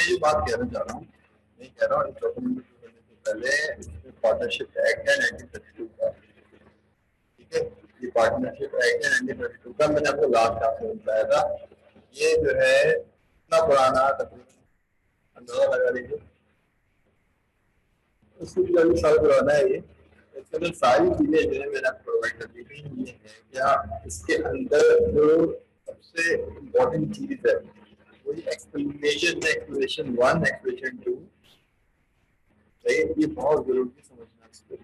ये बात कहना चाह रहा हूँ, मैं कह रहा हूँ इस डॉक्यूमेंट को करने से पहले पार्टनरशिप एक्ट है 1932 का, ठीक है। ये पार्टनरशिप एक्ट है 1932 का, मैंने आपको लास्ट आपसे बताया था। ये जो है इतना पुराना, तकरीबन अंदाजा लगा लीजिए 80 साल पुराना है ये। इसके अंदर सारी चीजें जो है मैंने आपको प्रोवाइड कर दी थी। ये है क्या, इसके अंदर जो सबसे इम्पोर्टेंट चीज है वही एक्सप्लेनेशन है, एक्सप्लेनेशन 1, एक्सप्लेनेशन 2। सही, ये बहुत जरूरी समझना इसको।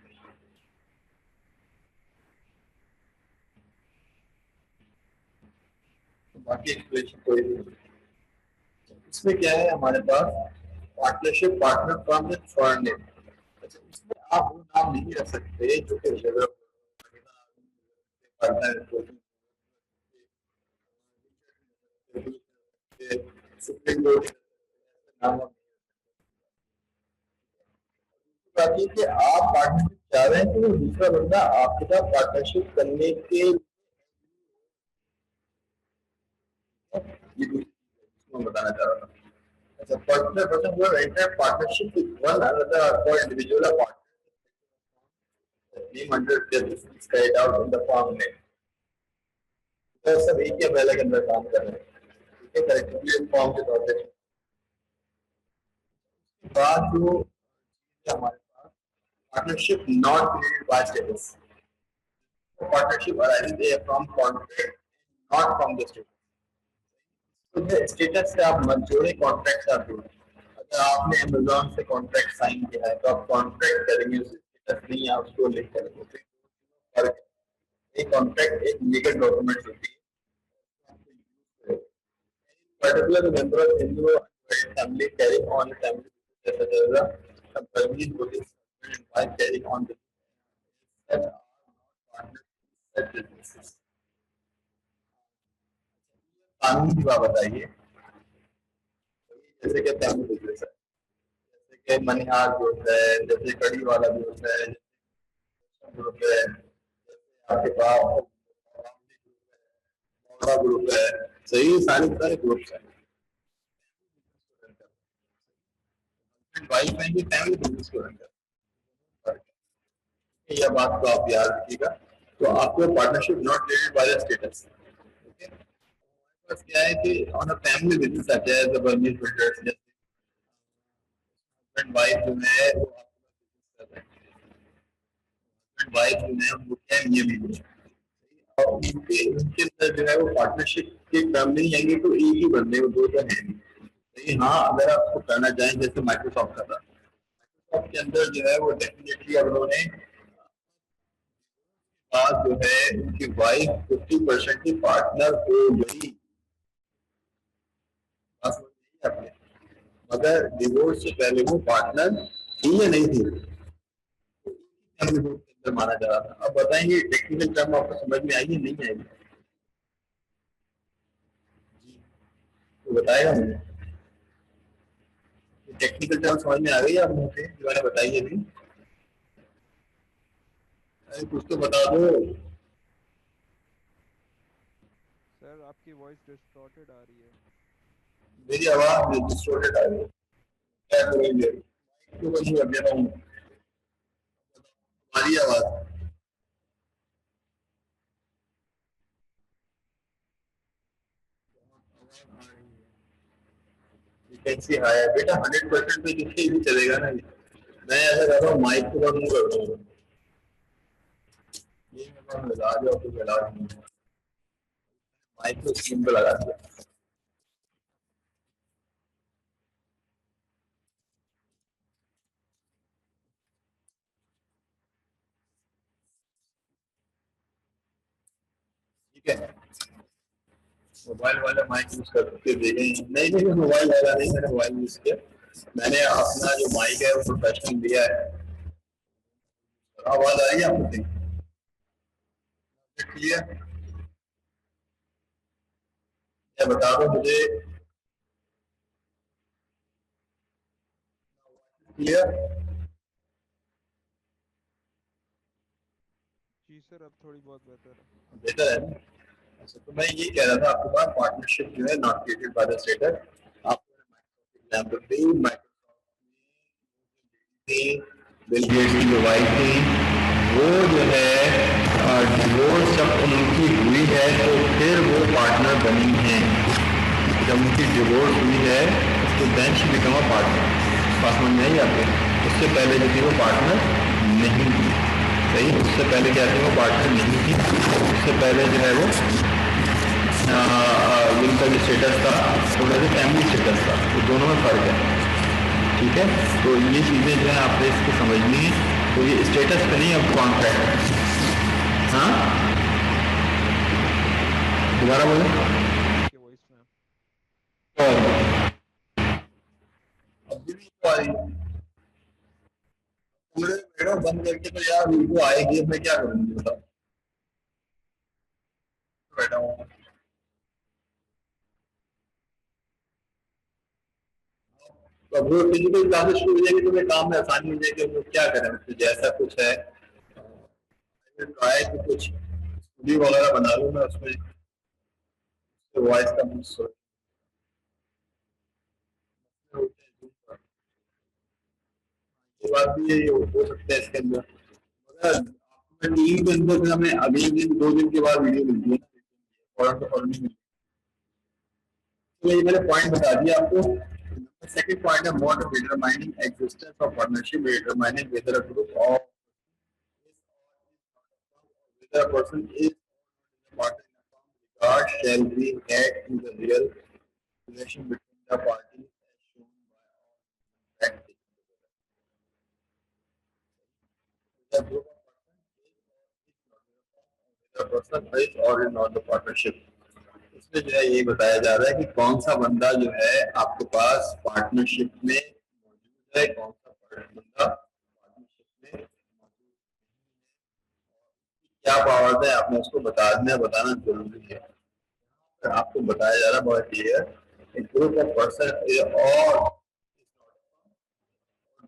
बाकी एक्सप्लेनेशन कोई नहीं। इसमें क्या है हमारे पास, partnership, partner from the foreign name. अच्छा, इसमें आप वो नाम नहीं रख सकते जो कि सुप्रीम कोर्ट नाम। बात ये कि आप पार्टनरशिप चाह रहे हैं तो वो दूसरा बंदा आपके साथ पार्टनरशिप करने के, ये दूसरी चीज मैं बताना चाह रहा था। अच्छा, personal person who have entered partnership with one another or individual or partner name under the business carried out in the firm name। तो सब एक ही अम्ब्रेला के अंदर काम कर रहे हैं, ठीक है, कलेक्टिवली फॉर्म के तौर पे। बात जो हमारे पास, partnership not created by status. Partnership arises from contract not from the status. तो स्टेटस से आप मत जोड़े, कॉन्ट्रैक्ट से आप जोड़े। अगर आपने अमेज़न से कॉन्ट्रैक्ट साइन किया है तो आप कॉन्ट्रैक्ट करेंगे, उससे स्टेटस नहीं आप उसको लिंक करेंगे। फर्क है, एक कॉन्ट्रैक्ट एक लीगल डॉक्यूमेंट होती है। Particular member of Hindu family carrying on family companies with by carrying on the such are not partners in such businesses। कानूनी की बात बताइए, जैसे कि फैमिली बिजनेस है, जैसे कि मनिहार ग्रुप है, जैसे कड़ी वाला ग्रुप है, ग्रुप है, जैसे आपके पास ग्रुप है, सही, सारे सारे ग्रुप्स हैं। वाइफ है कि फैमिली बिजनेस को रन कर, यह बात को आप याद रखिएगा। तो आपको partnership not related by the status, okay. बस क्या है कि ऑन अ फैमिली बिजनेस आता है, the burning builders, husband wife जो है वो आपका बिजनेस कर रहे हैं, हस्बैंड वाइफ जो है वो क्या है, ये भी और उनके उनके अंदर जो है वो पार्टनरशिप के टर्म नहीं आएंगे, तो एक ही बंदे, वो दो तो है नहीं। सही, हाँ, अगर आप उसको करना चाहें जैसे माइक्रोसॉफ्ट कर रहा है, माइक्रोसॉफ्ट के अंदर जो है वो डेफिनेटली अब उन्होंने बात जो है उनकी वाइफ 50% की पार्टनर हो गई, आपने, मगर डिवोर्स से पहले वो पार्टनर थी या नहीं थी, अंदर माना जा रहा था। अब बताएंगे टेक्निकल टर्म आपको समझ में आएगी नहीं आएगी, तो बताएगा मुझे, टेक्निकल टर्म समझ में आ गई आप मुझे जो मैंने बताई अभी? अरे कुछ तो बता दो। सर आपकी वॉइस डिस्टॉर्टेड आ रही है। मेरी आवाज डिस्टॉर्टेड आ रही है, क्या करेंगे, तो वही कर देता हूँ हमारी आवाज। फ्रीक्वेंसी हाई है बेटा, 100% पे किसके भी चलेगा ना। मैं ऐसा कर रहा हूँ, माइक को कम कर रहा हूँ, ये मैं मिला दिया तो मिला नहीं, माइक को स्क्रीन पे लगा दिया, ठीक है। मोबाइल वाला माइक यूज करके देखें, नहीं नहीं मोबाइल वाला नहीं, मैंने मोबाइल यूज किया, मैंने अपना जो माइक है वो प्रोफेशनल लिया है। आवाज आ रही है आपको? क्लियर? क्या बता दो मुझे, क्लियर? जी सर अब थोड़ी बहुत बेहतर है। बेहतर है ना? अच्छा, तो मैं ये कह रहा था आपके पास पार्टनरशिप जो है not created by the status, आप एग्जाम्पल पे माइक्रोसॉफ्ट बिल गेट्स की जो वाइफ थी वो जो है डिवोर्स जब उनकी हुई है तो फिर वो पार्टनर बनी हैं। जब उनकी डिवोर्स हुई है तो then she become a partner. बात समझ में आई आपको? उससे पहले जो थी वो पार्टनर नहीं थी। सही, उससे पहले क्या थी? वो पार्टनर नहीं थी। उससे पहले जो है वो जिनका जो स्टेटस था वो फैमिली स्टेटस था। तो दोनों में फर्क है। ठीक है, तो ये चीज़ें जो है आपने इसको समझनी है। तो ये स्टेटस पे नहीं, अब कॉन्ट्रैक्ट है। हाँ, दोबारा बोले। आपकी वॉइस में अभी भी तो आई पूरे वीडियो बंद करके तो यार वीडियो आएगी, मैं क्या करूँगी बताओ? बैठा हूँ। अब वो फिजिकल क्लासेस शुरू हो जाएगी तो मेरे काम में आसानी हो जाएगी। वो क्या करें, तो जैसा कुछ है ट्राई तो कुछ स्टूडियो वगैरह बना लूँ मैं उसमें वॉइस का मिक्स हो। ये बात भी है, ये हो सकता है इसके अंदर। मगर टीम के अंदर हमें अगले दिन 2 दिन के बाद वीडियो मिलती है, फौरन तो फौरन नहीं मिलती। तो ये मैंने पॉइंट बता दिया आपको। सेकंड पॉइंट है mode of determining existence of partnership, determining weather a group of whether a person is a partner in a firm regard shall be had in the real relation between the parties as shown by all facts. The group of person is or is not the partnership. इसमें जो है ये बताया जा रहा है कि कौन सा बंदा जो है आपके पास पार्टनरशिप में मौजूद है, कौन सा बंदा पार्टनरशिप में मौजूद है, क्या पावर्स है, आपने उसको बताना जरूरी है। आपको बताया जा रहा है बहुत क्लियर, ग्रुप ऑफ पर्सन और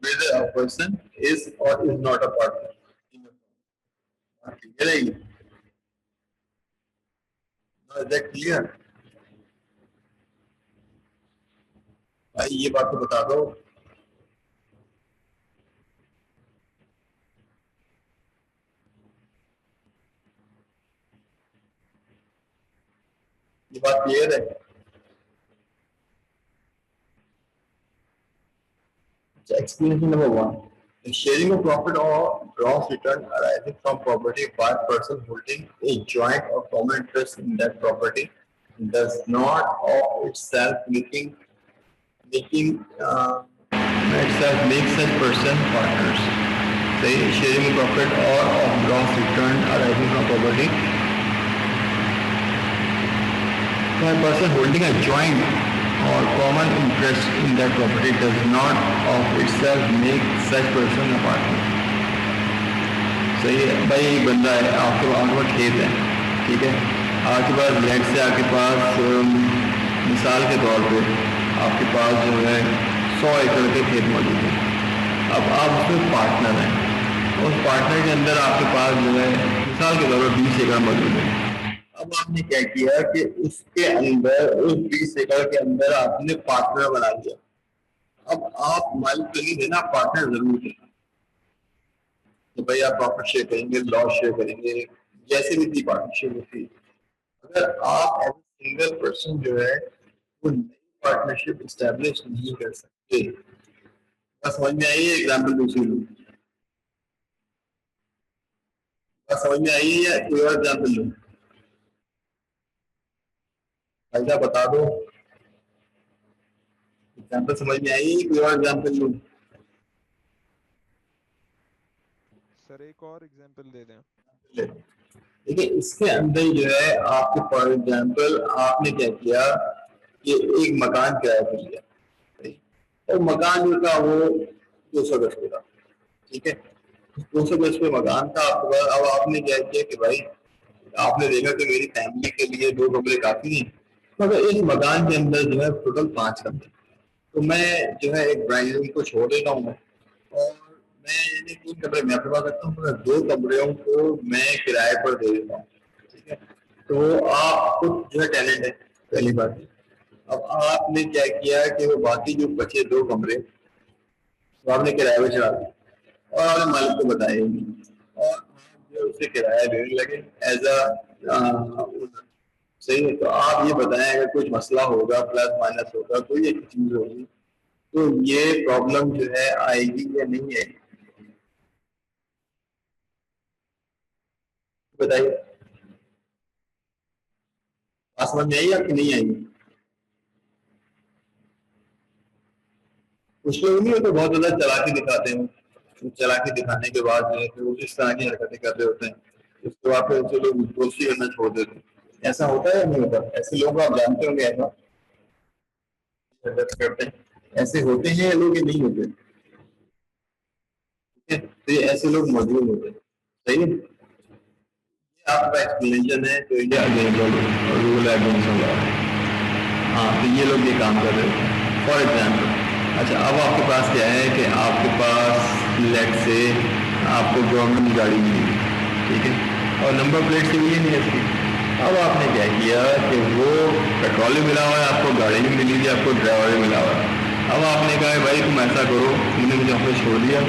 whether a person is or is not a partner. Clear है ये? Now is that clear? भाई ये बात तो बता दो। ये बात क्लियर है? Explanation number 1. The sharing of profit or gross return arising from property by a person holding a joint or common interest in that property does not of itself make such person partners. Say sharing of profit or of gross return arising from property by a person holding a joint or common interest in that property does not of itself make such person a partner. सही है भाई, एक बंदा है आपके पास खेत है, ठीक है, आपके पास लैंड से आपके पास मिसाल के तौर पे आपके पास जो है 100 एकड़ के खेत मौजूद है। अब आप उसमें पार्टनर हैं, उस पार्टनर के अंदर आपके पास जो है मिसाल के तौर पर 20 एकड़ मौजूद है। अब आपने क्या किया कि उसके अंदर उस 20 एकड़ के अंदर आपने पार्टनर बना दिया। अब आप मालिक तो नहीं देना, पार्टनर जरूर देना। तो भाई आप प्रॉफिट शेयर करेंगे, लॉस शेयर करेंगे, जैसे भी थी पार्टनरशिप होती। अगर आप एज सिंगल पर्सन जो है वो नई पार्टनरशिप इस्टेब्लिश नहीं कर सकते। बस समझ में आई है? एग्जाम्पल दूसरी लूँ, बस समझ में आई है या कोई और एग्जाम्पल लूँ? ऐसा बता दो, एग्जाम्पल समझ में आई, कोई और एग्जाम्पल लूं? सर एक और एग्जांपल दे दें। देखिए इसके अंदर जो है आपके फॉर एग्जाम्पल आपने क्या किया कि एक मकान किराए पर लिया और मकान जो था वो 200 गज पे था, ठीक है, 200 गज पे मकान था आपके पास। अब आपने क्या किया कि भाई आपने देखा कि मेरी फैमिली के लिए 2 कमरे काफी हैं, मगर इस मकान के अंदर जो है टोटल 5 कमरे, तो मैं जो है एक ड्राइंग रूम को छोड़ देता हूँ और मैं यानी 3 कमरे मैं अपने पास रखता हूँ, मगर 2 कमरों को मैं किराए पर दे देता हूँ, ठीक है। तो आप खुद जो है टेनेंट है, पहली बात। अब आपने क्या किया कि वो बाकी जो बचे 2 कमरे तो आपने किराए पे चढ़ा दिए और आपने मालिक को बताया ही नहीं, और आप जो उससे किराया देने लगे एज अ, सही है। तो आप ये बताएं, अगर कुछ मसला होगा, प्लस माइनस होगा, कोई एक चीज होगी, तो ये प्रॉब्लम जो है आएगी या नहीं आएगी, बताइए। बात समझ में आई आपकी, नहीं आई? कुछ लोग नहीं होते बहुत ज्यादा चालाकी दिखाते हैं, चालाकी दिखाने के बाद जो है फिर वो इस तरह की हरकतें कर रहे होते हैं, उसके बाद फिर उनसे लोग दोस्ती करना छोड़ देते हैं। ऐसा होता है या नहीं होता? ऐसे लोग आप जानते होंगे, ऐसा हरकत करते हैं, ऐसे होते हैं लोग या नहीं होते? ठीक है, तो ये ऐसे लोग मौजूद होते हैं। सही है, आपका एक्सप्लेनेशन है, तो ये अगेंस्ट रूल है, अगेंस्ट लॉ। हाँ, तो ये लोग ये काम कर रहे हैं फॉर एग्जाम्पल। अच्छा, अब आपके पास क्या है कि आपके पास लेट से आपको गवर्नमेंट गाड़ी मिली, ठीक है, और नंबर प्लेट से भी ये नहीं है इसकी। अब आपने क्या किया कि वो पेट्रोल भी मिला हुआ है आपको, गाड़ी भी मिली थी आपको, ड्राइवर भी मिला हुआ है। अब आपने कहा भाई तुम ऐसा करो, तुमने मुझे ऑफिस छोड़ दिया,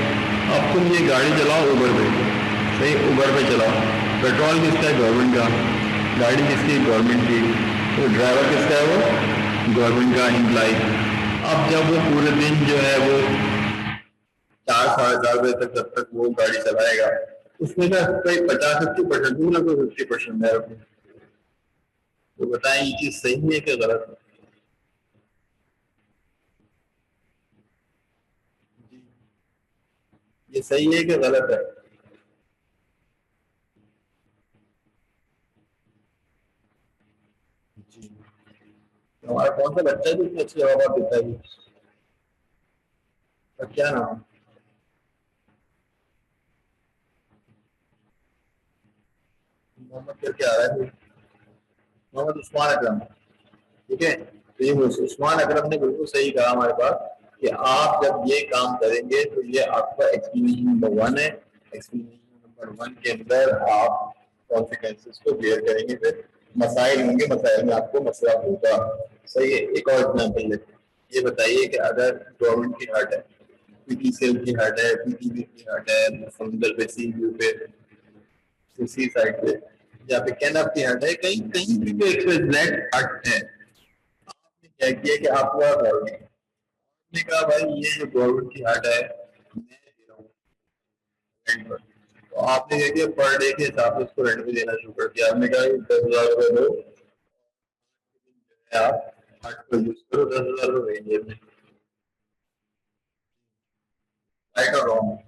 अब तुम ये गाड़ी चलाओ उबर पे। सही, उबर पे चलाओ। पेट्रोल किसका है? गवर्नमेंट का। गाड़ी किसकी है? गवर्नमेंट की। तो ड्राइवर किसका है? वो गवर्नमेंट का एम्प्लॉय। अब जब वो पूरे दिन जो है वो 4 साढ़े 4 बजे तक, जब तक वो गाड़ी चलाएगा, उसमें का कोई 50-50% दूंगा, कोई 50% है अपने। तो बताएं ये चीज सही है कि गलत है? ये सही है कि गलत है? जी। तो हमारा कौन सा बच्चा भी इतनी अच्छी जवाब देता है जी? और क्या नाम है? मोहम्मद करके आ रहा है, मोहम्मद उस्मान अकरम। ठीक है, तो ये उस्मान अकरम ने बिल्कुल सही कहा हमारे पास कि आप जब ये काम करेंगे तो ये आपका एक्सप्लेनेशन नंबर 1 है। एक्सप्लेनेशन नंबर 1 के अंदर आप कॉन्सिक्वेंसेस को बेयर करेंगे, फिर मसाइल होंगे, मसाइल में आपको मसला होगा। सही है, एक और एग्जाम्पल लेते हैं। ये बताइए कि अगर गवर्नमेंट की हट है, पीटीसीएल की हट है, पीटीबी की हट है, समुद्र पे, सी व्यू पे, सी साइड पे, या फिर कैनप की हट है, कहीं कहीं भी कोई एक्सप्रेस हट है, क्या किया कि आपको आपने कहा भाई ये जो गवर्नमेंट की हाट है मैं दे रहा हूँ रेंट पर। तो आपने क्या किया, पर डे के हिसाब से उसको रेंट पे देना शुरू कर दिया। आपने कहा 10,000 रुपये दो, आप हाट को यूज करो, 10,000 रुपये रहेंगे अपने। राइट और रॉन्ग?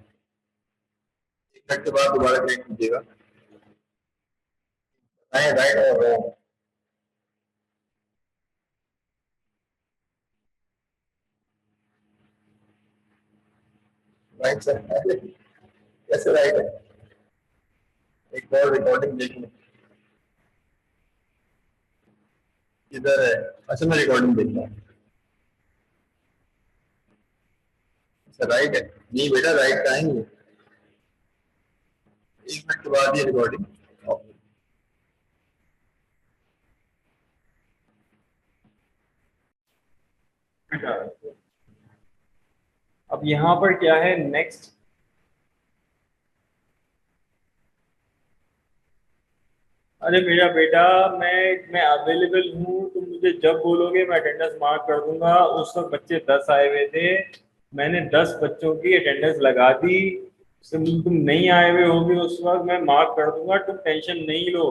1 मिनट के बाद दोबारा क्लिक कीजिएगा, राइट और रॉन्ग? राइट सर, कैसे राइट है? एक और रिकॉर्डिंग देखिए, किधर है? अच्छा, मैं रिकॉर्डिंग देखता हूँ। अच्छा, राइट है? नहीं बेटा, राइट का है ये। 1 मिनट के बाद ये रिकॉर्डिंग। अब यहाँ पर क्या है नेक्स्ट? अरे मेरा बेटा, मैं अवेलेबल हूँ, तुम मुझे जब बोलोगे मैं अटेंडेंस मार्क कर दूंगा। उस वक्त बच्चे 10 आए हुए थे, मैंने 10 बच्चों की अटेंडेंस लगा दी। तुम नहीं आए हुए होगे उस वक्त, मैं मार्क कर दूंगा, तुम टेंशन नहीं लो।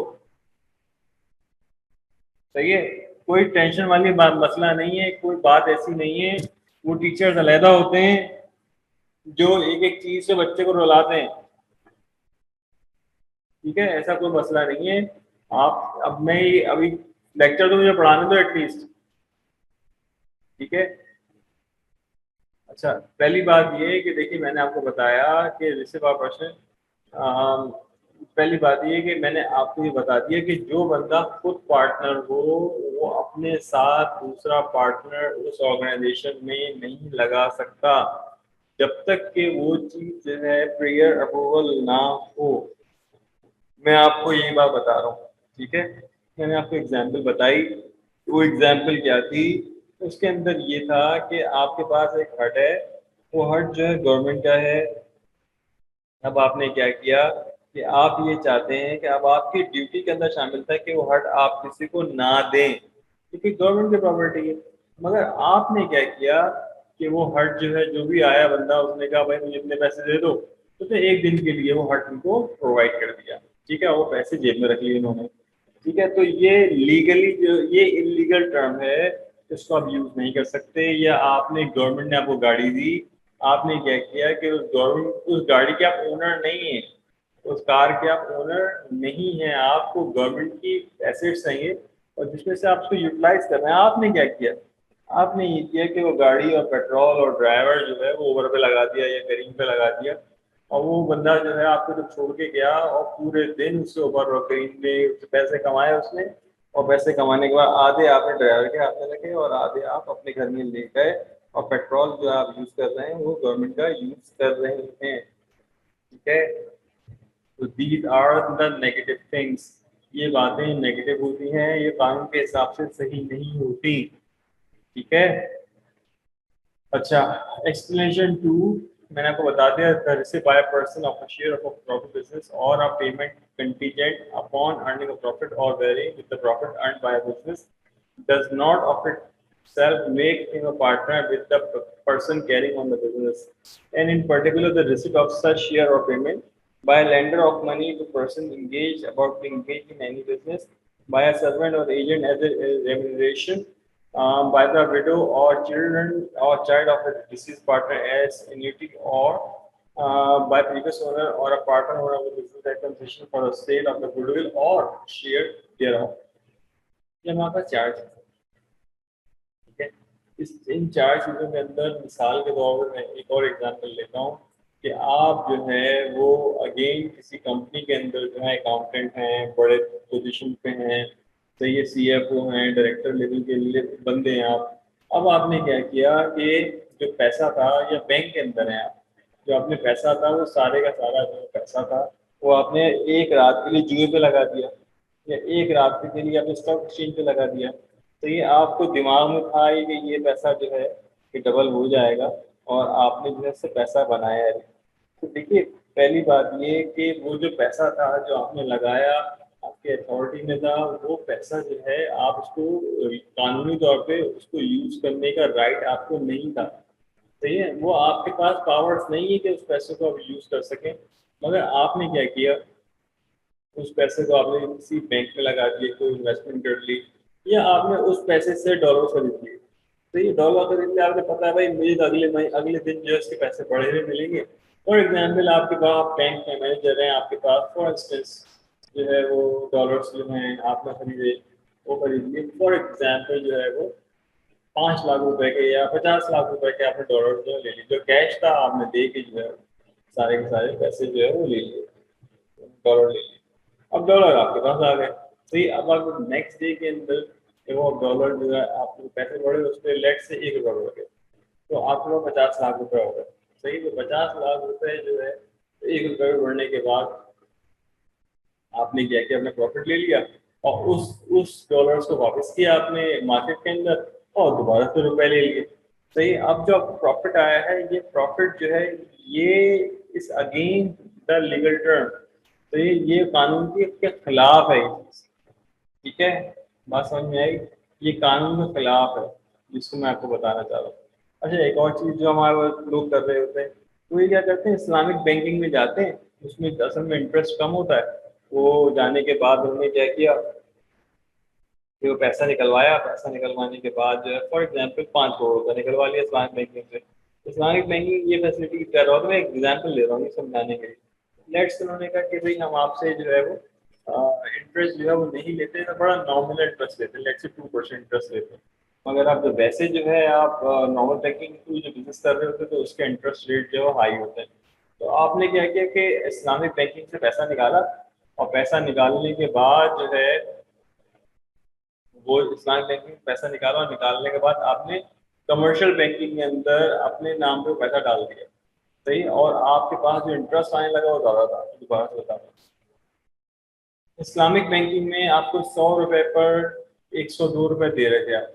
सही है, कोई टेंशन वाली मसला नहीं है, कोई बात ऐसी नहीं है। वो टीचर्स अलहदा होते हैं जो एक एक चीज से बच्चे को रुलाते हैं। ठीक है, ऐसा कोई मसला नहीं है। आप अब मैं अभी लेक्चर तो मुझे पढ़ाने दो एटलीस्ट। ठीक है। अच्छा, पहली बात ये है कि देखिए मैंने आपको बताया कि रिसीव ऑफ प्रश्न, पहली बात ये कि मैंने आपको ये बता दिया कि जो बंदा खुद पार्टनर हो वो अपने साथ दूसरा पार्टनर उस ऑर्गेनाइजेशन में नहीं लगा सकता जब तक कि वो चीज जो है प्रेयर अप्रूवल ना हो। मैं आपको यही बात बता रहा हूँ। ठीक है, मैंने आपको एग्जाम्पल बताई वो एग्जाम्पल क्या थी, उसके अंदर ये था कि आपके पास एक हट है, वो हट जो है गवर्नमेंट का है। अब आपने क्या किया कि आप ये चाहते हैं कि अब आपकी ड्यूटी के अंदर शामिल था कि वो हट आप किसी को ना दें, क्योंकि गवर्नमेंट की प्रॉपर्टी है। मगर आपने क्या किया कि वो हट जो है, जो भी आया बंदा उसने कहा भाई मुझे इतने पैसे दे दो, तो उसने एक दिन के लिए वो हट उनको प्रोवाइड कर दिया। ठीक है, वो पैसे जेब में रख लिए इन्होंने। ठीक है, तो ये लीगली जो ये इलीगल टर्म है, इसको आप यूज नहीं कर सकते। या आपने गवर्नमेंट ने आपको गाड़ी दी, आपने क्या किया कि उस गाड़ी के आप ओनर नहीं है, उस कार के आप ओनर नहीं हैं, आपको गवर्नमेंट की एसेट्स हैं ये, और जिसमें से आप उसको यूटिलाइज कर रहे हैं। आपने क्या किया, आपने ये किया कि वो गाड़ी और पेट्रोल और ड्राइवर जो है वो ओवर पे लगा दिया या करीम पे लगा दिया, और वो बंदा जो है आपको जब छोड़ के गया और पूरे दिन उससे ओवर और करीम में उससे पैसे कमाए उसने, और पैसे कमाने के बाद आधे आपने ड्राइवर के हाथ में रखे और आधे आप अपने घर में ले गए, और पेट्रोल जो आप यूज कर रहे हैं वो गवर्नमेंट का यूज कर रहे हैं। ठीक है, तो these are the negative things. ये बातें नेगेटिव होती हैं, ये कानून के हिसाब से सही नहीं होती। ठीक है, अच्छा, एक्सप्लेनेशन टू, मैंने आपको बता दिया, the receive by person of a share of a profit business or a payment contingent upon earning a profit or varying with the profit earned by a business does not of itself make him a partner with the person carrying on the business, and in particular the receipt of such share or payment by a lender of money to person engaged about to engage in any business by a servant or agent as a remuneration by the widow or children or child of a deceased partner as annuity or by previous owner or a partner owner of the business at concession for the sale of the goodwill or share thereof। ये हमारे पास चार चीजें। ठीक है, इस इन चार चीज़ों के अंदर मिसाल के तौर पर मैं एक और एग्जांपल लेता हूँ कि आप जो है वो अगेन किसी कंपनी के अंदर जो है अकाउंटेंट हैं, बड़े पोजीशन पे हैं, तो ये सीएफओ हैं, डायरेक्टर लेवल के लिए बंदे हैं आप। अब आपने क्या किया कि जो पैसा था, या बैंक के अंदर है आप, जो आपने पैसा था वो सारे का सारा जो पैसा था वो आपने एक रात के लिए जुए पे लगा दिया, या एक रात के लिए आपने स्टॉक एक्सचेंज पे लगा दिया। तो ये आपको दिमाग में था ही कि ये पैसा जो है कि डबल हो जाएगा, और आपने जो है इससे पैसा बनाया है। तो देखिए, पहली बात ये कि वो जो पैसा था जो आपने लगाया, आपके अथॉरिटी में था, वो पैसा जो है आप उसको कानूनी तौर पे उसको यूज करने का राइट आपको नहीं था। सही है, वो आपके पास पावर्स नहीं है कि उस पैसे को आप यूज कर सकें। मगर आपने क्या किया, उस पैसे को आपने किसी बैंक में लगा दिए, कोई इन्वेस्टमेंट कर ली, या आपने उस पैसे से डॉलर खरीद लिए। तो ये डॉलर खरीद लिया, आपको पता है भाई मुझे तो अगले महीने अगले दिन जो है उसके पैसे बढ़े हुए मिलेंगे। फॉर एग्जाम्पल आपके पास बैंक में मैनेजर हैं, आपके पास फॉर इंस्टेंस जो है वो डॉलर्स जो हैं आपने खरीदे, वो खरीद लिए। फॉर एग्जाम्पल जो है वो 5 लाख रुपए के या 50 लाख रुपए के आपने डॉलर जो है ले लिए, जो कैश था आपने दे के जो है सारे के सारे पैसे जो है वो ले लिए, डॉलर ले लिए। अब डॉलर आपके पास आ गए। सही, अब आप नेक्स्ट डे के अंदर वो डॉलर जो है आपके पैसे बढ़े, उस पर लेट से 1 रुपया बढ़ गए, तो आपके पास 50 लाख रुपए हो गए। सही, तो 50 लाख रुपए जो है 1 रुपये बढ़ने के बाद आपने क्या किया, अपना प्रॉफिट ले लिया, और उस डॉलर्स को वापस किया आपने मार्केट के अंदर, और दोबारा से रुपए ले लिए। सही, अब जो प्रॉफिट आया है, ये प्रॉफिट जो है ये इस अगेन द लीगल टर्म, तो ये कानून के खिलाफ है ये चीज। ठीक है, बात समझ में आई, ये कानून के खिलाफ है, जिसको मैं आपको बताना चाह रहा हूँ। अच्छा, एक और चीज जो हमारे लोग कर रहे होते हैं, वो ये क्या करते हैं, इस्लामिक बैंकिंग में जाते हैं, उसमें असल में इंटरेस्ट कम होता है। वो जाने के बाद उन्होंने क्या किया कि वो पैसा निकलवाया, पैसा निकलवाने के बाद जो है फॉर एग्जाम्पल 5 करोड़ का निकलवा लिया इस्लामिक बैंकिंग से। इस्लामिक बैंकिंग ये फैसिलिटी कर रहा हूँ, मैं एक एग्जाम्पल ले रहा हूँ ये समझाने के लिए। लेट्स उन्होंने कहा कि भाई हम आपसे जो है वो इंटरेस्ट जो है वो नहीं लेते, तो बड़ा नॉमिनल इंटरेस्ट लेते हैं, लेट्स से 2% इंटरेस्ट लेते हैं। मगर आप जब वैसे जो है आप नॉर्मल बैंकिंग थ्रू जो बिजनेस कर रहे होते हैं, तो उसके इंटरेस्ट रेट जो है हाई होते हैं। तो आपने क्या किया कि इस्लामिक बैंकिंग से पैसा निकाला, और पैसा निकालने के बाद जो है वो इस्लामिक बैंकिंग में पैसा निकाला, और निकालने के बाद आपने कमर्शियल बैंकिंग के अंदर अपने नाम पे पैसा डाल दिया। सही, और आपके पास जो इंटरेस्ट आने लगा वो ज़्यादा था। दोबारा से बता दूं, इस्लामिक बैंकिंग में आपको 100 रुपए पर 102 रुपये दे रहे थे आप।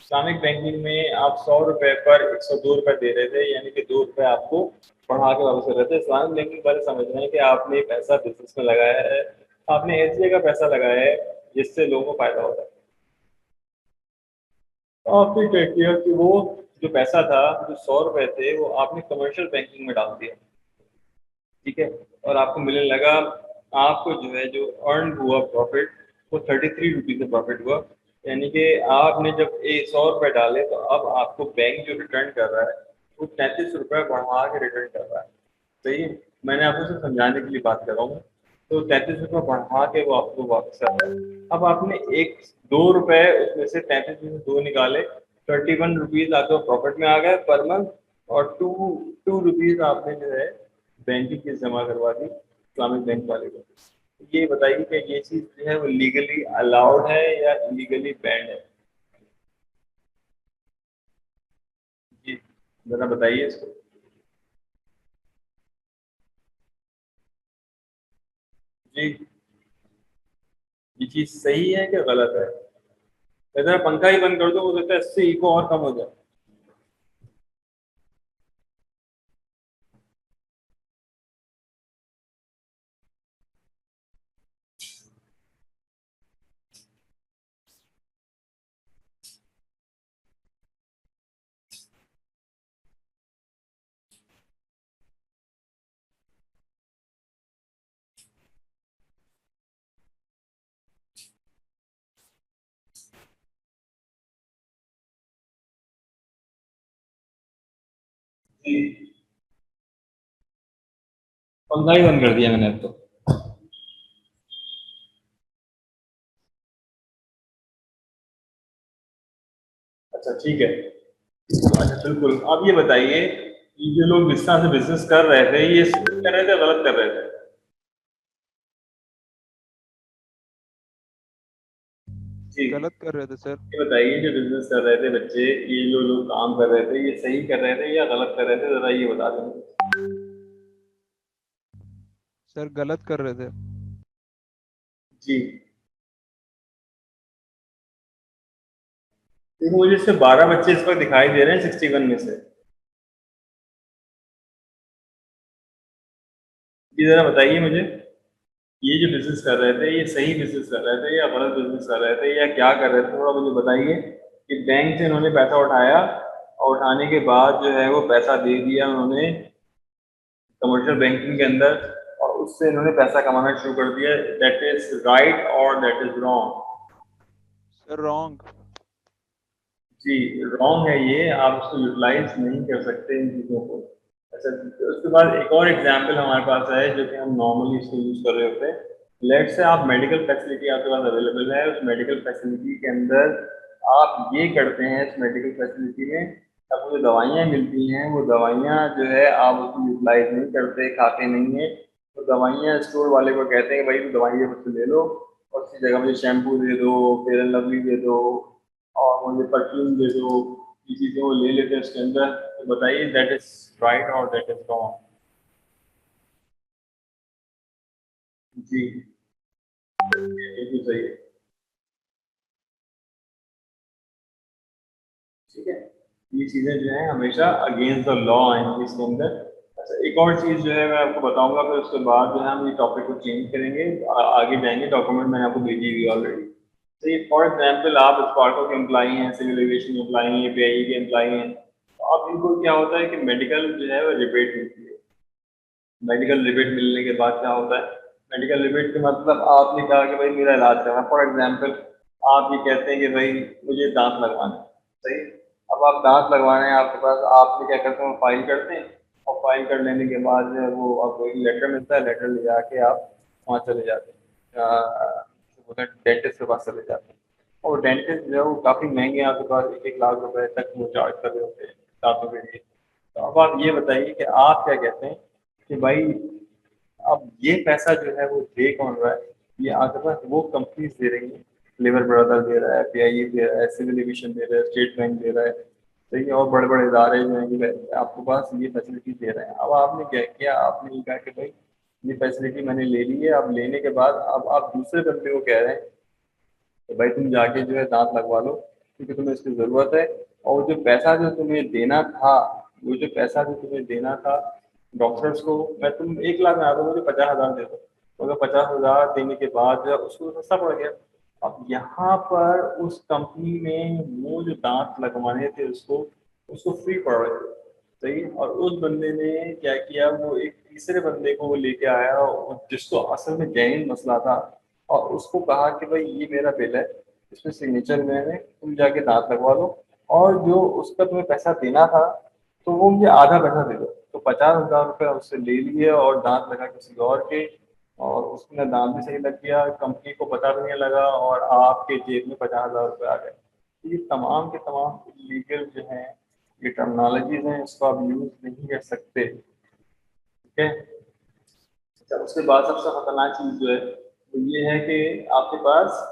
इस्लामिक बैंकिंग में आप 100 रुपये पर 102 रुपये दे रहे थे, यानी कि 2 रुपये आपको बढ़ा के वापस कर रहे थे। इस्लामिक बैंकिंग वाले समझ रहे हैं कि आपने पैसा बिजनेस में लगाया है, आपने ऐसी जगह पैसा लगाया है जिससे लोगों को फायदा होता है। तो आपने क्या किया कि वो जो पैसा था, जो 100 रुपये थे, वो आपने कमर्शियल बैंकिंग में डाल दिया, ठीक है। और आपको मिलने लगा, आपको जो है जो अर्न हुआ प्रॉफिट, वो 33 रुपीज़ का प्रॉफिट हुआ। यानी कि आपने जब 100 रुपये डाले तो अब आपको बैंक जो रिटर्न कर रहा है वो 33 रुपये बढ़ा के रिटर्न कर रहा है। सही है, मैंने आपको सिर्फ समझाने के लिए बात कर रहा हूँ। तो 33 रुपये बढ़ा के वो आपको वापस कर रहा है। अब आपने 2 रुपये उसमें से 33 में से 2 निकाले, 31 रुपीज़ आपको प्रॉफिट में आ गए पर मंथ, और टू रुपीज़ आपने जो है बैंक की फीस जमा करवा दी इस्लामिक बैंक वाले को। ये बताइए कि ये चीज़ जो है वो लीगली अलाउड है या इलीगली बैंड है? जी, जरा बताइए इसको। जी, ये चीज़ सही है कि गलत है? अगर पंखा ही बंद कर दो, हो सकता है इससे इको और कम हो जाए। जी, पंखा ही बंद कर दिया मैंने अब तो। अच्छा ठीक है। अच्छा बिल्कुल, आप ये बताइए कि जो लोग जिस तरह से बिजनेस कर रहे थे, ये सही कर रहे थे गलत कर रहे थे? जी, गलत कर रहे थे सर। ये बताइए जो बिजनेस कर रहे थे बच्चे, ये जो लोग काम कर रहे थे, ये सही कर रहे थे या गलत कर रहे थे, जरा ये बता दें। सर गलत कर रहे थे। जी, देखो मुझे सिर्फ 12 बच्चे इस पर दिखाई दे रहे हैं 61 में से। ये जरा बताइए मुझे, ये जो बिजनेस कर रहे थे, ये सही बिजनेस कर रहे थे या गलत बिजनेस कर रहे थे या क्या कर रहे थे, थोड़ा मुझे बताइए। कि बैंक से इन्होंने पैसा उठाया और उठाने के बाद जो है वो पैसा दे दिया उन्होंने कमर्शियल बैंकिंग के अंदर, और उससे इन्होंने पैसा कमाना शुरू कर दिया। दैट इज राइट और that is wrong? Sir wrong. जी, रॉन्ग है ये, आप उसको यूटिलाइज नहीं कर सकते इन चीज़ों को। अच्छा, तो उसके बाद एक और एग्जांपल हमारे पास है जो कि हम नॉर्मली इसको यूज़ कर रहे होते हैं। लेट से आप मेडिकल फैसिलिटी आपके पास अवेलेबल है, उस मेडिकल फैसिलिटी के अंदर आप ये करते हैं, इस मेडिकल फैसिलिटी में आपको जो दवाइयाँ मिलती हैं, वो दवाइयाँ जो है आप उसको यूटिलाइज नहीं करते, खाते नहीं हैं। तो दवाइयाँ स्टोर वाले को कहते हैं भाई तो दवाइयाँ मुझसे ले लो, और उसकी जगह मुझे शैम्पू दे दो, फेयर एंड लवली दे दो, और मुझे परफ्यूम दे दो। ये चीज़ें वो ले लेते हैं उसके अंदर। तो बताइए दैट इज राइट और दैट इज रॉन्ग? जी, बिल्कुल सही है। ठीक है, ये चीज़ें जो है हमेशा अगेंस्ट द लॉ आएंगी इसके अंदर। अच्छा, एक और चीज़ जो है मैं आपको बताऊंगा, फिर उसके बाद जो है हम ये टॉपिक को चेंज करेंगे, आगे जाएंगे। डॉक्यूमेंट मैंने आपको भेजी हुई ऑलरेडी। तो ये फॉर एग्जाम्पल आप स्पार्को के एम्प्लाई हैं, सिविल एविएशन के एम्प्लाई हैं, पीआईई के एम्प्लाई हैं, तो आप इनको क्या होता है कि मेडिकल जो है वो रिबेट मिलती है। मेडिकल रिबेट मिलने के बाद क्या होता है, मेडिकल रिबेट के मतलब आपने कहा कि भाई मेरा इलाज करना, फॉर एग्जांपल आप ये कहते हैं कि भाई मुझे दांत लगवाना है, सही। अब आप दांत लगवाना है आपके पास, आपने क्या करते हैं, फाइल करते हैं, और फाइल कर लेने के बाद जो है वो आपको एक लेटर मिलता है, लेटर ले जाके आप वहाँ चले जाते हैं, डेंटिस्ट के पास चले जाते हैं। और डेंटिस्ट जो है वो काफ़ी महंगे हैं, आपके पास 1-1 लाख रुपए तक वो चार्ज कर रहे होते हैं दांतों के लिए। तो अब आप ये बताइए कि आप क्या कहते हैं कि भाई अब ये पैसा जो है वो दे कौन रहा है? ये आपके पास वो कंपनीज दे रही है, लेबर ब्रदर दे रहा है, पीआईई दे रहा है, सिविल एविएशन दे रहा है, स्टेट बैंक दे रहा है, सही है, और बड़े बड़े इदारे जो हैं ये आपके पास ये फैसिलिटी दे रहे हैं। अब आपने क्या किया, आपने ये कहा कि भाई ये फैसिलिटी मैंने ले ली है, अब लेने के बाद अब आप दूसरे बंदे को कह रहे हैं तो भाई तुम जाके जो है दांत लगवा लो, क्योंकि तुम्हें इसकी ज़रूरत है। और जो पैसा जो तुम्हें देना था, वो जो पैसा जो तुम्हें देना था डॉक्टर्स को, मैं तुम 1 लाख में आता, मुझे 50,000 दे दो, मगर 50,000 देने के बाद जो है उसको सस्ता पड़ गया। अब यहाँ पर उस कंपनी में वो जो दांत लगवाने थे उसको उसको फ्री पड़ रहे थे, सही। और उस बंदे ने क्या किया, वो एक तीसरे बंदे को वो लेके आया और जिसको असल में जेन्युइन मसला था, और उसको कहा कि भाई ये मेरा बिल है, इसमें सिग्नेचर मैंने, तुम जाके दांत लगवा लो, और जो उसका तुम्हें पैसा देना था तो वो मुझे आधा पैसा दे दो। तो 50,000 रुपये उससे ले लिए और दांत लगा किसी और के, और उसमें दांत भी सही लग गया, कंपनी को पता भी नहीं लगा, और आपके जेब में 50,000 रुपये आ गए। तो ये तमाम के तमाम लीगल जो हैं, ये टर्मिनोलॉजीज हैं, इसको आप यूज़ नहीं कर सकते, ठीक है। अच्छा, उसके बाद सबसे खतरनाक चीज़ जो है वो ये है कि आपके पास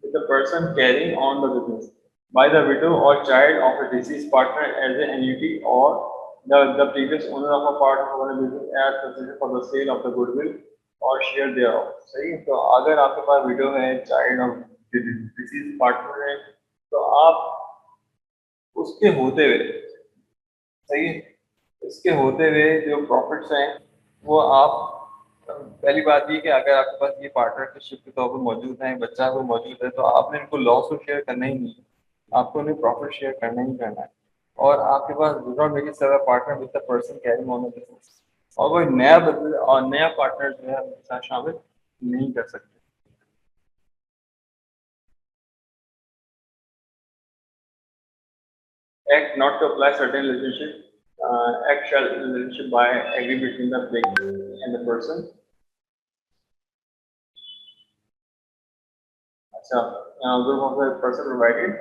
the person carrying on the business by the widow or child of a deceased partner as an annuity, or the previous owner of a part of a business as considered for the sale of the goodwill or share thereof। सही है। तो अगर आपके पास window है, child of disease partner है, तो आप उसके होते हुए, सही है, इसके होते हुए जो प्रॉफिट्स हैं वो आप, पहली बात ये कि अगर आपके पास ये पार्टनरशिप के तौर पर मौजूद है, बच्चा को मौजूद है, तो आपने इनको लॉस तो शेयर करना ही नहीं है, आपको उन्हें प्रॉफिट शेयर करना ही करना है। और आपके पास दूसरा मेरी serve partner with the person carrying on the business, और कोई नया बदल और नया पार्टनर जो है उनके साथ शामिल नहीं कर सकते। Act not to apply certain relationship, act shall relationship by agree between the beneficiary and the person। अच्छा, group of the person provided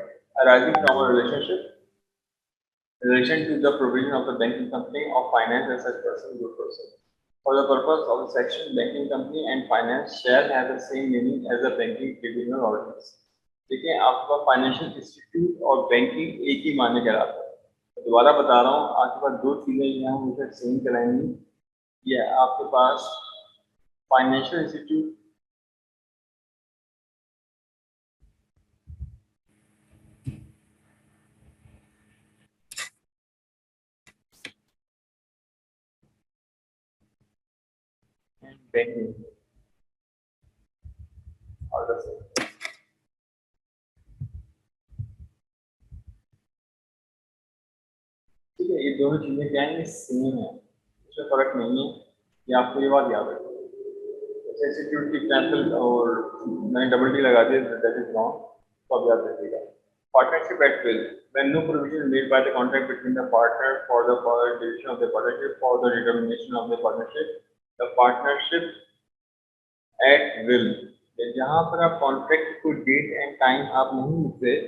arising from a relationship in relation to the provision of the banking company of finance as such person group person। For the purpose of the section, banking company and finance shall have the same meaning as the banking tribunal ordinance। देखिए, आपका financial institute और banking एक ही मान्य कराता है। दोबारा बता रहा हूँ, आपके पास दो चीज़ें यहाँ मुझे सेम कराएंगी। ये आपके पास फाइनेंशियल इंस्टीट्यूट एंड बैंकिंग और the same। ठीक है, ये दोनों चीज़ें क्या है, सेम है, इसमें फर्क नहीं है। ये आपको ये बात याद रखो। इंस्टीट्यूट की कैंसिल और मैंने डबल टी लगा दिया, दैट इज रॉन्ग, तो अब याद रखिएगा। Partnership at will, when no provision is made by the contract between the partner for the division of the partnership for the determination of the partnership, the partnership at will, जहाँ पर आप contract को date and time आप नहीं लिखते,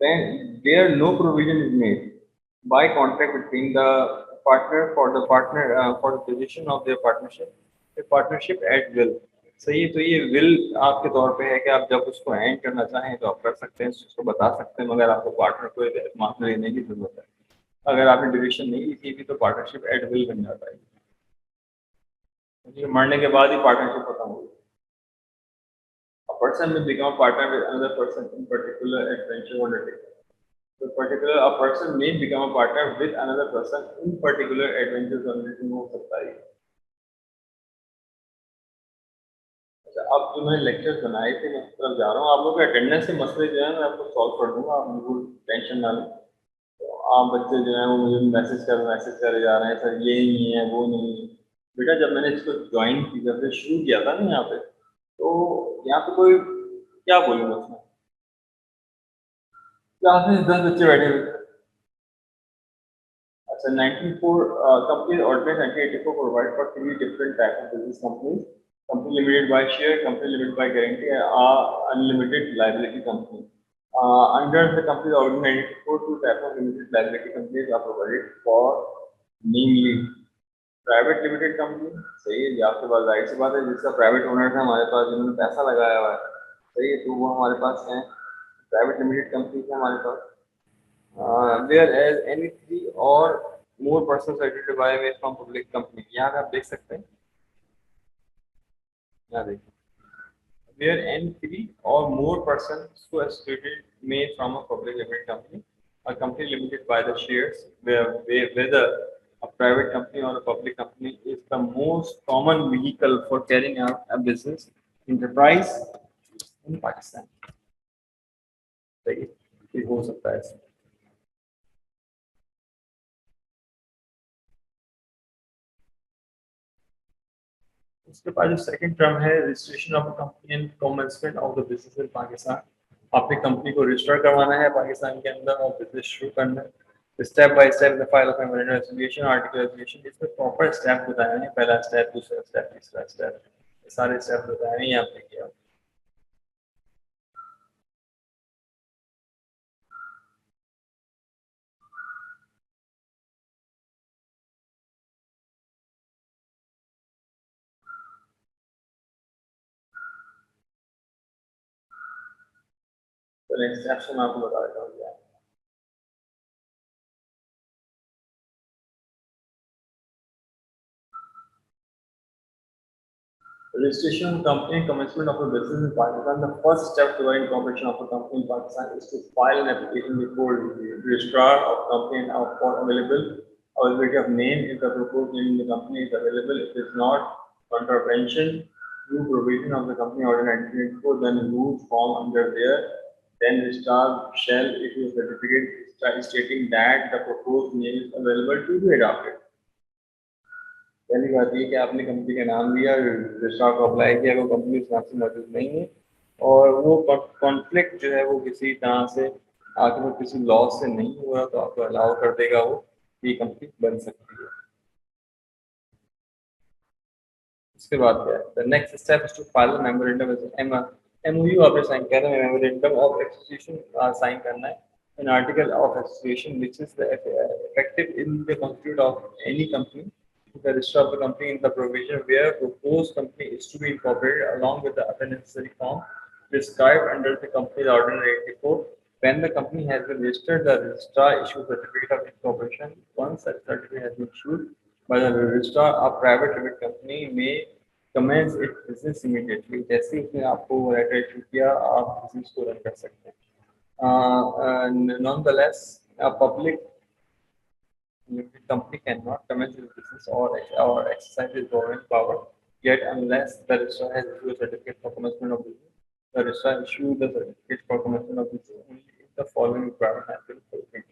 then there no provision is made by contract between the partner for the partner for the position of their partnership, a partnership at will। सही है। तो ये विल आपके तौर पे है कि आप जब उसको एंड करना चाहें तो आप कर सकते हैं, उसको बता सकते हैं, मगर आपको पार्टनर को माफी लेने की जरूरत है। अगर आपने डिविशन नहीं लिखी थी तो पार्टनरशिप एट विल बन जाता है, क्योंकि मरने के बाद ही पार्टनरशिप खत्म होगी। A person may become a partner with another person in particular adventure undertaking। तो particular a person may become a partner with another person in particular adventures undertaking हो सकता है। अच्छा, अब जो मैंने लेक्चर्स बनाए थे मैं उस तरफ जा रहा हूँ। आप लोग के अटेंडेंस के मसले जो है मैं आपको सॉल्व कर दूंगा, आप बिल्कुल टेंशन ना लें। तो आप बच्चे जो है वो मुझे मैसेज करे जा रहे हैं, सर ये नहीं है वो नहीं है। बेटा, जब मैंने इसको ज्वाइन की, जब से शुरू किया था ना यहाँ पे, तो यहाँ पे कोई क्या बोलूँगा उसमें, क्लास में 10 बच्चे बैठे हुए थे। अच्छा, 94 company ordinance 1984 provide for 3 different types of business companies: company limited by share, company limited by guarantee, and unlimited liability company। Under the company ordinance 1984, 2 types of limited liability companies are provided for, namely private limited company. सही है, जो आपके पास जाहिर सी बात है जिसका private owner है हमारे पास, जिन्होंने पैसा लगाया हुआ है, सही है, तो वो हमारे पास है, प्राइवेट लिमिटेड कंपनी है हमारे पास। whereas any 3 or more persons identified by way from public company, यहाँ पे आप देख सकते हैं, यहाँ देखिए where any three or more persons who associated may from a public limited company, a company limited by the shares, whether a private company or a public company is the most common vehicle for carrying out a business enterprise in Pakistan. सही है, ये हो सकता है ऐसे। उसके बाद जो सेकंड टर्म है registration of company and commencement of the business in Pakistan. आपने कंपनी को रजिस्टर करवाना है पाकिस्तान के अंदर और बिजनेस शुरू करना है। Step by step the file of memorandum association article association, इसमें प्रॉपर स्टेप बताए हैं, पहला स्टेप, दूसरा स्टेप, तीसरा स्टेप, सारे स्टेप बताए हैं यहाँ पे किया। तो नेक्स्ट स्टेप से मैं आपको बता देता हूँ क्या है। Registration of company and commencement of a business in Pakistan. The first step toward incorporation of a company in Pakistan is to file an application before registrar of company and for availability of name if the proposed name in the company is available. If it is not, contravention to provision of the company order 1984, then rules form under there. Then registrar shall issue a certificate stating that the proposed name is available to be adopted. पहली बात ये कि आपने company का नाम लिया, registrar को apply किया, वो कंपनी उस नाम से मौजूद नहीं है और वो कॉन्फ्लिक्ट जो है वो किसी तरह से आगे किसी लॉ से नहीं हो रहा, तो आपको अलाउ कर देगा वो कि कंपनी बन सकती है। उसके बाद क्या है, the next step is to file memorandum MOU आपने साइन करना है, मेमोरेंडम ऑफ एसोसिएशन साइन करना है, an article of association which is effective in the constitute of any company, the register of the company in the provision where proposed company is to be incorporated along with the other necessary form prescribed under the company's ordinary 84. When the company has been registered, the registrar issues certificate of incorporation. Once such certificate has been issued by the registrar, a private limited company may commence its business immediately. जैसे उसने आपको letter issue किया, आप business को run कर सकते हैं। Nonetheless, a public limited company cannot commence its business or exercise its government power yet unless the registrar has issued a certificate for commencement of business. The registrar issues the certificate for commencement of business only if the following requirement has been fulfilled.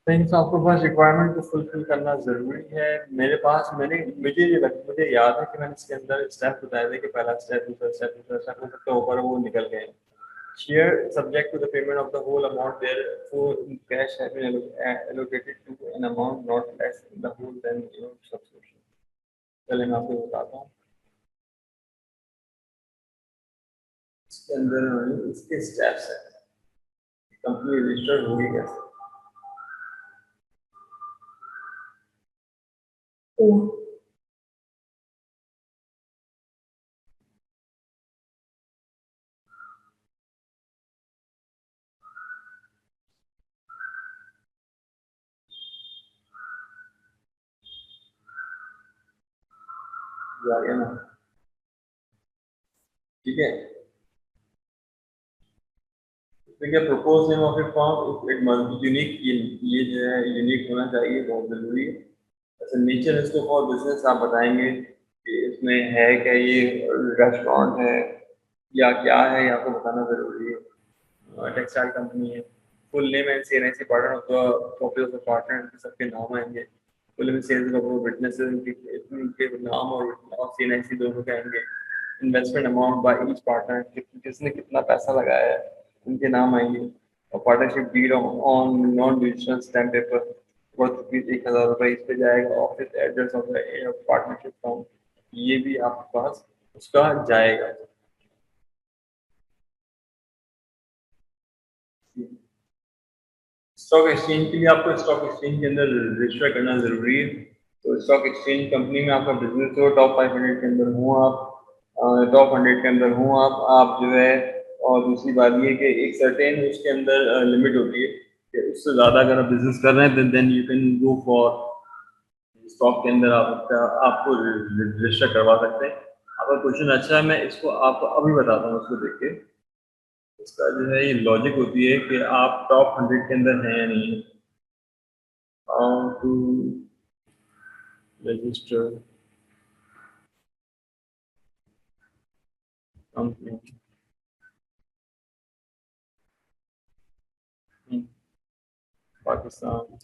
Friends, आपको पास requirement को fulfil करना जरूरी है। मुझे याद है कि मैंने इसके अंदर स्टेप बताए थे कि पहला स्टेप, दूसरा स्टेप, तीसरा स्टेप, हो सकता है ऊपर वो निकल गए। Share subject to the payment of the whole amount therefore in cash has been allocated to an amount not less in the whole than subscription. चलिए मैं आपको बताता हूँ इसके अंदर इसके स्टेप्स है, कंपनी रजिस्टर होगी कैसे। आ गया ना, ठीक है। देखिए propose name of A form it must be unique, ये जो है यूनिक होना चाहिए, बहुत जरूरी है। अच्छा, नेचर इसको फॉर बिजनेस आप बताएंगे कि इसमें है क्या, ये रेस्टोरेंट है या क्या है, ये आपको बताना जरूरी है। टेक्सटाइल कंपनी है, full name and CNIC partner of the copy of the partner, सबके नाम आएंगे। Full name sales of witnesses, इनके नाम और सीएनआईसी दोनों के आएंगे। Investment amount by each partner, किसने कितना पैसा लगाया है, उनके नाम आएंगे। और partnership deed on non digital stamp paper worth 1000 रुपये इस पे जाएगा। Office address of the partnership form, ये भी आपके पास उसका जाएगा। स्टॉक एक्सचेंज के लिए आपको स्टॉक एक्सचेंज के अंदर रजिस्टर करना जरूरी है। तो स्टॉक एक्सचेंज कंपनी में आपका बिजनेस हो, टॉप 500 के अंदर हो आप, टॉप 100 के अंदर हो आप जो है। और दूसरी बात ये कि एक सर्टेन उसके अंदर लिमिट होती है कि उससे ज़्यादा अगर आप बिजनेस कर रहे हैं then you can go for stock के अंदर आपको रजिस्टर करवा सकते हैं। आपका क्वेश्चन अच्छा है, मैं इसको आपको अभी बताता हूँ, उसको देख के। इसका जो है ये लॉजिक होती है कि आप टॉप 100 के अंदर हैं या नहीं है। How to register company in Pakistan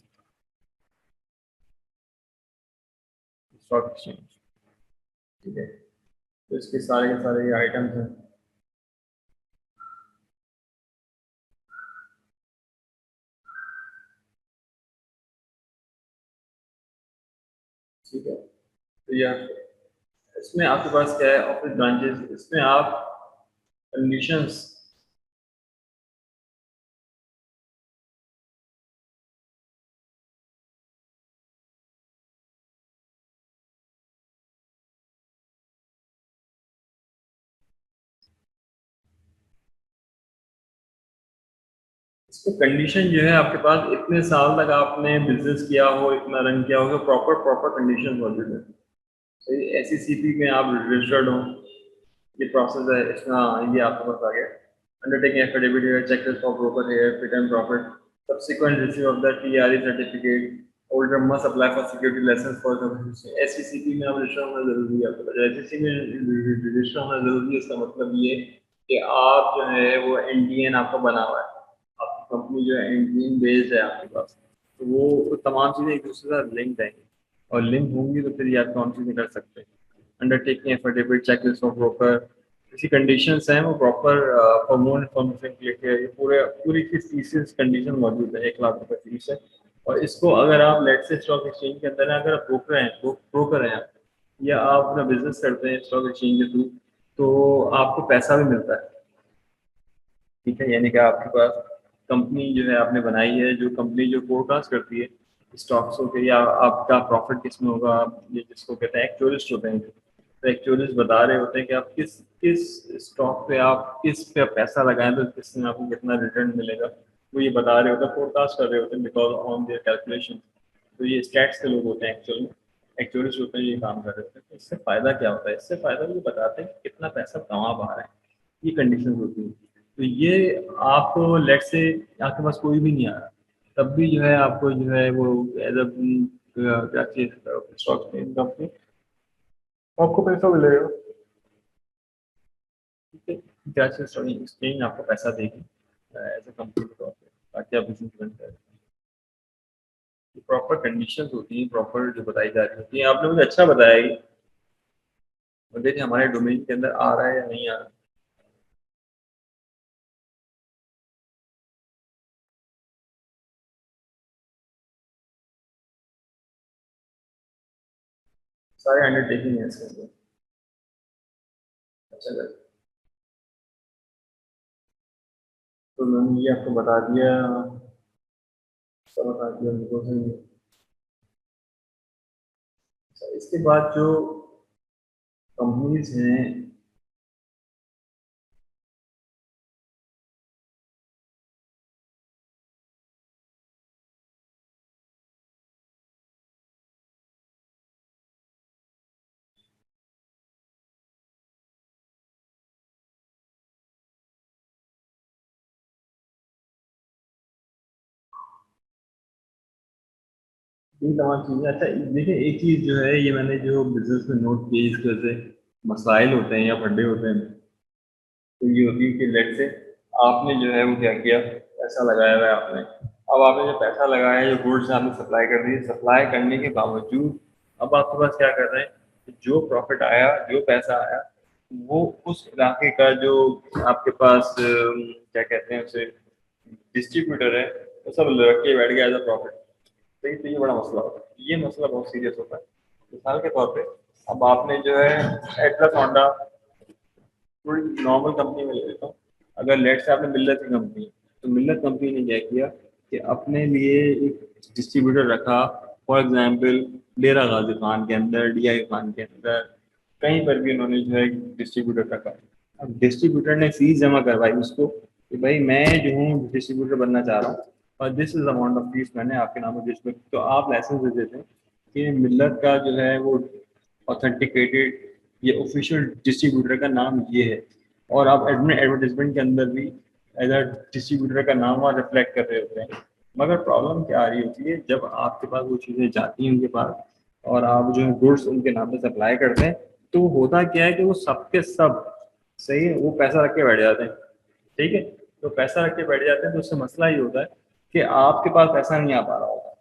stock exchange. ठीक है, तो इसके सारे के सारे ये आइटम्स हैं। ठीक है, तो यह इसमें आपके पास क्या है, ऑफिस ब्रांचेस, इसमें आप कंडीशंस इसमें कंडीशन जो है आपके पास इतने साल तक आपने बिजनेस किया हो, इतना रन किया हो, प्रॉपर प्रॉपर कंडीशन मौजूद है। तो ये SECP में आप रजिस्टर्ड हो, ये प्रोसेस है इसका। ये आपके पास आ गया, अंडरटेकिंग एफिडेविट है, चेकलिस्ट फॉर ब्रोकर है, fit and profit, subsequent receive of the TRE certificate, holder must apply for security license for SECP में आप रजिस्टर होना जरूरी है। आपको SECP में रजिस्टर होना जरूरी है, इसका मतलब ये कि आप जो है वो NDN आपका बना हुआ है, आपकी कंपनी जो है NDN बेस्ड है आपके पास, तो वो तमाम चीज़ें एक दूसरे के साथ लिंक्ड हैं, और लिंक होंगी तो फिर ये आप कौन चीज़ें कर सकते हैं। Undertaking affidavit, checklist of broker, ऐसी कंडीशंस हैं वो proper for more information click है। ये पूरी की 30 कंडीशन मौजूद है, 1 लाख रुपए फीस है। और इसको अगर आप लेट से स्टॉक एक्सचेंज के अंदर हैं, अगर आप ब्रोकर हैं या आप अपना बिजनेस करते हैं स्टॉक एक्सचेंज के थ्रू, तो आपको पैसा भी मिलता है। ठीक है, यानी कि आपके पास कंपनी जो है आपने बनाई है, जो कंपनी जो फोरकास्ट करती है स्टॉक्स के, या आपका प्रॉफिट किसमें होगा, आप ये जिसको कहते हैं एक्चुअलिस्ट होते हैं, तो एक्चुअलिस्ट बता रहे होते हैं कि आप किस किस स्टॉक पे आप किस पे पैसा लगाएं तो किसमें आपको कितना रिटर्न मिलेगा, वो ये बता रहे होते हैं, फोरकास्ट कर रहे होते हैं बिकॉज ऑन देयर कैलकुलेशन। तो ये स्टैट्स के लोग होते हैं, एक्चुअलिस्ट होते हैं, ये काम कर रहे होते हैं। तो इससे फायदा क्या होता है, इससे फायदा ये बताते हैं कि कितना पैसा कमा पा रहे हैं, ये कंडीशन होती है। तो ये आपको लेट से आपके पास कोई भी नहीं आ रहा, तब भी जो है आपको जो है वो एज अ क्या चीज स्टॉक कंपनी आपको पैसा मिलेगा। ठीक है, क्या चीज स्टॉक एक्सचेंज आपको पैसा देगी एज अ कंपनी के तौर पे, ताकि आप बिजनेस रन करें। प्रॉपर कंडीशंस होती हैं, प्रॉपर जो बताई जा रही होती है। आपने मुझे अच्छा बताया ये, और देखिए हमारे डोमेन के अंदर आ रहा है या नहीं आ रहा। सारे अंडरटेकिंग है इसके अंदर। अच्छा लगा, तो मैंने ये आपको बता दिया, सब बता दिया उनको से। अच्छा, इसके बाद जो कंपनीज हैं, ये तमाम चीज़ें। अच्छा देखिए, एक चीज़ जो है ये मैंने जो बिजनेस में नोट की, इसके वजह से मसाइल होते हैं या फड्डे होते हैं, तो ये होती है कि लेट से आपने जो है वो क्या किया, पैसा लगाया हुआ है आपने। अब आपने जो पैसा लगाया, जो गुड्स आपने सप्लाई कर दी, सप्लाई करने के बावजूद अब आपके पास क्या कर रहे हैं, कि जो प्रॉफिट आया, जो पैसा आया, वो उस इलाके का जो आपके पास क्या कहते हैं उसे, डिस्ट्रीब्यूटर है, वो सब रख के बैठ गया एज अ प्रॉफिट। तो ये बड़ा मसला होता है, ये मसला बहुत सीरियस होता है। मिसाल के तौर पे अब आपने जो है एटलस होंडा, थोड़ी नॉर्मल कंपनी में ले लेता हूँ, अगर लेट से आपने मिल्लत की कंपनी, तो मिल्लत कंपनी ने क्या किया कि अपने लिए एक डिस्ट्रीब्यूटर रखा, फॉर एग्जांपल डेरा गाजी खान के अंदर, DI खान के अंदर, कहीं पर भी उन्होंने जो है डिस्ट्रीब्यूटर रखा। अब डिस्ट्रीब्यूटर ने फीस जमा करवाई उसको कि भाई मैं जो हूँ डिस्ट्रीब्यूटर बनना चाह रहा हूँ, और this is amount of fees मैंने आपके नाम पर, तो आप लाइसेंस दे देते हैं कि मिल्लत का जो है वो ऑथेंटिकेटेड ये ऑफिशियल डिस्ट्रीब्यूटर का नाम ये है, और आप एडवर्टाइजमेंट के अंदर भी एज अ डिस्ट्रीब्यूटर का नाम वहाँ रिफ्लेक्ट कर रहे होते हैं। मगर प्रॉब्लम क्या आ रही होती है, जब आपके पास वो चीज़ें जाती हैं उनके पास और आप जो है गुड्स उनके नाम पे सप्लाई करते हैं, तो होता क्या है कि वो सबके सब सही है, वो पैसा रख के बैठ जाते हैं। ठीक है, तो पैसा रख के बैठ जाते हैं, तो उससे मसला ये होता है कि आपके पास पैसा नहीं आ पा रहा होगा,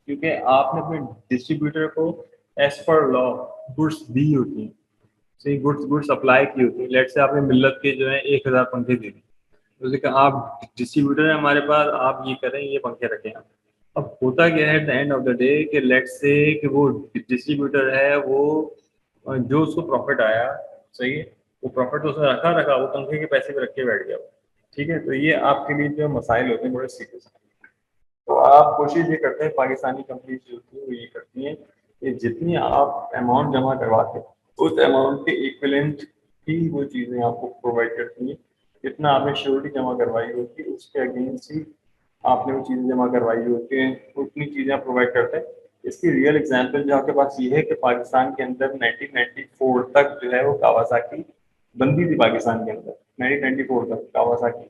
क्योंकि आपने अपने डिस्ट्रीब्यूटर को एज पर लॉ गुड्स दी होती हैं, सही गुड्स गुड्स सप्लाई की होती है। लेट से आपने मिल्लत के जो है 1000 पंखे दे दिए, तो उसने कहा आप डिस्ट्रीब्यूटर है हमारे पास, आप ये करें, ये पंखे रखें आप। अब होता क्या है at the end of the day कि लेट से कि वो डिस्ट्रीब्यूटर है, वो जो उसको प्रॉफिट आया, सही है, वो प्रॉफिट तो उसने रखा रखा, वो पंखे के पैसे भी रख के बैठ गया वो। ठीक है, तो ये आपके लिए जो मसाइल होते हैं बड़े सीरियस हैं। तो आप कोशिश ये करते हैं, पाकिस्तानी कंपनीज जो होती है वो ये करती हैं कि जितनी आप अमाउंट जमा करवाते हैं उस अमाउंट के इक्विवेलेंट ही वो चीज़ें आपको प्रोवाइड करती हैं। जितना आपने श्योरिटी जमा करवाई होती है उसके अगेंस्ट ही आपने वो चीज़ें जमा करवाई होती हैं, उतनी चीज़ें आप प्रोवाइड करते हैं। इसकी रियल एग्जांपल जो आपके पास ये है कि पाकिस्तान के अंदर 1994 तक जो है वो कावासाकी बंदी थी पाकिस्तान के अंदर, 1994 तक कावासाकी।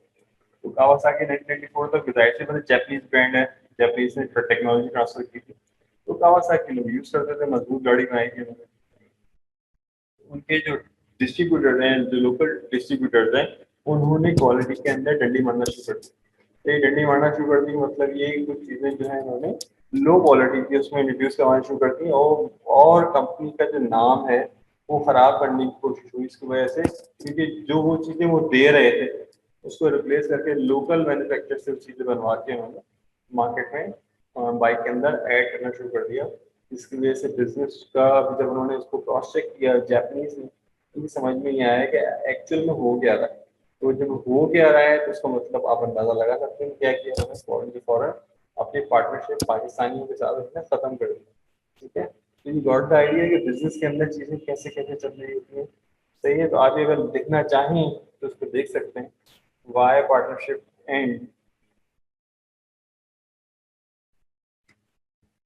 तो कावासाकी 1994 तक जाहिर सी बात है जैपनीज ब्रांड है, जैपनीज ने टेक्नोलॉजी ट्रांसफर की थी, तो कावासाकी लोग यूज करते थे, मजबूत गाड़ी बनाई थी उन्होंने। उनके जो डिस्ट्रीब्यूटर हैं, जो लोकल डिस्ट्रीब्यूटर्स हैं, उन्होंने क्वालिटी के अंदर डंडी मारना शुरू कर दी। तो ये डंडी मारना शुरू कर दी मतलब ये कुछ चीज़ें जो है इन्होंने लो क्वालिटी की उसमें इंट्रोड्यूस करवाना शुरू कर दी, और कंपनी का जो नाम है वो ख़राब करने की कोशिश हुई इसकी वजह से, क्योंकि जो वो चीज़ें वो दे रहे थे उसको रिप्लेस करके लोकल मैन्युफैक्चर से चीज़ें बनवा के उन्होंने मार्केट में बाइक के अंदर ऐड करना शुरू कर दिया। इसकी वजह से बिजनेस का जब उन्होंने इसको क्रॉस चेक किया जापानीज ने, उनकी समझ में नहीं आया कि एक्चुअल में हो क्या रहा है। तो जब हो क्या रहा है तो उसका मतलब आप अंदाजा लगा सकते हैं क्या किया उन्होंने, फौरन की फौरन अपनी पार्टनरशिप पाकिस्तानियों के साथ उसने खत्म कर दी। ठीक है, तो ये गॉट द आइडिया कि बिजनेस के अंदर चीज़ें कैसे कैसे चल रही होती हैं। सही है, तो आप ये अगर देखना चाहें तो उसको देख सकते हैं, why partnership and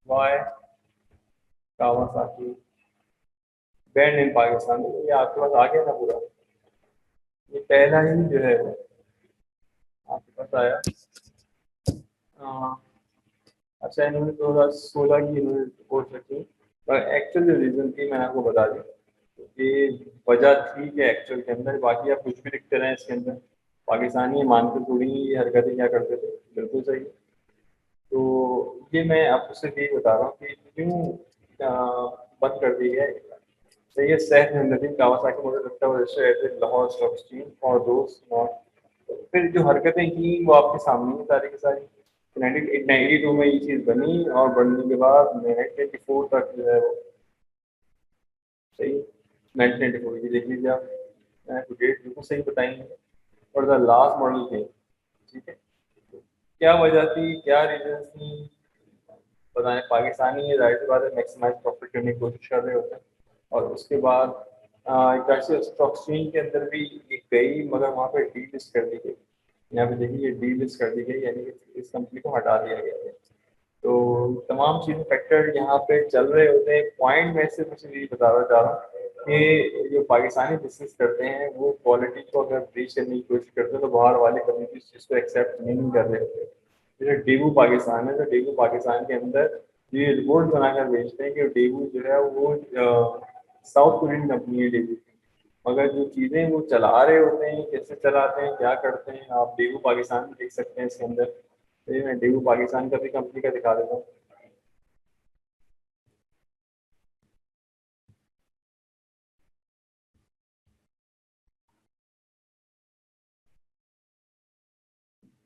why Kawasaki band in Pakistan में। ये आपके पास आ गया ना पूरा, ये पहला ही जो है वो आपके पास आया। हाँ, अच्छा इन्होंने 2016 की इन्होंने रिपोर्ट रखी, पर एक्चुअल जो रीज़न थी मैंने आपको बता दी, ये वजह थी कि एक्चुअल के अंदर, बाकी आप कुछ भी लिखते रहे इसके अंदर, पाकिस्तानी मानते थोड़ी ये हरकतें क्या करते थे, बिल्कुल सही। तो ये मैं आपको सिर्फ यही बता रहा हूँ कि क्यों बंद कर दी है। तो ये सैफ नदीम कावासाकी मोटर रखता हुआ register as a Lahore stock exchange और दोस्त नॉट। तो फिर जो हरकतें की वो आपके सामने ही सारी की सारी। 1992 में ये चीज़ बनी और बनने के बाद 1994 तक जो है वो, सही 1994 की देख लीजिए आप, मैं आपको डेट बिल्कुल सही बताएंगे, और द लास्ट मॉडल थे। ठीक है, तो क्या वजह थी, क्या रीजन थी बताएं। पाकिस्तानी ये जाहिर सी बात है मैक्सिमाइज प्रॉफिट करने की कोशिश कर रहे होते हैं, और उसके बाद कैसे स्टॉक एक्सचेंज के अंदर भी ये गई, मगर वहाँ पे डी लिस्ट कर दी गई। यहाँ पे देखिए ये डी लिस्ट कर दी गई, यानी कि इस कंपनी को हटा दिया गया है। तो तमाम चीज़ें फैक्टर यहाँ पे चल रहे होते हैं। पॉइंट में सिर्फ मुझे यही बताना चाह रहा हूँ कि जो पाकिस्तानी बिजनेस करते हैं वो क्वालिटी को अगर ब्रीच करने की कोशिश करते हैं तो बाहर वाले कम्युनिटी इस चीज़ को एक्सेप्ट नहीं कर रहे होते। जैसे डेबू पाकिस्तान है, तो डेबू पाकिस्तान के अंदर ये रिपोर्ट बनाकर भेजते हैं कि डेबू जो है वो साउथ कोरियन कंपनी है डेबू की, मगर जो चीज़ें वो चला रहे होते हैं, कैसे चलाते हैं, क्या करते हैं, आप डेबू पाकिस्तान में देख सकते हैं इसके अंदर। तो ये मैं डेबू पाकिस्तान का भी कंपनी का दिखा देता हूँ।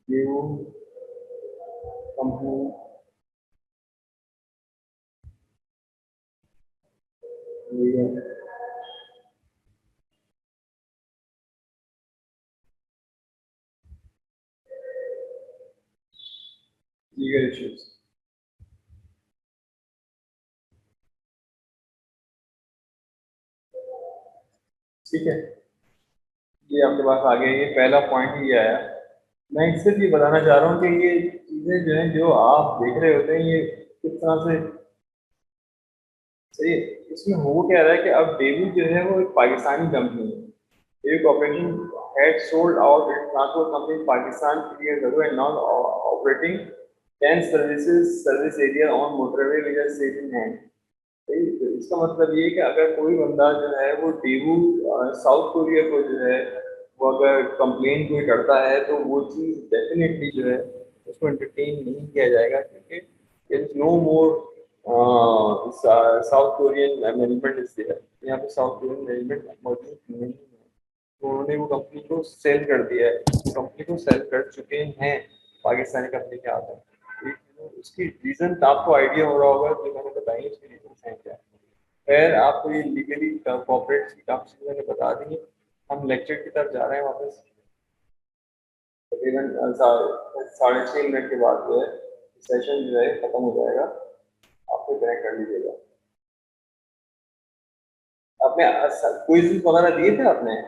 डेबू कंपनी, ये है। लीगल इश्यूज, ठीक है, ये आपके पास आ गया, ये पहला पॉइंट ही आया। मैं सिर्फ ये बताना चाह रहा हूँ कि ये चीज़ें जो हैं जो आप देख रहे होते हैं ये किस तरह से सही है। इसमें हो क्या रहा है कि अब डेविड जो है वो एक पाकिस्तानी कंपनी है। David corporation had sold out its transport company in Pakistan 3 years ago and now operating 10 service area on motorway which are safe in hand. सही, तो इसका मतलब ये है कि अगर कोई बंदा जो है वो डेवू साउथ कोरिया को जो है वो अगर कंप्लेन कोई करता है तो वो चीज़ डेफिनेटली जो है उसको एंटरटेन नहीं किया जाएगा, क्योंकि there is no more South Korean management is there. यहाँ पे साउथ कोरियन मैनेजमेंट मौजूद नहीं है, तो उन्होंने वो कंपनी को सेल कर दिया है, कंपनी को सेल कर चुके हैं पाकिस्तानी कंपनी के हाथ में। उसकी रीजन आपको आइडिया हो रहा होगा जो मैंने बताई, उसकी रीजन है क्या। खैर आपको ये लीगली कॉर्पोरेट की काफी चीजें मैंने बता दी है। हम लेक्चर की तरफ जा रहे हैं वापस। तकरीबन 6:30 मिनट के बाद जो है सेशन जो है खत्म हो जाएगा, आपको कनेक्ट कर लीजिएगा। आपने क्विज़ वगैरह दिए थे आपने?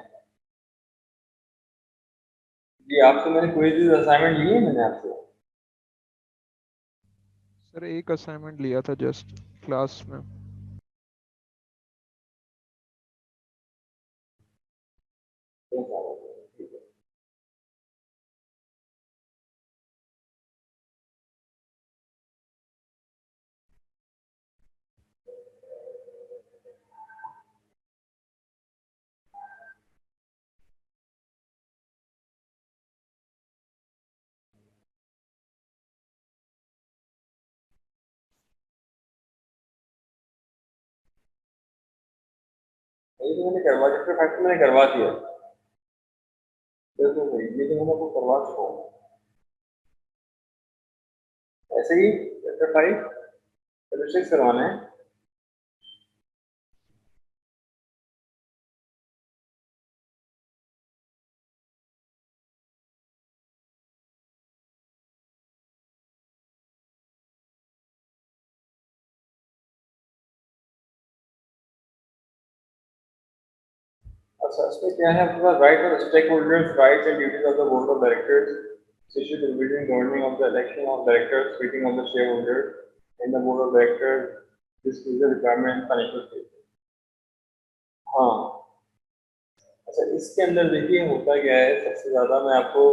जी आपसे मैंने क्विज़ असाइनमेंट लिए मैंने आपसे। सर एक असाइनमेंट लिया था जस्ट क्लास में। ठीक है। ये तो मैंने करवा दिया, फैक्ट मैंने करवा दिया। बिल्कुल सही, ये तो मैंने आपको करवा चुका हूँ। ऐसे ही चैप्टर 5 चैप्टर 6 करवाना है। अच्छा इसमें क्या है आपके पास, right of stake holders rights and duties of the board of directors, issue the division governing of the election of directors, meeting of the shareholders and the board of directors, disclosure requirement and financial statement। हाँ अच्छा, इसके अंदर देखिए होता क्या है, सबसे ज़्यादा मैं आपको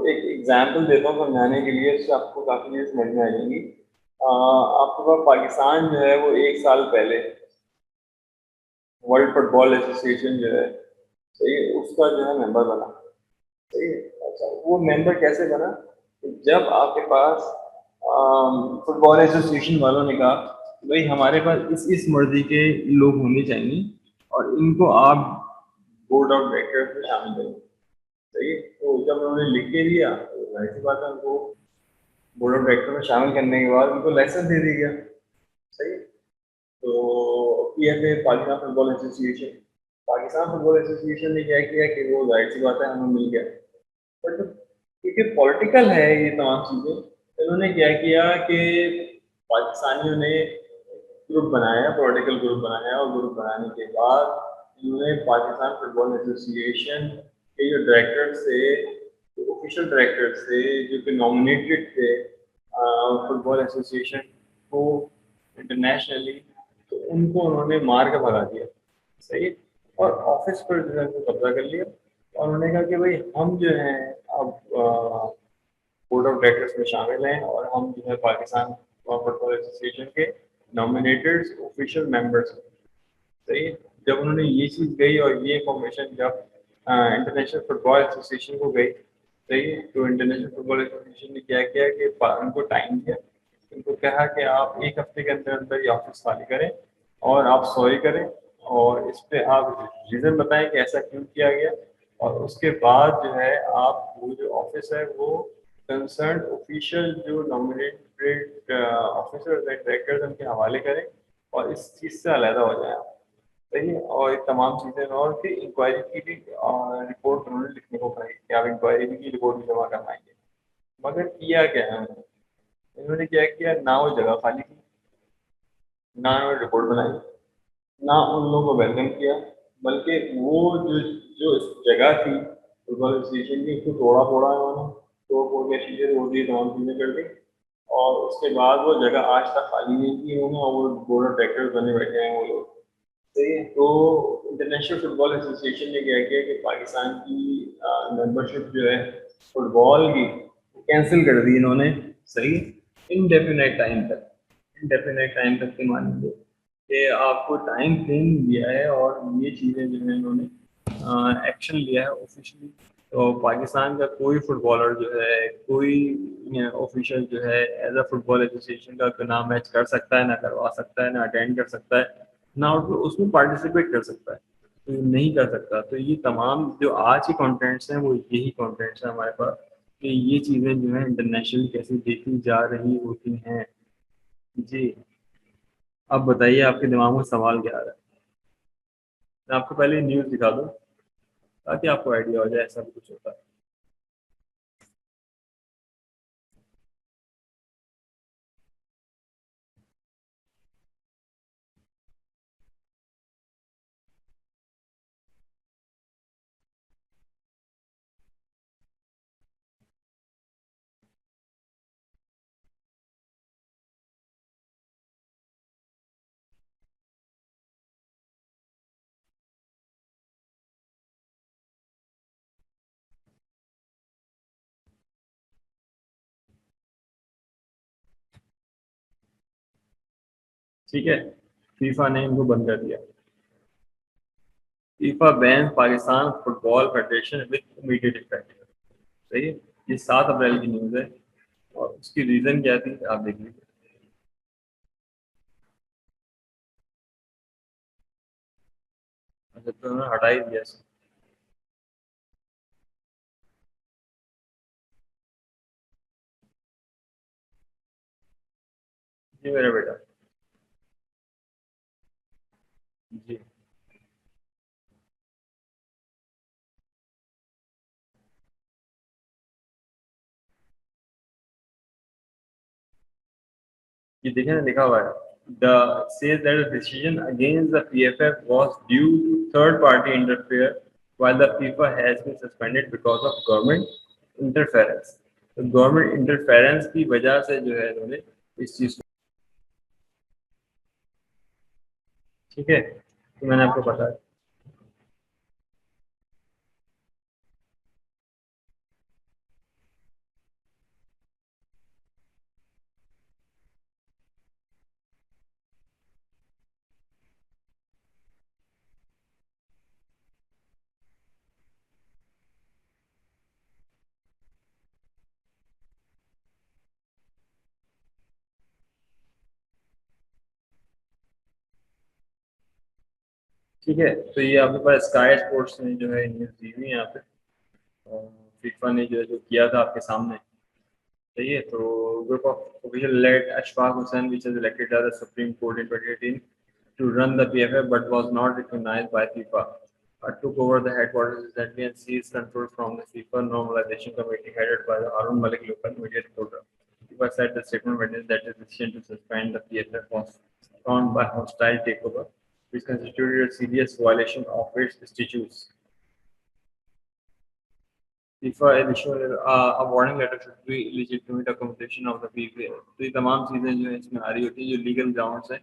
एक एग्जाम्पल देता हूँ समझाने के लिए, इससे आपको काफ़ी चीज़ समझ में आ जाएंगी। आपके पास पाकिस्तान जो है वो 1 साल पहले वर्ल्ड फुटबॉल एसोसिएशन जो है, सही है, उसका जो है मेंबर बना। सही है। अच्छा वो मेंबर कैसे बना, जब आपके पास फुटबॉल एसोसिएशन वालों ने कहा भाई हमारे पास इस मर्जी के लोग होने चाहिए और इनको आप बोर्ड ऑफ डायरेक्टर्स में शामिल करें। सही है। तो जब उन्होंने लिख के दिया तो जाहिर सी बात है उनको बोर्ड ऑफ डायरेक्टर में शामिल करने के बाद उनको लाइसेंस दे दिया गया। सही है। तो PFA Pakistan football association, Pakistan football association ने क्या किया कि वो जाहिर सी बात है हमें मिल गया, बट क्योंकि पॉलिटिकल है ये तमाम चीज़ें, इन्होंने क्या किया कि पाकिस्तानियों ने ग्रुप बनाया, पॉलिटिकल ग्रुप बनाया और ग्रुप बनाने के बाद इन्होंने पाकिस्तान फुटबॉल एसोसिएशन के जो डायरेक्टर थे, जो ऑफिशियल डायरेक्टर थे, जो कि नॉमिनेटेड थे फुटबॉल एसोसिएशन को इंटरनेशनली, तो उनको उन्होंने मार के भगा दिया। सही। और ऑफिस पर जो है कब्जा कर लिया और उन्होंने कहा कि भाई हम जो हैं अब बोर्ड ऑफ डायरेक्टर्स में शामिल हैं और हम जो है पाकिस्तान फुटबॉल एसोसिएशन के नॉमिनेटेड ऑफिशियल मेंबर्स हैं। सही है। जब उन्होंने ये चीज़ गई और ये इंफॉर्मेशन जब इंटरनेशनल फुटबॉल एसोसिएशन को गई, सही है, तो इंटरनेशनल फुटबॉल एसोसिएशन ने क्या किया कि उनको टाइम दिया, उनको कहा कि आप 1 हफ्ते के अंदर अंदर ये ऑफिस खाली करें और आप सॉरी करें और इस पर आप रीज़न बताएं कि ऐसा क्यों किया गया, और उसके बाद जो है आप वो जो ऑफिस है वो कंसर्न ऑफिशियल जो नॉमिनेटेड ऑफिसर्स एंड डायरेक्टर्स उनके हवाले करें और इस चीज़ से अलहदा हो जाए। सही है। और ये तमाम चीज़ें और फिर इंक्वायरी की भी रिपोर्ट उन्होंने लिखने को कही कि आप इंक्वायरी की रिपोर्ट भी जमा करवाएंगे। मगर किया क्या है इन्होंने क्या किया, ना वो जगह खाली की, ना उन्होंने रिपोर्ट बनाई, ना उन लोगों को वेलकम किया, बल्कि वो जो जो जगह थी फुटबॉल एसोसिएशन की उसको तोड़ा फोड़ा उन्होंने, तोड़ फोड़ के चीज़ें तोड़ दी, तमाम चीज़ें कर दी और उसके बाद वो जगह आज तक खाली नहीं की उन्होंने और वो बोर्ड ऑफ डायरेक्टर्स बने बैठे हैं वो लोग। सही है। तो इंटरनेशनल फुटबॉल एसोसिएशन ने क्या किया कि पाकिस्तान की मेंबरशिप जो है फुटबॉल की कैंसिल कर दी इन्होंने। सही। इनडेफिनेट टाइम तक, इनडेफिनेट टाइम तक के मानेंगे कि आपको टाइम फ्रेम दिया है और ये चीज़ें जो है इन्होंने एक्शन लिया है ऑफिशियली। तो पाकिस्तान का कोई फुटबॉलर जो है, कोई ऑफिशियल जो है एज अ फुटबॉल एसोसिएशन का ना मैच कर सकता है, ना करवा सकता है, ना अटेंड कर सकता है, ना उसमें पार्टिसिपेट कर सकता है, तो नहीं कर सकता। तो ये तमाम जो आज के कंटेंट्स हैं वो यही कंटेंट्स हैं हमारे पास कि ये चीज़ें जो है इंटरनेशनल कैसे देखी जा रही होती हैं। जी। अब बताइए आपके दिमाग में सवाल क्या आ रहा है। मैं आपको पहले न्यूज़ दिखा दूँ ताकि आपको आइडिया हो जाए ऐसा भी कुछ होता है। ठीक है। फीफा ने इनको बंद कर दिया। FIFA ban Pakistan football federation with immediate effect. सही है। ये 7 अप्रैल की न्यूज़ है और उसकी रीज़न क्या थी आप देख लीजिए। अच्छा तो उन्होंने हटा ही दिया इसे। जी मेरा बेटा। जी। ये देखिए ना लिखा हुआ है the says that the decision against the PFF was due to third party interfere while the FIFA has been suspended because of government interference। तो गवर्नमेंट इंटरफेरेंस की वजह से जो है इन्होंने इस चीज को। ठीक है। तो मैंने आपको बताया। ठीक है। तो ये आपके पास स्काई स्पोर्ट्स ने जो है न्यूज़ दी हुई है यहाँ पे और फीफा ने जो है जो किया था आपके सामने। सही है। तो group of official led Ashfaq Hussain, which was elected as the Supreme Court in 2018 to run the PFF, but was not recognized by FIFA. Took over the headquarters recently and seized control from the FIFA Normalization Committee headed by the Harun Malik local media reporter. FIFA said the statement witnessed that the decision to suspend the PFF was drawn by hostile takeover, which constituted a serious violation of its statutes. FIFA additional a warning letter should be legitimate accommodation of the PFA। तो ये तमाम चीज़ें जो है इसमें आ रही होती है जो लीगल ग्राउंड्स है।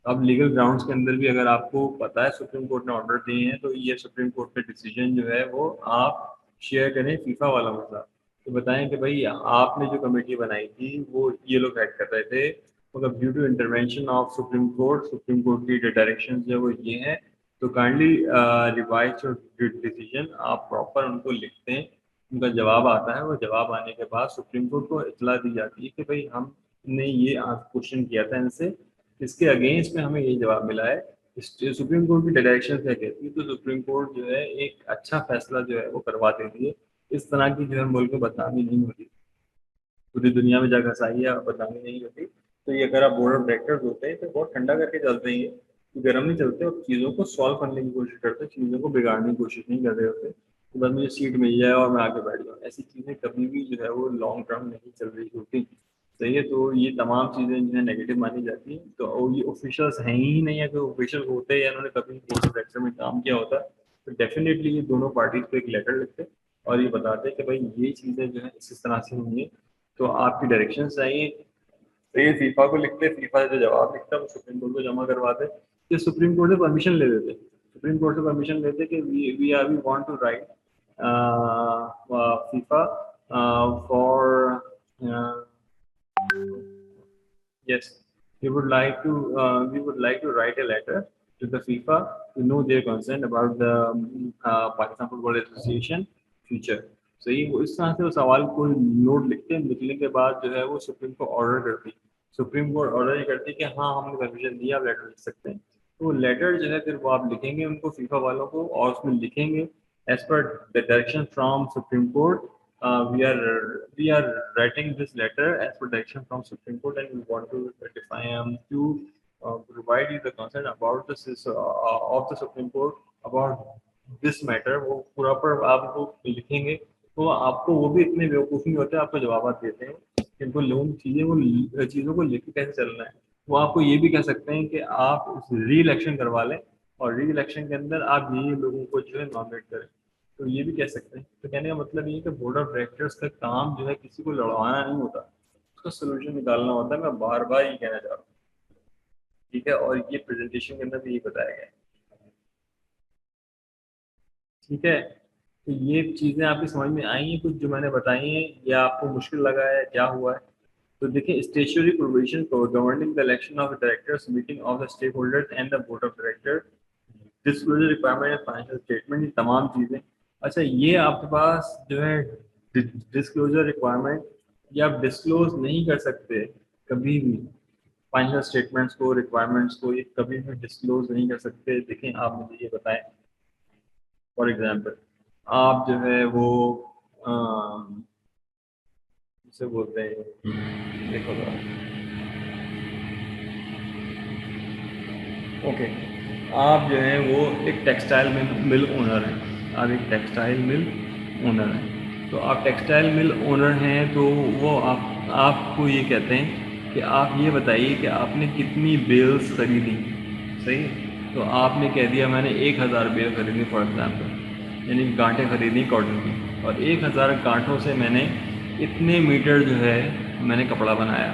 अब लीगल ग्राउंड्स के अंदर भी अगर आपको पता है सुप्रीम कोर्ट ने ऑर्डर दिए हैं तो ये सुप्रीम कोर्ट का डिसीजन जो है वो आप शेयर करें फीफा वाला मसला। तो बताएं कि भाई आपने जो कमेटी बनाई थी वो ये लोग हेड कर रहे थे मतलब due to intervention of Supreme Court की डायरेक्शन जो है वो ये है। तो काइंडली रिवाइज योर डिसीजन आप प्रॉपर उनको लिखते हैं उनका जवाब आता है। वो जवाब आने के बाद सुप्रीम कोर्ट को इतला दी जाती है कि भाई हमने ये क्वेश्चन किया था इनसे इसके अगेंस्ट में हमें ये जवाब मिला है। सुप्रीम कोर्ट की डायरेक्शन क्या कहती है तो सुप्रीम कोर्ट जो है एक अच्छा फैसला जो है वो करवा देती है। इस तरह की जो है मुल्क में बदनामी नहीं होती। पूरी दुनिया में जगह सही है बदनामी नहीं होती। तो ये अगर आप बोर्ड ऑफ डायरेक्टर्स होते हैं तो बहुत ठंडा करके चलते हैं ये गर्म नहीं चलते और चीज़ों को सॉल्व करने की कोशिश करते हैं चीज़ों को बिगाड़ने की कोशिश नहीं कर रहे होते कि बस मुझे सीट मिल जाए और मैं आगे बैठ जाऊँ। ऐसी चीज़ें कभी भी जो है वो लॉन्ग टर्म नहीं चल रही होती। सही है। तो ये तमाम चीज़ें जो है नेगेटिव मानी जाती हैं तो और ये ऑफिशियल्स हैं ही नहीं है कि ऑफिशियल होते या उन्होंने कभी बोर्ड ऑफ डायरेक्टर में काम किया होता तो डेफिनेटली ये दोनों पार्टीज को एक लेटर लिखते और ये बताते कि भाई ये चीज़ें जो है इस तरह से होंगी तो आपकी डायरेक्शन चाहिए तो ये फीफा को लिखते, फीफा जो जवाब लिखता है वो सुप्रीम कोर्ट को जमा करवाते, ये सुप्रीम कोर्ट से परमिशन ले लेते, सुप्रीम कोर्ट से परमिशन लेते कि we want to write FIFA for yes, we would like to write a letter to the FIFA to know their concern about the Pakistan Football Association future. सही, वो इस तरह से वो सवाल को नोट लिखते हैं, लिखने के बाद जो है वो सुप्रीम को ऑर्डर करती, सुप्रीम कोर्ट ऑर्डर ये करती है कि हाँ हमने परमिशन दिया, आप लेटर लिख सकते हैं। तो वो लेटर जो है फिर वो आप लिखेंगे उनको, फीफा वालों को, और उसमें लिखेंगे as per the direction from Supreme Court, we are writing this letter as per direction from Supreme Court, and we want to define provide you the concern about this of the Supreme Court about this matter। वो पूरा पर आप वो लिखेंगे, तो आपको वो भी इतने बेवकूफ़ नहीं होते, आपको जवाब देते हैं कि इनको लोग चीज़ों को लेकर कैसे चलना है। वो आपको ये भी कह सकते हैं कि आप री इलेक्शन करवा लें, और री इलेक्शन के अंदर आप ये लोगों को जो है नॉमिनेट करें, तो ये भी कह सकते हैं। तो कहने का मतलब ये है कि बोर्ड ऑफ डायरेक्टर्स का काम जो है किसी को लड़वाना नहीं होता, उसका सोल्यूशन निकालना होता है। मैं बार बार ये कहना चाह रहा हूँ, ठीक है, और ये प्रेजेंटेशन के अंदर भी ये बताया गया है, ठीक है। तो ये चीज़ें आपकी समझ में आई हैं कुछ जो मैंने बताई हैं, या आपको मुश्किल लगा है, क्या हुआ है? तो देखिए, statutory provision for governing the election of directors, meeting of the stake holders and the board of directors, disclosure requirement and financial statement, ये तमाम चीज़ें। अच्छा, ये आपके पास जो है डिस्क्लोजर रिक्वायरमेंट, ये आप डिस्क्लोज नहीं कर सकते कभी भी, फाइनेंशियल स्टेटमेंट्स को, रिक्वायरमेंट्स को, ये कभी भी डिस्क्लोज नहीं कर सकते। देखें, आप मुझे ये बताएं, फॉर एग्जांपल आप जो है वो जिसे बोलते हैं, देखो ओके, आप जो है वो एक टेक्सटाइल मिल ओनर हैं, आप एक टेक्सटाइल मिल ओनर हैं। तो आप टेक्सटाइल मिल ओनर हैं, तो वो आपको ये कहते हैं कि आप ये बताइए कि आपने कितनी बेल्स खरीदी, सही। तो आपने कह दिया मैंने 1000 बेल खरीदी फॉर एग्जांपल, यानी गांठें खरीदी कॉटन की, और 1000 गांठों से मैंने इतने मीटर जो है मैंने कपड़ा बनाया,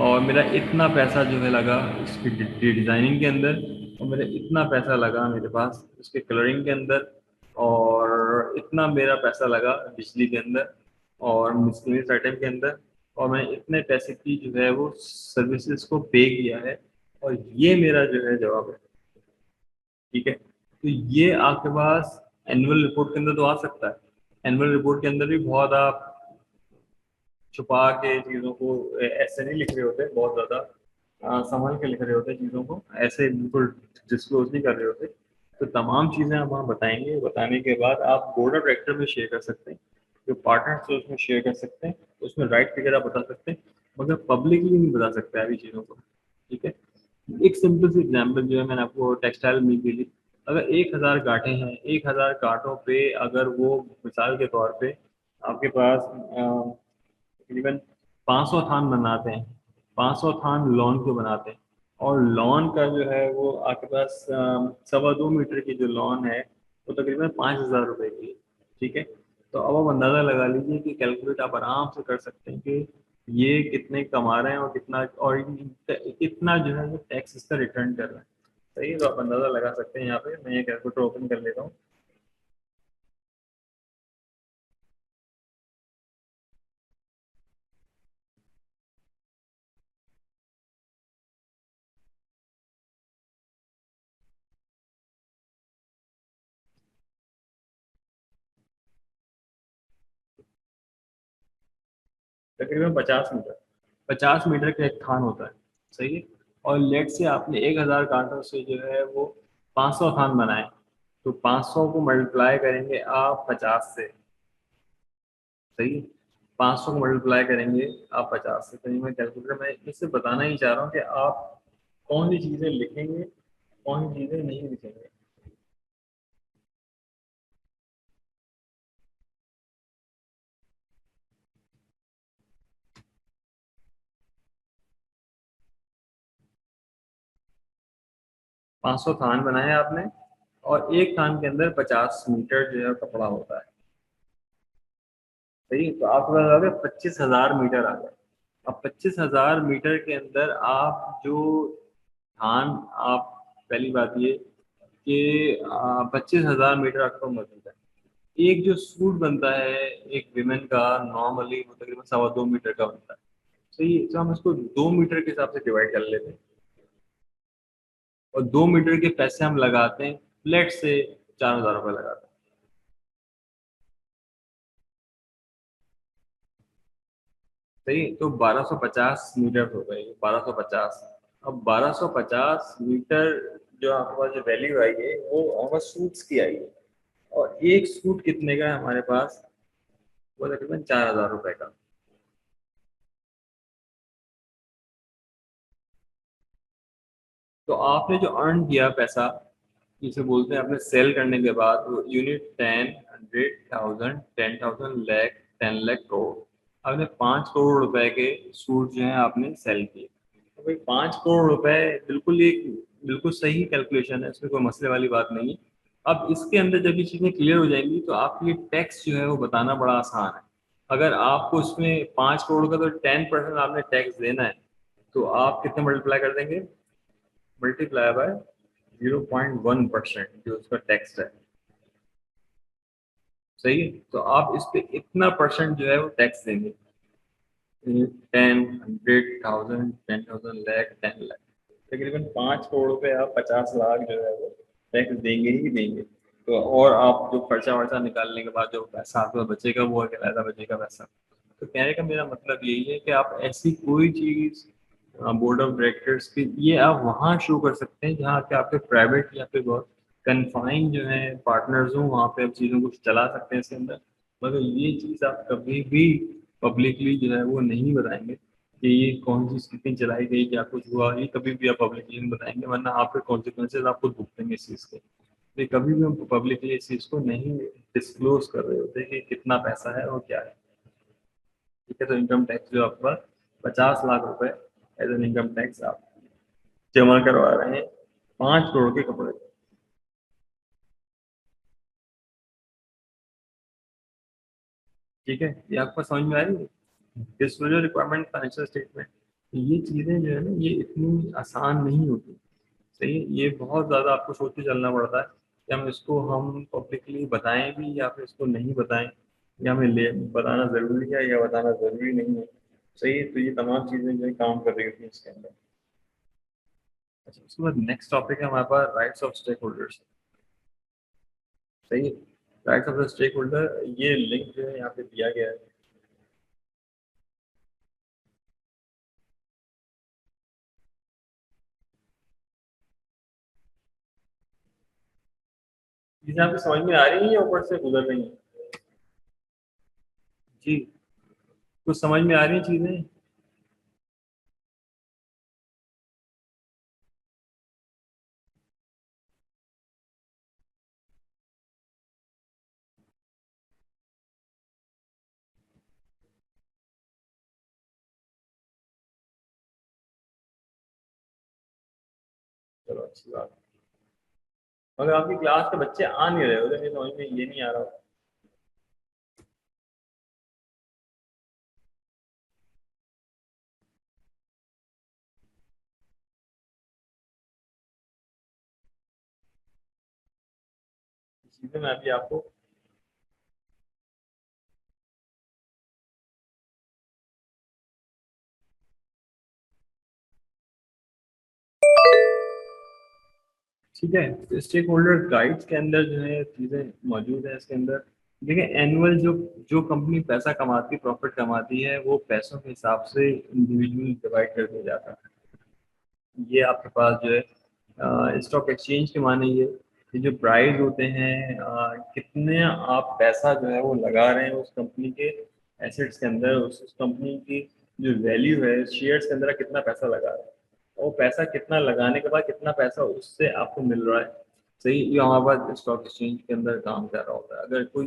और मेरा इतना पैसा जो है लगा इसकी डिज़ाइनिंग के अंदर, और मेरा इतना पैसा लगा मेरे पास इसके कलरिंग के अंदर, और इतना मेरा पैसा लगा बिजली के अंदर और मिसलेनियस आइटम के अंदर, और मैंने इतने पैसे की जो है वो सर्विसेज को पे किया है, और ये मेरा जो है जवाब है, ठीक है। तो ये आपके पास एनुअल रिपोर्ट के अंदर तो आ सकता है, एनुअल रिपोर्ट के अंदर भी बहुत आप छुपा के चीज़ों को ऐसे नहीं लिख रहे होते, बहुत ज़्यादा संभल के लिख रहे होते चीज़ों को, ऐसे बिल्कुल डिस्क्लोज नहीं कर रहे होते। तो तमाम चीज़ें आप वहाँ बताएंगे, बताने के बाद आप बोर्ड ऑफ डायरेक्टर में शेयर कर सकते हैं, जो पार्टनर्स है उसमें शेयर कर सकते हैं, उसमें राइट फिगर आप बता सकते हैं, मगर पब्लिकली नहीं बता सकते अभी चीज़ों को, ठीक है। एक सिंपल सी एग्जाम्पल जो है मैंने आपको टेक्सटाइल मिल के लिए, अगर 1000 गांठें हैं, 1000 गांठों पे अगर वो मिसाल के तौर पे आपके पास तकरीबन 500 थान बनाते हैं, 500 थान लॉन के बनाते हैं, और लॉन का जो है वो आपके पास 2.25 मीटर की जो लॉन है वो तकरीबन 5000 रुपये की है, ठीक है। तो अब आप अंदाज़ा लगा लीजिए कि कैलकुलेट आप आराम से कर सकते हैं कि ये कितने कमा रहे हैं और कितना जो है वो टैक्स इसका रिटर्न कर रहे हैं, सही है। तो आप अंदाज़ा लगा सकते हैं। यहाँ पे मैं ये कैलकुलेटर ओपन कर लेता हूँ। तकरीबन 50 मीटर, 50 मीटर का एक थान होता है, सही है। और लेट से आपने 1000 कांटों से जो है वो 500 थान बनाए, तो 500 को मल्टीप्लाई करेंगे आप 50 से, सही है। 500 को मल्टीप्लाई करेंगे आप 50 से, तो ये मैं कैलकुलेटर में इससे बताना ही चाह रहा हूँ कि आप कौन सी चीज़ें लिखेंगे, कौन सी चीज़ें नहीं लिखेंगे। 500 थान बनाए आपने, और एक थान के अंदर 50 मीटर जो है कपड़ा होता है, सही। तो आपके पास आ गया 25,000 मीटर आ गया, अब 25,000 मीटर के अंदर आप जो धान, आप पहली बात ये कि 25,000 मीटर आपको मौजूद है। एक जो सूट बनता है एक विमेन का, नॉर्मली वो तकरीबन 2.25 मीटर का बनता है। सही है, तो हम इसको 2 मीटर के हिसाब से डिवाइड कर लेते हैं और 2 मीटर के पैसे हम लगाते हैं, लेट से 4,000 रुपये लगाते हैं। सही है, तो 1250 मीटर हो गए, 1250। अब 1250 मीटर जो हमारे पास जो वैल्यू आई है वो हमारे पास सूट्स की आई है, और एक सूट कितने का है हमारे पास, वो तकरीबन 4,000 रुपये का। तो आपने जो अर्न किया पैसा, जिसे बोलते हैं आपने सेल करने के बाद, वो यूनिट 10, 100, 1000, 10,000, लाख, 10 लाख, करोड़। आपने 5 करोड़ रुपए के सूट जो है आपने सेल किए। तो भाई 5 करोड़ रुपए बिल्कुल एक बिल्कुल सही कैलकुलेशन है, इसमें कोई मसले वाली बात नहीं है। अब इसके अंदर जब ये चीज़ें क्लियर हो जाएंगी तो आपके लिए टैक्स जो है वो बताना बड़ा आसान है। अगर आपको इसमें 5 करोड़ का तो 10% आपने टैक्स देना है, तो आप कितने मल्टीप्लाई कर देंगे, मल्टीप्लाई बाय 0.1% जो उसका टैक्स है। सही है, तो आप इस पे इतना परसेंट जो है वो टैक्स देंगे, 10, 100, 1000, 10,000, लाख, 10 लाख, तकरीबन 5 करोड़ रुपए आप 50 लाख जो है वो टैक्स देंगे ही देंगे। तो और आप जो खर्चा वर्चा निकालने के बाद जो पैसा आपका बचेगा वो कहलाता बचेगा पैसा। तो कहने का मेरा मतलब यही है कि आप ऐसी कोई चीज बोर्ड ऑफ डायरेक्टर्स की ये आप वहाँ शो कर सकते हैं जहाँ के आपके प्राइवेट या फिर बहुत कन्फाइंड जो है पार्टनर्स हों, वहाँ पे आप चीज़ों को चला सकते हैं इसके अंदर। मगर ये चीज़ आप कभी भी पब्लिकली जो है वो नहीं बताएंगे कि ये कौन सी स्थिति चलाई गई, क्या कुछ हुआ, ये कभी भी आप पब्लिकली नहीं बताएंगे, वरना आपके कॉन्सिक्वेंसेज आप खुद भुगतेंगे इस चीज़ के। ये कभी भी हम पब्लिकली इस चीज़ को नहीं डिस्क्लोज कर रहे होते कि कितना पैसा है और क्या है। ठीक है, तो इनकम टैक्स जो आपका 50 लाख रुपए एज एन इनकम टैक्स आप जमा करवा रहे हैं 5 करोड़ के कपड़े। ठीक है, ये आपको समझ में आ रही है, डिस्क्लोजर रिक्वायरमेंट फाइनेंशियल स्टेटमेंट। ये चीजें जो है ना ये इतनी आसान नहीं होती। सही है, ये बहुत ज्यादा आपको सोच के चलना पड़ता है कि हम पब्लिकली बताएं भी या फिर इसको नहीं बताएं, या हमें ले बताना जरूरी है या बताना जरूरी नहीं है। सही है, तो ये तमाम चीजें जो है काम कर रही होती हैं इसके अंदर। अच्छा, उसके बाद नेक्स्ट टॉपिक है हमारे पास राइट्स ऑफ स्टेक होल्डर्स। सही है, rights of the stake holder, ये लिंक जो है यहाँ पे दिया गया है। चीजें आपको समझ में आ रही है या ऊपर से गुजर रही है? जी, कुछ समझ में आ रही है चीजें? चलो अच्छी बात है। मगर आपकी क्लास के बच्चे आ नहीं रहे होते, नहीं समझ में ये नहीं आ रहा होता। चीजें मैं अभी आपको ठीक है, तो स्टेक होल्डर गाइड्स के अंदर जो है चीजें मौजूद है इसके अंदर। देखिए, एनुअल जो जो कंपनी पैसा कमाती, प्रॉफिट कमाती है, वो पैसों के हिसाब से इंडिविजुअल डिवाइड कर दिया जाता है। ये आपके पास जो है स्टॉक एक्सचेंज के माने ये जो प्राइस होते हैं, कितने आप पैसा जो है वो लगा रहे हैं उस कंपनी के एसेट्स के अंदर, उस कंपनी की जो वैल्यू है शेयर्स के अंदर कितना पैसा लगा रहे हैं, और पैसा कितना लगाने के बाद कितना पैसा उससे आपको मिल रहा है। सही, ये हमारे पास स्टॉक एक्सचेंज के अंदर काम कर रहा होता है। अगर कोई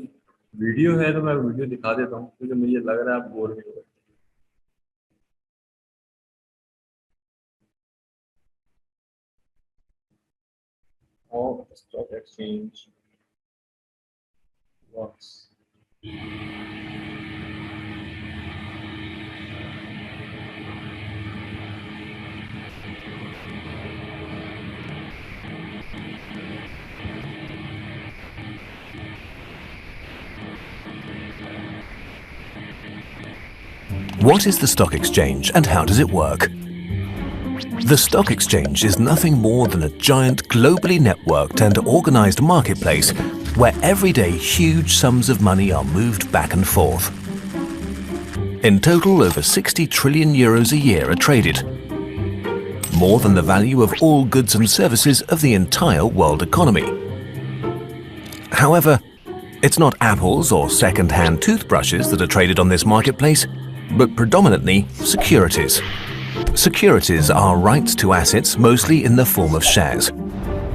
वीडियो है तो मैं वीडियो दिखा देता हूँ, क्योंकि मुझे लग रहा है आप बोर भी हो। और stock exchange works. What is the stock exchange and how does it work? The stock exchange is nothing more than a giant globally networked and organized marketplace where every day huge sums of money are moved back and forth. In total, over 60 trillion euros a year are traded, more than the value of all goods and services of the entire world economy. However, it's not apples or second-hand toothbrushes that are traded on this marketplace, but predominantly securities. Securities are rights to assets mostly in the form of shares.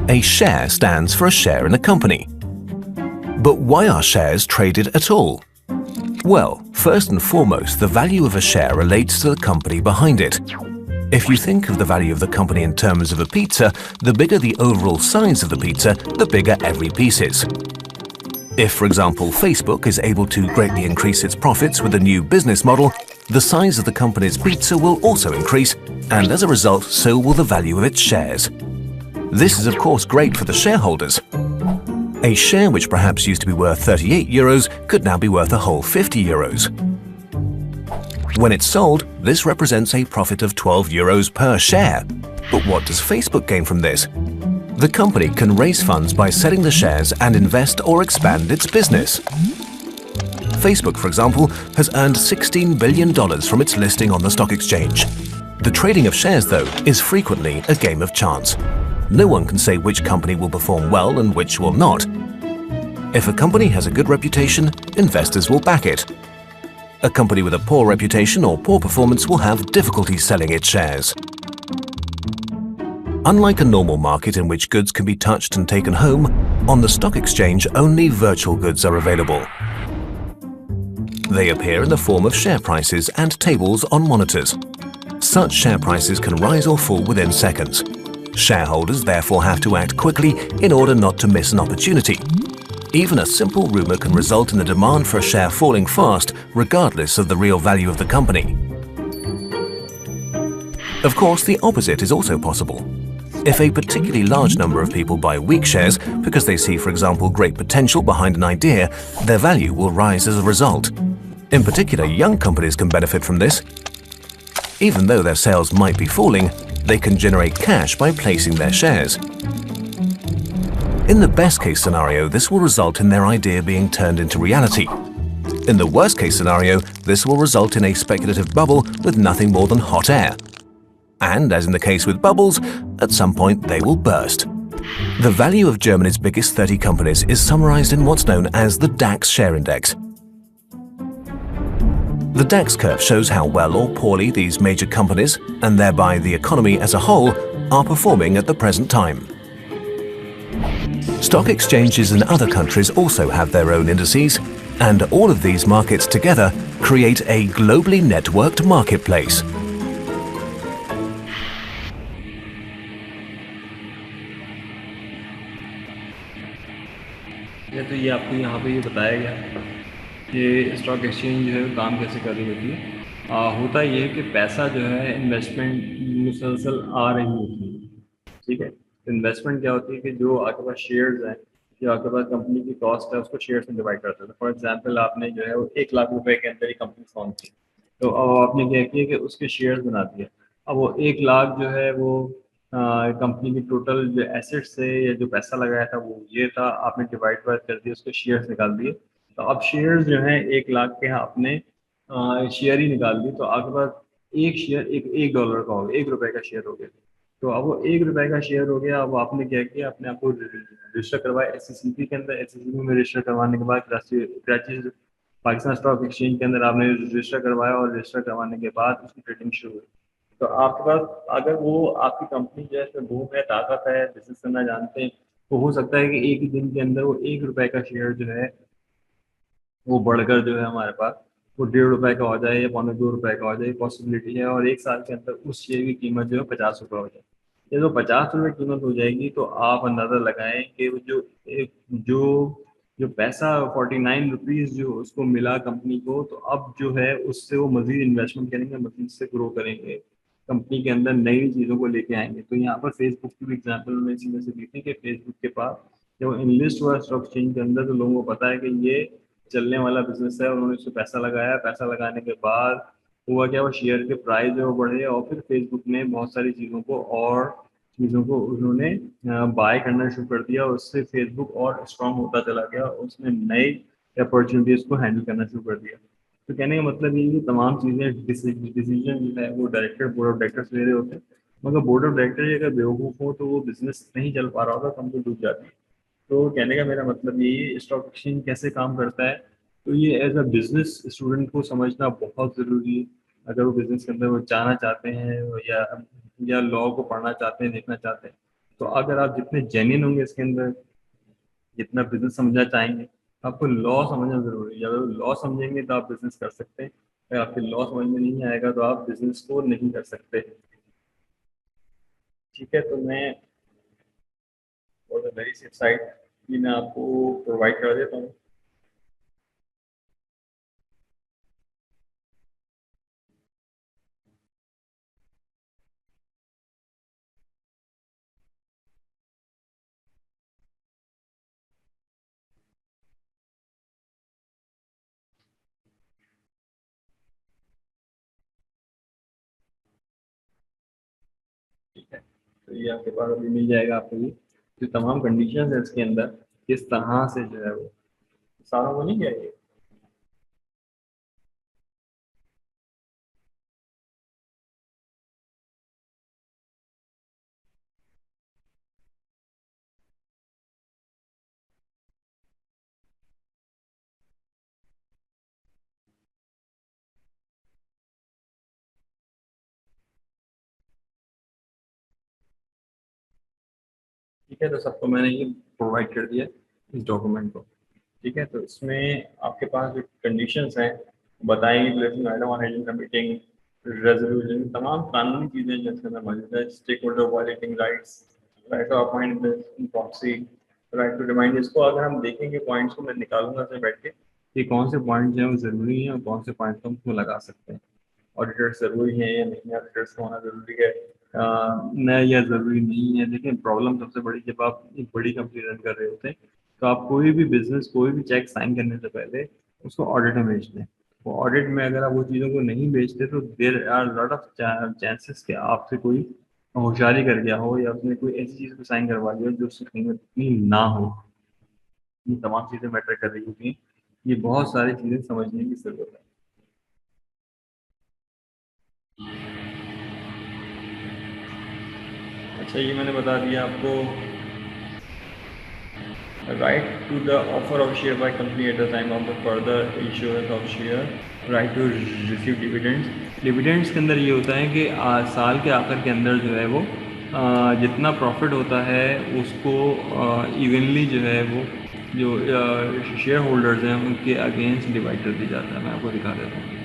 A share stands for a share in a company. But why are shares traded at all? Well, first and foremost, the value of a share relates to the company behind it. If you think of the value of the company in terms of a pizza, the bigger the overall size of the pizza, the bigger every piece is. If, for example, Facebook is able to greatly increase its profits with a new business model, the size of the company's pizza will also increase, and as a result, so will the value of its shares. This is of course great for the shareholders. A share which perhaps used to be worth 38 euros could now be worth a whole 50 euros. When it's sold, this represents a profit of 12 euros per share. But what does Facebook gain from this? The company can raise funds by selling the shares and invest or expand its business. Facebook, for example, has earned $16 billion from its listing on the stock exchange. The trading of shares, though, is frequently a game of chance. No one can say which company will perform well and which will not. If a company has a good reputation, investors will back it. A company with a poor reputation or poor performance will have difficulty selling its shares. Unlike a normal market in which goods can be touched and taken home, on the stock exchange only virtual goods are available. They appear in the form of share prices and tables on monitors. Such share prices can rise or fall within seconds. Shareholders therefore have to act quickly in order not to miss an opportunity. Even a simple rumor can result in the demand for a share falling fast, regardless of the real value of the company. Of course, the opposite is also possible. If a particularly large number of people buy weak shares because they see, for example, great potential behind an idea, their value will rise as a result. In particular, young companies can benefit from this. Even though their sales might be falling, they can generate cash by placing their shares. In the best-case scenario, this will result in their idea being turned into reality. In the worst-case scenario, this will result in a speculative bubble with nothing more than hot air. And, as in the case with bubbles, at some point they will burst. The value of Germany's biggest 30 companies is summarized in what's known as the DAX share index. The DAX curve shows how well or poorly these major companies, and thereby the economy as a whole, are performing at the present time. Stock exchanges in other countries also have their own indices, and all of these markets together create a globally networked marketplace. तो ये आपको यहाँ पे ये बताया गया कि stock exchange जो है काम कैसे कर रही होती है। होता ये है कि पैसा जो है इन्वेस्टमेंट मुसलसल आ रही होती है, ठीक है। तो इन्वेस्टमेंट क्या होती है कि जो आपके पास शेयर्स हैं, जो आपके पास कंपनी की कॉस्ट है उसको शेयर्स में डिवाइड करते हैं। फॉर एग्जांपल आपने जो है वो 1 लाख रुपए के अंदर ही कंपनी फॉर्म की, तो अब आपने क्या किया कि उसके शेयर्स बना दिए। अब वो 1 लाख जो है वो कंपनी की टोटल जो एसेट्स थे या जो पैसा लगाया था वो ये था, आपने डिवाइड कर दिया, उसके शेयर्स निकाल दिए। तो अब शेयर्स जो हैं 1 लाख के यहाँ अपने शेयर ही निकाल दिए, तो आपके पास एक शेयर एक डॉलर का हो गया, 1 रुपए का शेयर हो गया। तो अब वो 1 रुपए का शेयर हो गया। अब आपने क्या किया, अपने आप को रजिस्टर करवाया SCCP के अंदर। SCCP में रजिस्टर करवाने के बाद कराची पाकिस्तान स्टॉक एक्सचेंज के अंदर आपने रजिस्टर करवाया, और रजिस्टर करवाने के बाद उसकी ट्रेडिंग शुरू हुई। तो आपके पास अगर वो आपकी कंपनी जो है इसमें बूम है, ताकत है, बिजनेस करना जानते हैं, तो हो सकता है कि एक ही दिन के अंदर वो 1 रुपए का शेयर जो है वो बढ़कर जो है हमारे पास वो 1.5 रुपए का हो जाए या 1.25 रुपए का हो जाए, पॉसिबिलिटी है। और 1 साल के अंदर उस शेयर की कीमत जो है 50 रुपये हो जाए। ये तो 50 रुपये कीमत हो जाएगी, तो आप अंदाज़ा लगाएं कि वो जो पैसा 49 रुपीज़ जो उसको मिला कंपनी को, तो अब जो है उससे वो मज़ीद इन्वेस्टमेंट करेंगे, मज़ीद से ग्रो करेंगे, कंपनी के अंदर नई चीज़ों को लेके आएंगे। तो यहाँ पर फेसबुक की भी एग्जाम्पल में इसी में से दी थी कि फेसबुक के पास जब वो इनलिस्ट हुआ स्टॉक एक्सचेंज के अंदर, तो लोगों को पता है कि ये चलने वाला बिजनेस है, और उन्होंने उसमें पैसा लगाया। पैसा लगाने के बाद हुआ क्या, वो शेयर के प्राइस है वो बढ़े और फिर फेसबुक ने बहुत सारी चीज़ों को उन्होंने बाय करना शुरू कर दिया। उससे फेसबुक और स्ट्रांग होता चला गया, उसने नई अपॉर्चुनिटीज़ को हैंडल करना शुरू कर दिया। तो कहने का मतलब ये है कि तमाम चीज़ें डिसीजन जो है वो डायरेक्टर बोर्ड ऑफ डायरेक्टर्स ले रहे होते हैं, मगर बोर्ड ऑफ डायरेक्टर अगर बेवकूफ़ हो तो वो बिजनेस नहीं चल पा रहा होता, कंपनी डूब जाती है। तो कहने का मेरा मतलब ये है, स्टॉक एक्सचेंज कैसे काम करता है, तो ये एज अ बिजनेस स्टूडेंट को समझना बहुत ज़रूरी है। अगर वो बिजनेस के अंदर वो जाना चाहते हैं या लॉ को पढ़ना चाहते हैं, देखना चाहते हैं, तो अगर आप जितने जेन्युइन होंगे इसके अंदर, जितना बिजनेस समझना चाहेंगे, आपको लॉ समझना जरूरी है। अगर लॉ समझेंगे तो आप बिजनेस कर सकते हैं, अगर आपके लॉ समझ में नहीं आएगा तो आप बिजनेस को नहीं कर सकते। ठीक है, तो मैं और वेरी सेफ साइड ये मैं आपको प्रोवाइड कर देता हूँ। ठीक है, तो ये आपके पास अभी मिल जाएगा आपको, ये जो तमाम कंडीशन है इसके अंदर किस तरह से जो है वो सारा वो नहीं किया ये। ठीक है, तो सबको मैंने ये प्रोवाइड कर दिया इस डॉक्यूमेंट को। ठीक है, तो इसमें आपके पास जो कंडीशंस हैं बताएंगे, placing item on agent meeting, resolution, तमाम कानूनी चीज़ें जो इसके अंदर मौजूद है। Stake holder violating rights, right to appoint proxy, right to remind. इसको अगर हम देखेंगे पॉइंट्स को मैं निकालूंगा से बैठ के कि कौन से पॉइंट्स हैं वो ज़रूरी हैं और कौन से पॉइंट्स हम उसमें लगा सकते हैं। ऑडिटर्स ज़रूरी हैं या नहीं, ऑडिटर्स का होना ज़रूरी है न, या ज़रूरी नहीं है। लेकिन प्रॉब्लम सबसे बड़ी, जब आप एक बड़ी कंपनी रन कर रहे होते हैं तो आप कोई भी बिजनेस, कोई भी चेक साइन करने से पहले उसको ऑडिट में भेजते हैं। वो ऑडिट में अगर आप वो चीज़ों को नहीं भेजते तो there are lot of chances कि आपसे कोई होशियारी कर गया हो या उसने कोई ऐसी चीज़ को साइन करवा दिया जो उसकी कीमत इतनी ना हो। ये तमाम चीज़ें मैटर कर रही होती हैं, ये बहुत सारी चीज़ें समझने की ज़रूरत है। अच्छा, ये मैंने बता दिया आपको। Right to the offer of share by company at the time of the further issuance of share, right to receive dividends। Dividends के अंदर ये होता है कि साल के आखिर के अंदर जो है वो जितना प्रॉफिट होता है उसको इवनली जो है वो जो शेयर होल्डर्स हैं उनके अगेंस्ट डिवाइड कर दिया जाता है। मैं आपको दिखा देता हूँ।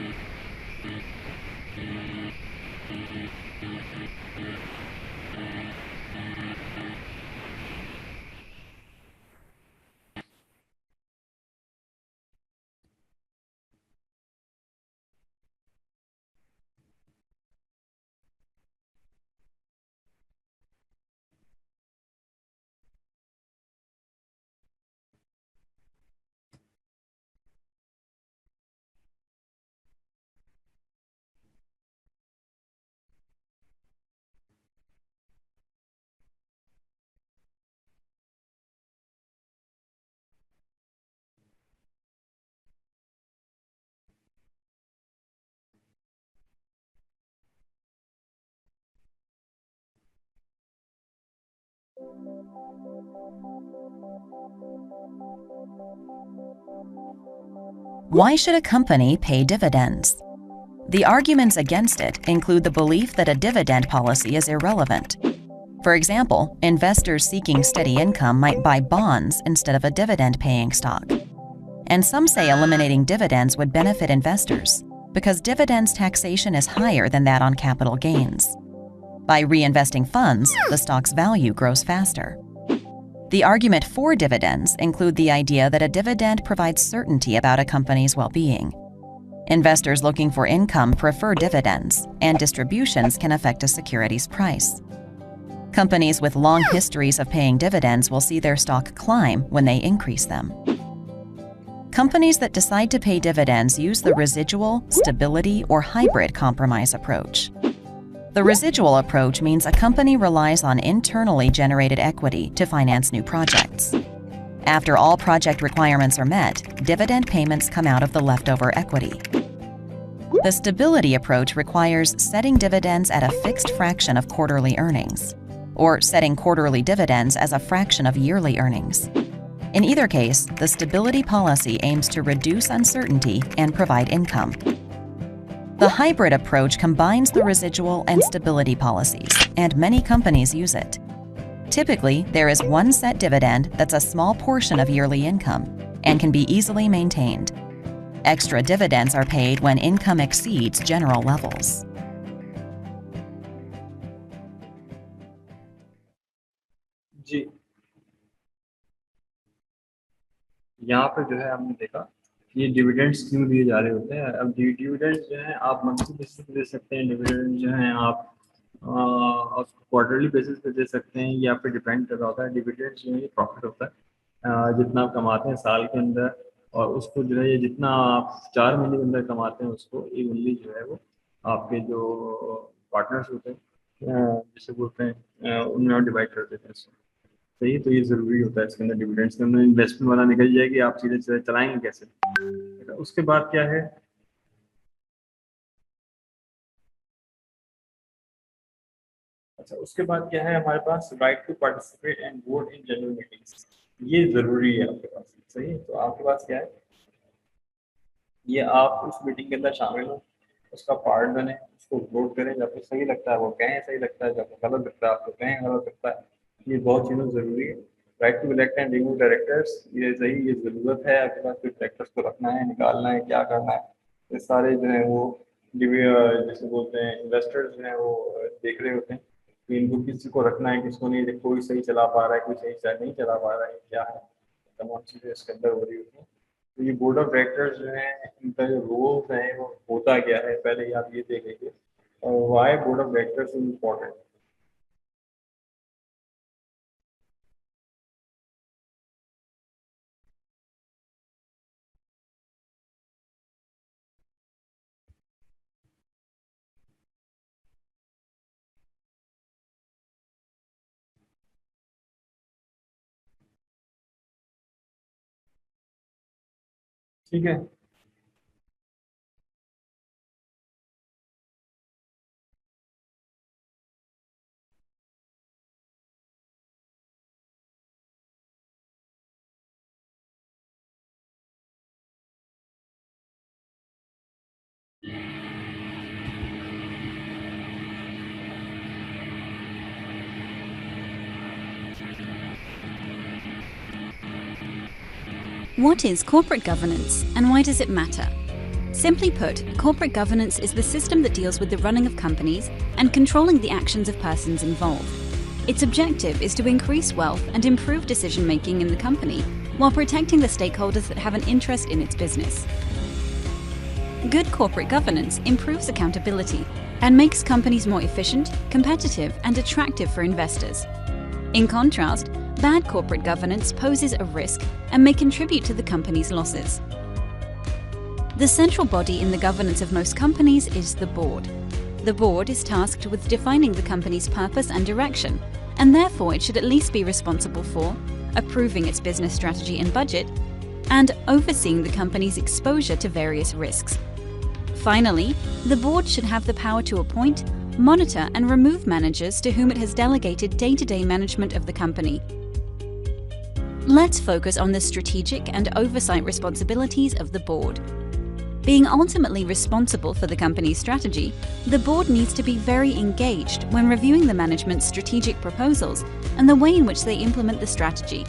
Why should a company pay dividends? The arguments against it include the belief that a dividend policy is irrelevant. For example, investors seeking steady income might buy bonds instead of a dividend-paying stock. And some say eliminating dividends would benefit investors because dividends taxation is higher than that on capital gains. By reinvesting funds, the stock's value grows faster. The argument for dividends include the idea that a dividend provides certainty about a company's well-being. Investors looking for income prefer dividends, and distributions can affect a security's price. Companies with long histories of paying dividends will see their stock climb when they increase them. Companies that decide to pay dividends use the residual, stability, or hybrid compromise approach. The residual approach means a company relies on internally generated equity to finance new projects. After all project requirements are met, dividend payments come out of the leftover equity. The stability approach requires setting dividends at a fixed fraction of quarterly earnings, or setting quarterly dividends as a fraction of yearly earnings. In either case, the stability policy aims to reduce uncertainty and provide income. The hybrid approach combines the residual and stability policies, and many companies use it. Typically, there is one set dividend that's a small portion of yearly income and can be easily maintained. Extra dividends are paid when income exceeds general levels. जी, यहाँ पर जो है आपने देखा ये dividends क्यों दिए जा रहे होते हैं। अब डिविडेंड्स जो है आप मंथली बेसिस पे दे सकते हैं, डिविडेंड जो है आप क्वार्टरली बेसिस पे दे सकते हैं, ये आप पे डिपेंड कर रहा होता है। डिविडेंड्स जो है ये प्रॉफिट होता है जितना आप कमाते हैं साल के अंदर, और उसको जो है ये जितना आप 4 महीने के अंदर कमाते हैं उसको इवनली जो है वो आपके जो पार्टनर्स होते हैं जिसे बोलते हैं उनमें डिवाइड कर देते हैं इसको। सही, तो ये ज़रूरी होता है इसके अंदर डिविडेंड्स के अंदर इन्वेस्टमेंट वाला निकल जाएगी, आप सीधे सीधे चलाएंगे कैसे। उसके बाद क्या है, अच्छा उसके बाद क्या है हमारे पास right to participate and vote in general meetings, ये ज़रूरी है आपके पास। सही है, तो आपके पास क्या है, ये आप उस मीटिंग के अंदर शामिल हो, उसका पार्ट बने, उसको वोट करें, जब आपको सही लगता है वो कहें सही लगता है, जब आपको गलत लगता है आपको कहें गलत लगता है। ये बहुत चीज़ें ज़रूरी है। Right to elect and remove directors, ये सही, ये ज़रूरत है आपके पास, कोई डायरेक्टर्स को रखना है, निकालना है, क्या करना है, ये सारे जो है वो जैसे बोलते हैं इन्वेस्टर्स जो हैं वो देख रहे होते हैं कि इनको किसी को रखना है किसको नहीं, कोई सही चला पा रहा है कोई सही नहीं चला पा रहा है, क्या है, तमाम चीज़ें इसके अंदर हो रही होती हैं। तो ये बोर्ड ऑफ डायरेक्टर्स जो है इनका जो रोल है वो होता क्या है, पहले ही आप ये देख लीजिए, और why board of directors is important. ठीक है, What is corporate governance and why does it matter? Simply put, corporate governance is the system that deals with the running of companies and controlling the actions of persons involved. Its objective is to increase wealth and improve decision-making in the company while protecting the stakeholders that have an interest in its business. Good corporate governance improves accountability and makes companies more efficient, competitive, and attractive for investors. In contrast, bad corporate governance poses a risk and may contribute to the company's losses. The central body in the governance of most companies is the board. The board is tasked with defining the company's purpose and direction, and therefore it should at least be responsible for approving its business strategy and budget, and overseeing the company's exposure to various risks. Finally, the board should have the power to appoint, monitor, and remove managers to whom it has delegated day-to-day management of the company. Let's focus on the strategic and oversight responsibilities of the board. Being ultimately responsible for the company's strategy, the board needs to be very engaged when reviewing the management's strategic proposals and the way in which they implement the strategy.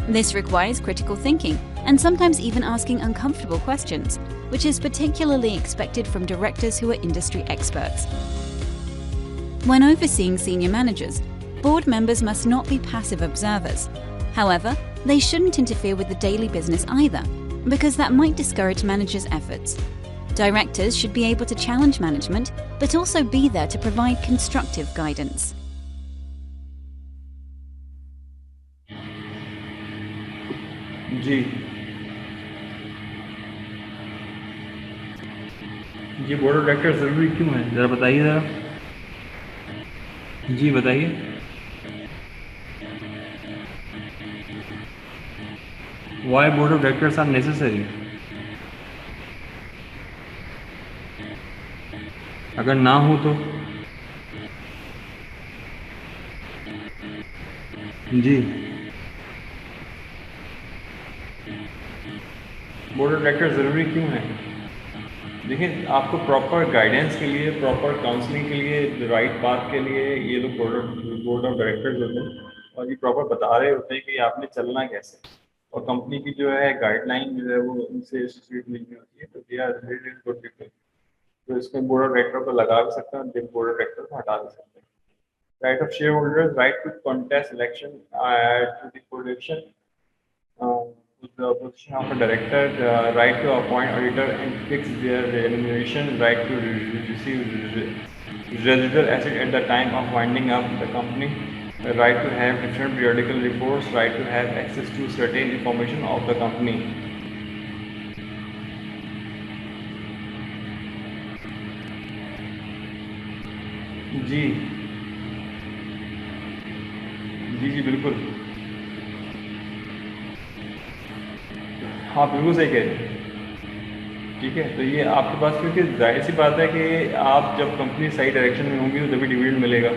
This requires critical thinking and sometimes even asking uncomfortable questions, which is particularly expected from directors who are industry experts. When overseeing senior managers, board members must not be passive observers. However, they shouldn't interfere with the daily business either, because that might discourage managers' efforts. Directors should be able to challenge management, but also be there to provide constructive guidance. जी जी board of director ज़रूरी क्यों है, ज़रा बताइए ज़रा। जी बताइए। Why board of directors are necessary? अगर ना हो तो? जी बोर्ड ऑफ डायरेक्टर ज़रूरी क्यों है? देखिए आपको प्रॉपर गाइडेंस के लिए, प्रॉपर काउंसलिंग के लिए, राइट पाथ के लिए ये लोग बोर्ड ऑफ डायरेक्टर्स होते हैं और ये प्रॉपर बता रहे होते हैं कि आपने चलना कैसे, और कंपनी की जो है गाइडलाइन जो है वो उनसे एसोसिएट नहीं होती है, तो they are really good people. तो इसमें बोर्ड ऑफ डायरेक्टर को लगा भी सकते हैं और बोर्ड ऑफ डायरेक्टर को हटा भी सकते हैं। Right of share holders, right to contest election to the production the position of a director, right to appoint auditor and fix their remuneration, right to receive residual asset at the time of winding up the company, right to have different periodical reports, right to have access to certain information of the company. जी जी जी बिल्कुल, हाँ बिल्कुल सही कह रहे हैं। ठीक है, तो ये आपके पास, क्योंकि जाहिर सी बात है कि आप जब कंपनी सही डायरेक्शन में होंगी तो तभी डिविडेंड मिलेगा।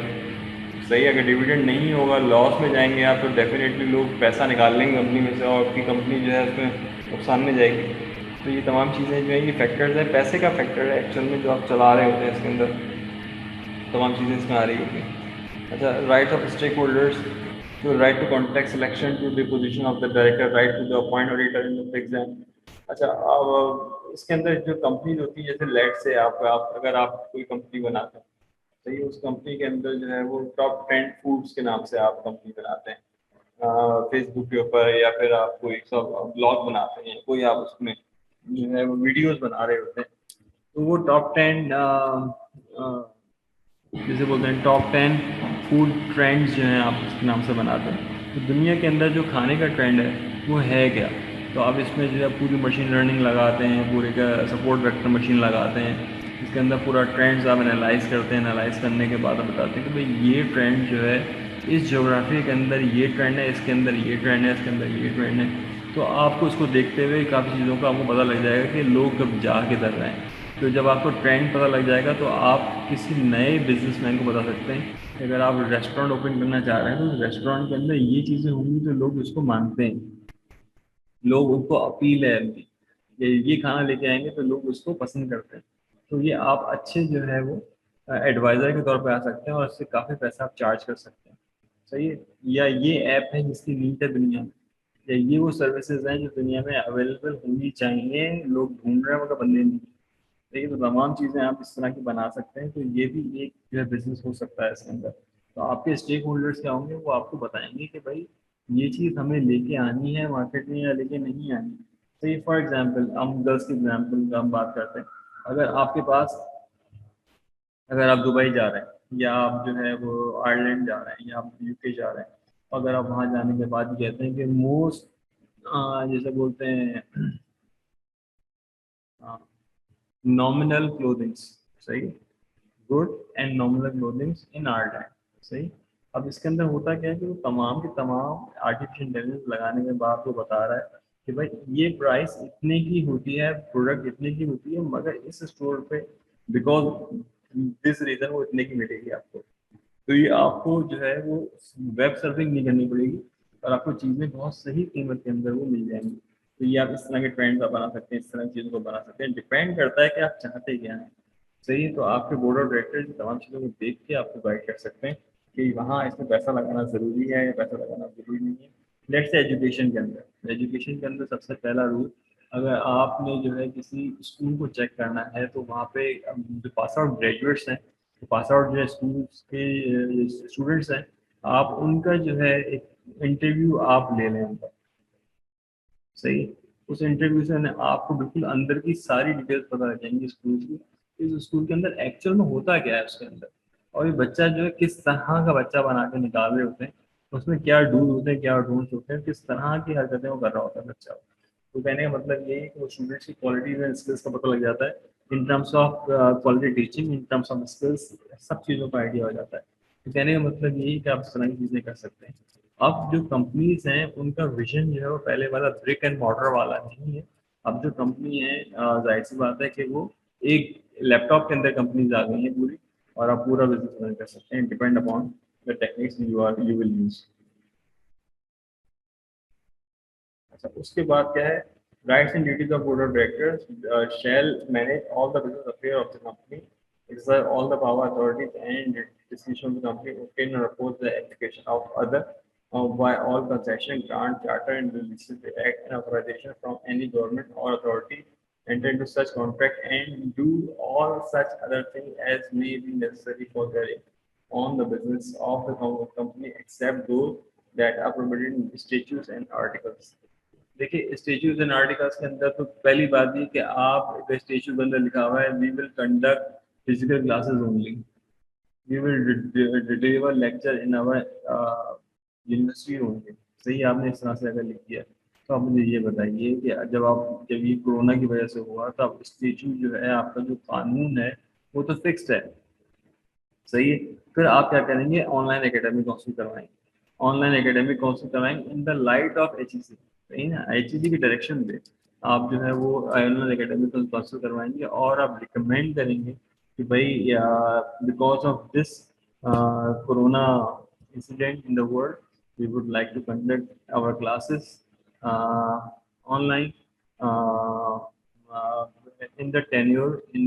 सही, अगर डिविडेंड नहीं होगा, लॉस में जाएंगे आप, तो डेफिनेटली लोग पैसा निकाल लेंगे कंपनी में से और आपकी कंपनी जो है उसमें नुकसान में जाएगी। तो ये तमाम चीज़ें जो है ये फैक्टर्स हैं, पैसे का फैक्टर है एक्चुअल में जो आप चला रहे होते हैं, इसके अंदर तमाम चीज़ें इसमें आ रही होती हैं। अच्छा, राइट ऑफ स्टेक होल्डर्स, तो right to contact selection to the position of the director, right to the appoint auditor in the exam. अच्छा, अब इसके अंदर जो कंपनी होती है, जैसे लेट से आप अगर आप कोई कंपनी बनाते हैं, तो ये उस कंपनी के अंदर जो है वो टॉप 10 फूड्स के नाम से आप कंपनी बनाते हैं फेसबुक के ऊपर, या फिर आप कोई सब ब्लॉग बनाते हैं, कोई आप उसमें जो है वो वीडियोस बना रहे होते हैं, तो वो टॉप 10 जैसे बोलते हैं टॉप 10 फूड ट्रेंड्स जो हैं आप इसके नाम से बनाते हैं। तो दुनिया के अंदर जो खाने का ट्रेंड है वो है क्या, तो आप इसमें जो है पूरी मशीन लर्निंग लगाते हैं, पूरे का सपोर्ट वेक्टर मशीन लगाते हैं, इसके अंदर पूरा ट्रेंड्स आप एनालाइज करते हैं, एनालाइज करने के बाद आप बताते हैं कि भाई ये ट्रेंड जो है इस ज्योग्राफी के अंदर ये ट्रेंड है, इसके अंदर ये ट्रेंड है, इसके अंदर ये ट्रेंड है। तो आपको उसको देखते हुए काफ़ी चीज़ों का आपको पता लग जाएगा कि लोग कब जा किधर रहे हैं। तो जब आपको ट्रेंड पता लग जाएगा तो आप किसी नए बिजनेसमैन को बता सकते हैं कि अगर आप रेस्टोरेंट ओपन करना चाह रहे हैं तो रेस्टोरेंट के अंदर ये चीज़ें होंगी तो लोग उसको मानते हैं, लोग उनको अपील है उनकी, ये खाना लेके आएंगे तो लोग उसको पसंद करते हैं। तो ये आप अच्छे जो है वो एडवाइज़र के तौर पे आ सकते हैं और उससे काफ़ी पैसा आप चार्ज कर सकते हैं। सही है, या ये ऐप है जिसकी नीड है दुनिया में, या ये वो सर्विसेज हैं जो दुनिया में अवेलेबल होनी चाहिए, लोग ढूंढ रहे हैं मगर बंदे नहीं। देखिए, तो तमाम चीज़ें आप इस तरह की बना सकते हैं, तो ये भी एक जो है बिजनेस हो सकता है इसके अंदर। तो आपके स्टेक होल्डर्स क्या होंगे, वो आपको बताएंगे कि भाई ये चीज़ हमें लेके आनी है मार्केट में या लेके नहीं आनी। तो ये फॉर एग्जांपल, हम गर्ल्स की एग्जांपल का हम बात करते हैं, अगर आपके पास, अगर आप दुबई जा रहे हैं या आप जो है वो आयरलैंड जा रहे हैं या आप यूके जा रहे हैं, अगर आप वहाँ जाने के बाद कहते हैं कि मोस्ट जैसे बोलते हैं नॉमिनल क्लोथिंग्स, सही, good and nominal clothings in Ireland, सही। अब इसके अंदर होता क्या है कि वो तमाम के तमाम आर्टिफिशियल इंटेलिजेंस लगाने के बाद वो बता रहा है कि भाई ये प्राइस इतने की होती है, प्रोडक्ट इतने की होती है, मगर इस स्टोर पे बिकॉज दिस रीजन वो इतने की मिलेगी आपको। तो ये आपको जो है वो वेब सर्फिंग नहीं करनी पड़ेगी और आपको चीज़ें बहुत सही कीमत के अंदर वो मिल जाएंगी। तो ये आप इस तरह के ट्रेंड्स आप बना सकते हैं, इस तरह की चीज़ों को बना सकते हैं, डिपेंड करता है कि आप चाहते क्या हैं। सही है, तो आपके बोर्ड ऑफ डायरेक्टर तमाम चीज़ों को देख के आपको गाइड कर सकते हैं कि वहाँ इसमें पैसा लगाना ज़रूरी है या पैसा लगाना ज़रूरी नहीं है। लेट्स से एजुकेशन के अंदर, एजुकेशन के अंदर सबसे पहला रूल, अगर आपने जो है किसी स्कूल को चेक करना है तो वहाँ पे जो पास आउट ग्रेजुएट्स हैं, तो पास आउट जो स्कूल के स्टूडेंट्स हैं, आप उनका जो है एक इंटरव्यू आप ले लें उनका, सही। उस इंटरव्यू से आपको बिल्कुल अंदर की सारी डिटेल्स पता लग जाएंगी स्कूल की, इस स्कूल के अंदर एक्चुअल में होता क्या है उसके अंदर, और ये बच्चा जो है किस तरह का बच्चा बना के निकाल रहे होते हैं, उसमें क्या डूज होते हैं, क्या डोंट्स होते हैं, किस तरह की हरकतें वो कर रहा होता है बच्चा। तो कहने का मतलब ये है कि वो स्टूडेंट्स की क्वालिटीज एंड स्किल्स का पता लग जाता है, in terms of quality teaching, in terms of skills, सब चीज़ों का आइडिया हो जाता है। तो कहने का मतलब यही कि आप इस तरह की चीज़ें कर सकते हैं। अब जो कंपनीज हैं उनका विजन जो है वो पहले वाला ब्रिक एंड मॉर्टर वाला नहीं है। अब जो कंपनी है जाहिर सी बात है कि वो एक लैपटॉप के अंदर कंपनीज आ गई हैं पूरी, और आप पूरा बिजनेस रन कर सकते हैं depend upon the techniques you will use. अच्छा, उसके बाद क्या है, rights and duties of board of directors shall manage all the business affair of the company, exercise all the power authorities and decision of the company, obtain or oppose the application of other by all concession, grant, charter and releases act and authorization from any government or authority, enter into such contract and do all such other things as may be necessary for carrying on the business of the company except those that are permitted in statutes and articles। देखिए, statues and articles के अंदर तो पहली बात ये कि आप statue के अंदर लिखा हुआ है we will conduct physical classes only, we will deliver lecture in our university only. सही, आपने इस तरह से अगर लिख दिया तो आप मुझे ये बताइए कि जब ये कोरोना की वजह से हुआ तो अब स्टेच्यू जो है, आपका जो कानून है वो तो फिक्स्ड है। सही है, फिर आप क्या करेंगे, ऑनलाइन एकेडमिक काउंसिल करवाएंगे, ऑनलाइन एकेडमिक काउंसिल करवाएंगे in the light of HEC. सही ना, एचईसी की डायरेक्शन में आप जो है वो ऑनलाइन एकेडमिक काउंसिल करवाएंगे और आप रिकमेंड करेंगे कि भाई because of this corona incident in the world we would like to conduct our classes online in the tenure in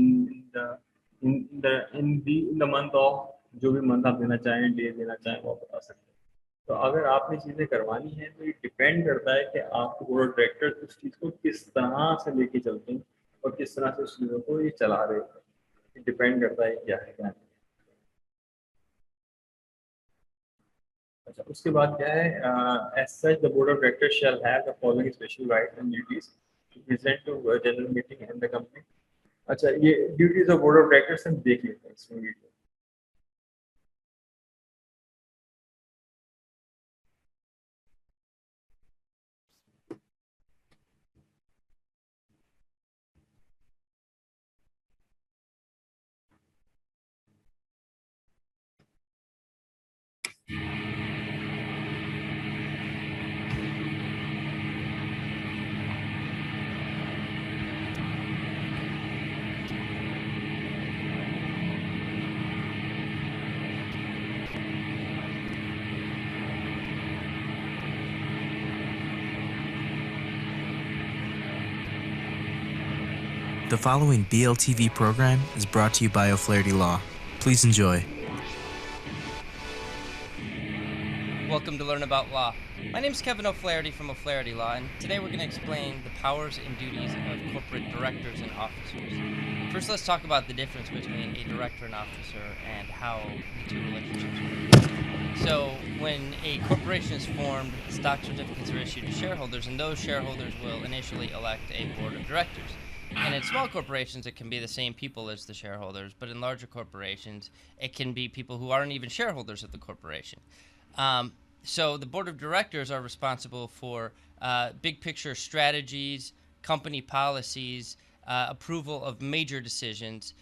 the month of, जो भी मंथ आप देना चाहें, डे देना चाहें, वो आप बता सकते हैं। तो अगर आपने चीज़ें करवानी है तो ये डिपेंड करता है कि आपको बोर्ड ऑफ डायरेक्टर उस चीज़ को किस तरह से लेके चलते हैं और किस तरह से उस चीज़ों को ये चला रहे हैं। ये डिपेंड करता है क्या है क्या नहीं। अच्छा, उसके बाद क्या है, as such the board of director shall have the following special rights and duties to present to general meeting and the company. अच्छा, ये duties of board of directors हम देख लेते हैं इसमें video. The following BLTV program is brought to you by O'Flaherty Law. Please enjoy. Welcome to Learn About Law. My name is Kevin O'Flaherty from O'Flaherty Law, and today we're going to explain the powers and duties of corporate directors and officers. First, let's talk about the difference between a director and officer and how the two relationships work. So, when a corporation is formed, stock certificates are issued to shareholders, and those shareholders will initially elect a board of directors. And in small corporations, it can be the same people as the shareholders, but in larger corporations, it can be people who aren't even shareholders of the corporation. So the board of directors are responsible for big picture strategies, company policies, approval of major decisions.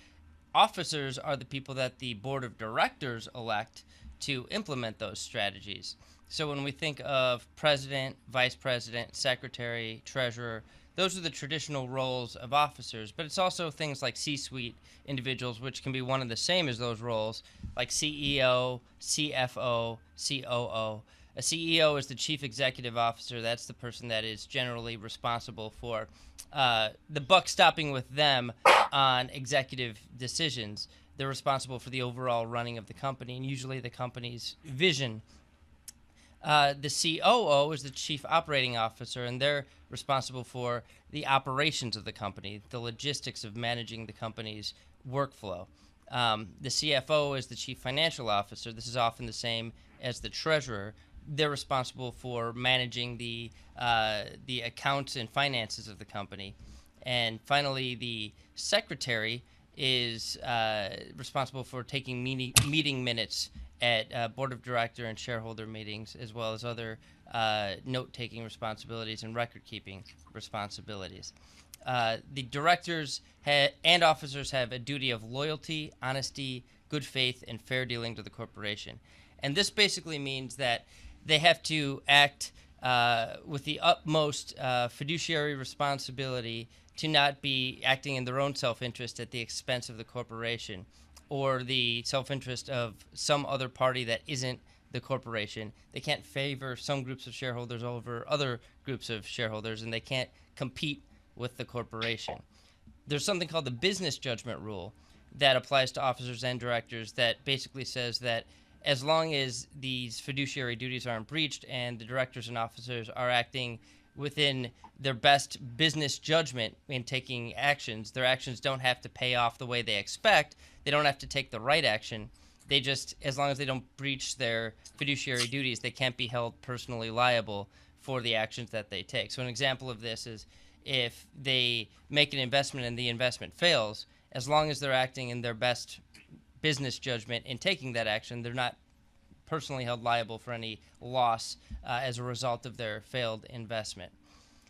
Officers are the people that the board of directors elect to implement those strategies. So when we think of president, vice president, secretary, treasurer, those are the traditional roles of officers, but it's also things like C-suite individuals, which can be one and the same as those roles, like CEO, CFO, COO. A CEO is the chief executive officer. That's the person that is generally responsible for the buck stopping with them on executive decisions. They're responsible for the overall running of the company and usually the company's vision. The COO is the chief operating officer, and they're responsible for the operations of the company, the logistics of managing the company's workflow. The CFO is the chief financial officer. This is often the same as the treasurer. They're responsible for managing the accounts and finances of the company. And finally, the secretary is responsible for taking meeting minutes at board of director and shareholder meetings, as well as other note-taking responsibilities and record-keeping responsibilities. The directors and officers have a duty of loyalty, honesty, good faith, and fair dealing to the corporation. And this basically means that they have to act with the utmost fiduciary responsibility to not be acting in their own self-interest at the expense of the corporation or the self-interest of some other party that isn't the corporation. They can't favor some groups of shareholders over other groups of shareholders, and they can't compete with the corporation. There's something called the business judgment rule that applies to officers and directors that basically says that as long as these fiduciary duties aren't breached and the directors and officers are acting within their best business judgment in taking actions, their actions don't have to pay off the way they expect. They don't have to take the right action. They just, as long as they don't breach their fiduciary duties, they can't be held personally liable for the actions that they take. So an example of this is if they make an investment and the investment fails, as long as they're acting in their best business judgment in taking that action, they're not personally held liable for any loss as a result of their failed investment.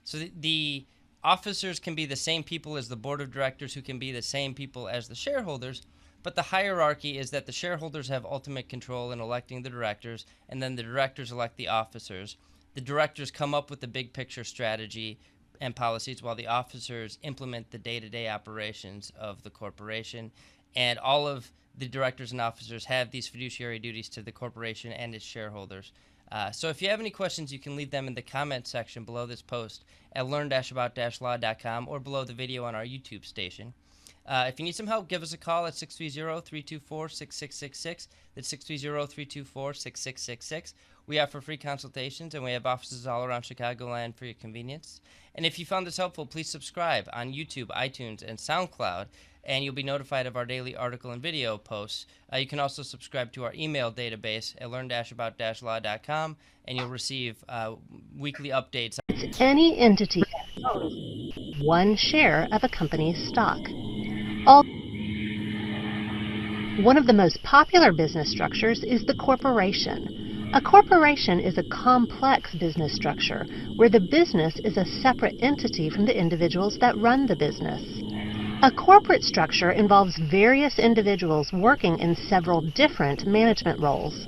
So the officers can be the same people as the board of directors, who can be the same people as the shareholders, but the hierarchy is that the shareholders have ultimate control in electing the directors, and then the directors elect the officers. The directors come up with the big picture strategy and policies, while the officers implement the day-to-day operations of the corporation. And all of the directors and officers have these fiduciary duties to the corporation and its shareholders. So if you have any questions, you can leave them in the comment section below this post at learn-about-law.com or below the video on our YouTube station. If you need some help, give us a call at 630-324-6666. That's 630-324-6666. We offer free consultations, and we have offices all around Chicagoland for your convenience. And if you found this helpful, please subscribe on YouTube, iTunes, and SoundCloud, and you'll be notified of our daily article and video posts. You can also subscribe to our email database at learn-about-law.com, and you'll receive weekly updates. Any entity that owns one share of a company's stock. One of the most popular business structures is the corporation. A corporation is a complex business structure where the business is a separate entity from the individuals that run the business. A corporate structure involves various individuals working in several different management roles.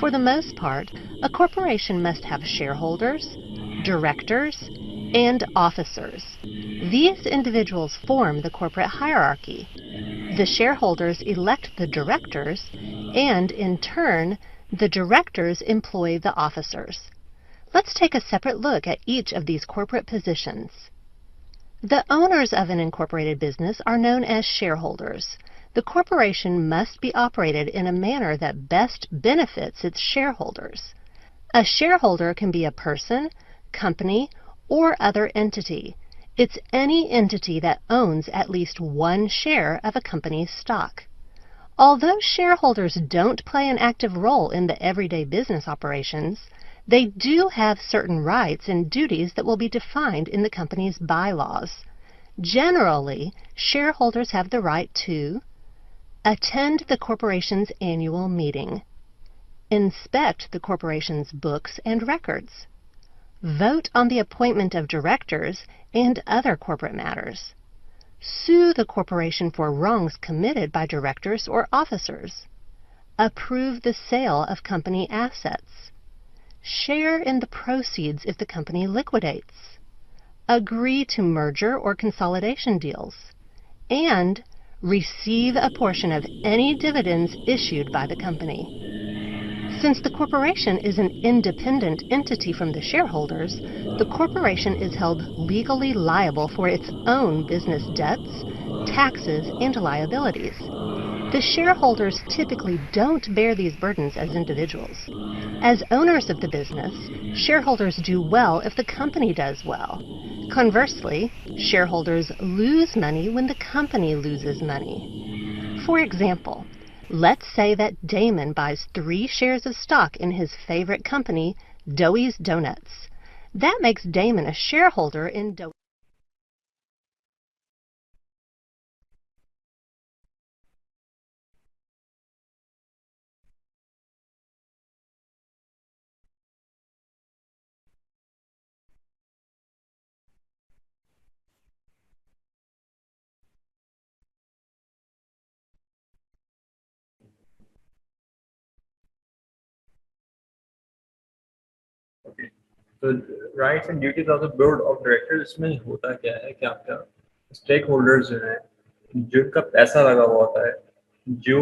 For the most part, a corporation must have shareholders, directors, and officers. These individuals form the corporate hierarchy. The shareholders elect the directors, and in turn, the directors employ the officers. Let's take a separate look at each of these corporate positions. The owners of an incorporated business are known as shareholders. The corporation must be operated in a manner that best benefits its shareholders. A shareholder can be a person, company, or other entity. It's any entity that owns at least one share of a company's stock. Although shareholders don't play an active role in the everyday business operations, they do have certain rights and duties that will be defined in the company's bylaws. Generally, shareholders have the right to attend the corporation's annual meeting, inspect the corporation's books and records, vote on the appointment of directors and other corporate matters, sue the corporation for wrongs committed by directors or officers, approve the sale of company assets, share in the proceeds if the company liquidates, agree to merger or consolidation deals, and receive a portion of any dividends issued by the company. Since the corporation is an independent entity from the shareholders, the corporation is held legally liable for its own business debts, taxes, and liabilities. The shareholders typically don't bear these burdens as individuals. As owners of the business, shareholders do well if the company does well. Conversely, shareholders lose money when the company loses money. For example, let's say that Damon buys 3 shares of stock in his favorite company, Doughie's Donuts. That makes Damon a shareholder in Doughie's. तो rights and duties of the board of directors में होता क्या है कि आपका stake holders जो है, जिनका पैसा लगा हुआ होता है, जो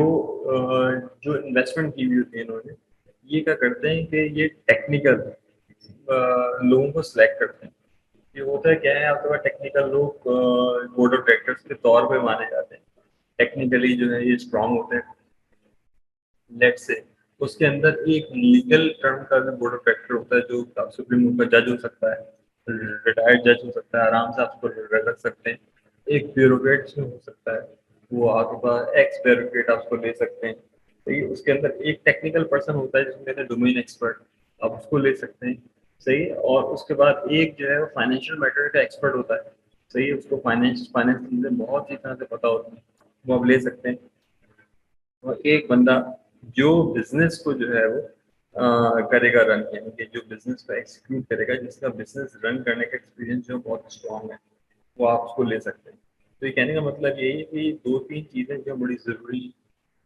जो इन्वेस्टमेंट की हुई होती है इन्होंने, ये क्या करते हैं कि ये टेक्निकल लोगों को सिलेक्ट करते हैं। ये होता है क्या है, आपके पास टेक्निकल लोग बोर्ड ऑफ डायरेक्टर्स के तौर पे माने जाते हैं, टेक्निकली जो है ये स्ट्रांग होते हैं। लेट्स से उसके अंदर एक लीगल टर्म का बोर्ड ऑफ डायरेक्टर होता है, जो सुप्रीम कोर्ट का जज हो सकता है, रिटायर्ड जज हो सकता है, आराम से आप उसको रख सकते हैं। एक ब्यूरोक्रेट हो सकता है, वो आपके पास एक्स ब्यूरोक्रेट आप उसको ले सकते हैं। सही, उसके अंदर एक टेक्निकल पर्सन होता है जिसको कहते हैं डोमेन एक्सपर्ट, आप उसको ले सकते हैं। सही, और उसके बाद एक जो है वो फाइनेंशियल मैटर का एक्सपर्ट होता है। सही, उसको फाइनेंस चीज़ें बहुत ही तरह से पता होती हैं, वो आप ले सकते हैं। और एक बंदा जो बिजनेस को जो है वो करेगा रन, यानी कि जो बिजनेस को एक्सिक्यूट करेगा, जिसका बिजनेस रन करने का एक्सपीरियंस जो बहुत स्ट्रॉन्ग है, वो आप उसको ले सकते हैं। तो ये कहने का मतलब यही है कि दो तीन चीज़ें जो बड़ी ज़रूरी,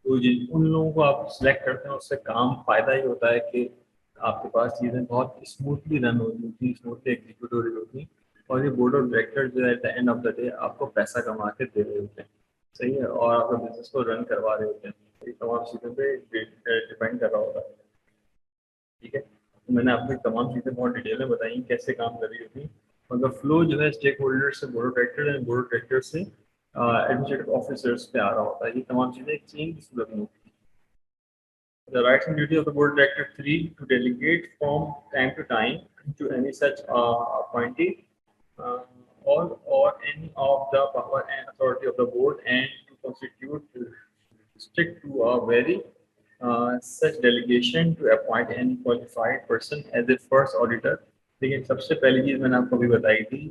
तो जिन उन लोगों को आप सिलेक्ट करते हैं उससे काम फ़ायदा ही होता है कि आपके पास चीज़ें बहुत स्मूथली रन हो रही होती, स्मूथली एग्जीक्यूट हो रही होती, और ये बोर्ड ऑफ डायरेक्टर जो है at the end of the day आपको पैसा कमा के दे रहे होते हैं। सही है, और आपका बिजनेस को रन करवा रहे होते हैं। ये तमाम चीज़ों पे डिपेंड कर रहा होता है। ठीक है, तो मैंने आपको तमाम चीज़ें बहुत डिटेल में बताई कैसे काम कर रही होती, मतलब फ्लो जो है स्टेक होल्डर से board of director and board of director से एडमिनिस्ट्रेटिव ऑफिसर्स पे आ रहा होता है। ये तमाम चीज़ें एक चेन की सूरत में होती है। The rights and duty of the board of director 3 to delegate from time to time to any such appointee uh, or any of the power and authority of the board, and to constitute strict to a very such delegation to appoint any qualified person as a first auditor। लेकिन सबसे पहली चीज मैंने आपको अभी बताई थी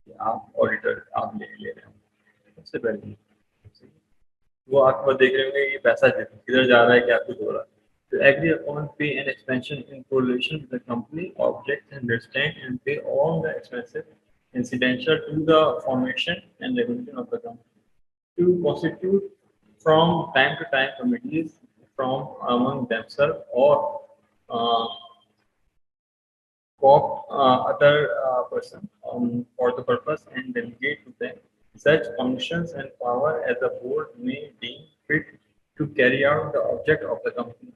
कि आप ऑडिटर आप ले रहे हो, सबसे पहले वो आपको देख रहे होंगे ये पैसा किधर जा रहा है, क्या कुछ हो रहा है। To agree upon pay and expansion in correlation with the company objects and understand and pay all the expenses incidental to the formation and regulation of the company. To constitute from time to time committees from among themselves or uh, other person for the purpose and delegate to them such functions and power as the board may deem fit to carry out the object of the company.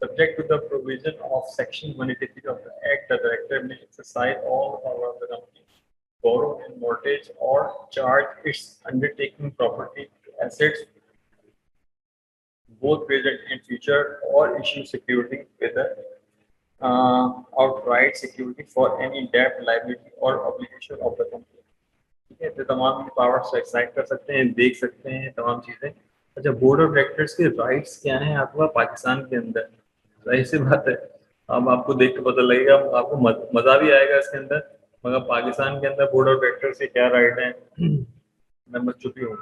Subject to the provision of Section 183 of the Act, the director may exercise all the power of the company, borrow and mortgage or charge its undertaking property assets, both present and future, or issue security with the outright security for any debt, liability or obligation of the company। ठीक है, तो तमाम power से excite कर सकते हैं, देख सकते हैं तमाम चीज़ें। अच्छा, बोर्ड ऑफ डायरेक्टर्स के राइट्स क्या हैं आपका पाकिस्तान के अंदर? जाहिर सी बात है, अब आपको देख के पता लगेगा, आपको मज़ा भी आएगा इसके अंदर, मगर पाकिस्तान के अंदर बोर्ड ऑफ डायरेक्टर्स के क्या राइट हैं मैं बस चुप ही हूँ।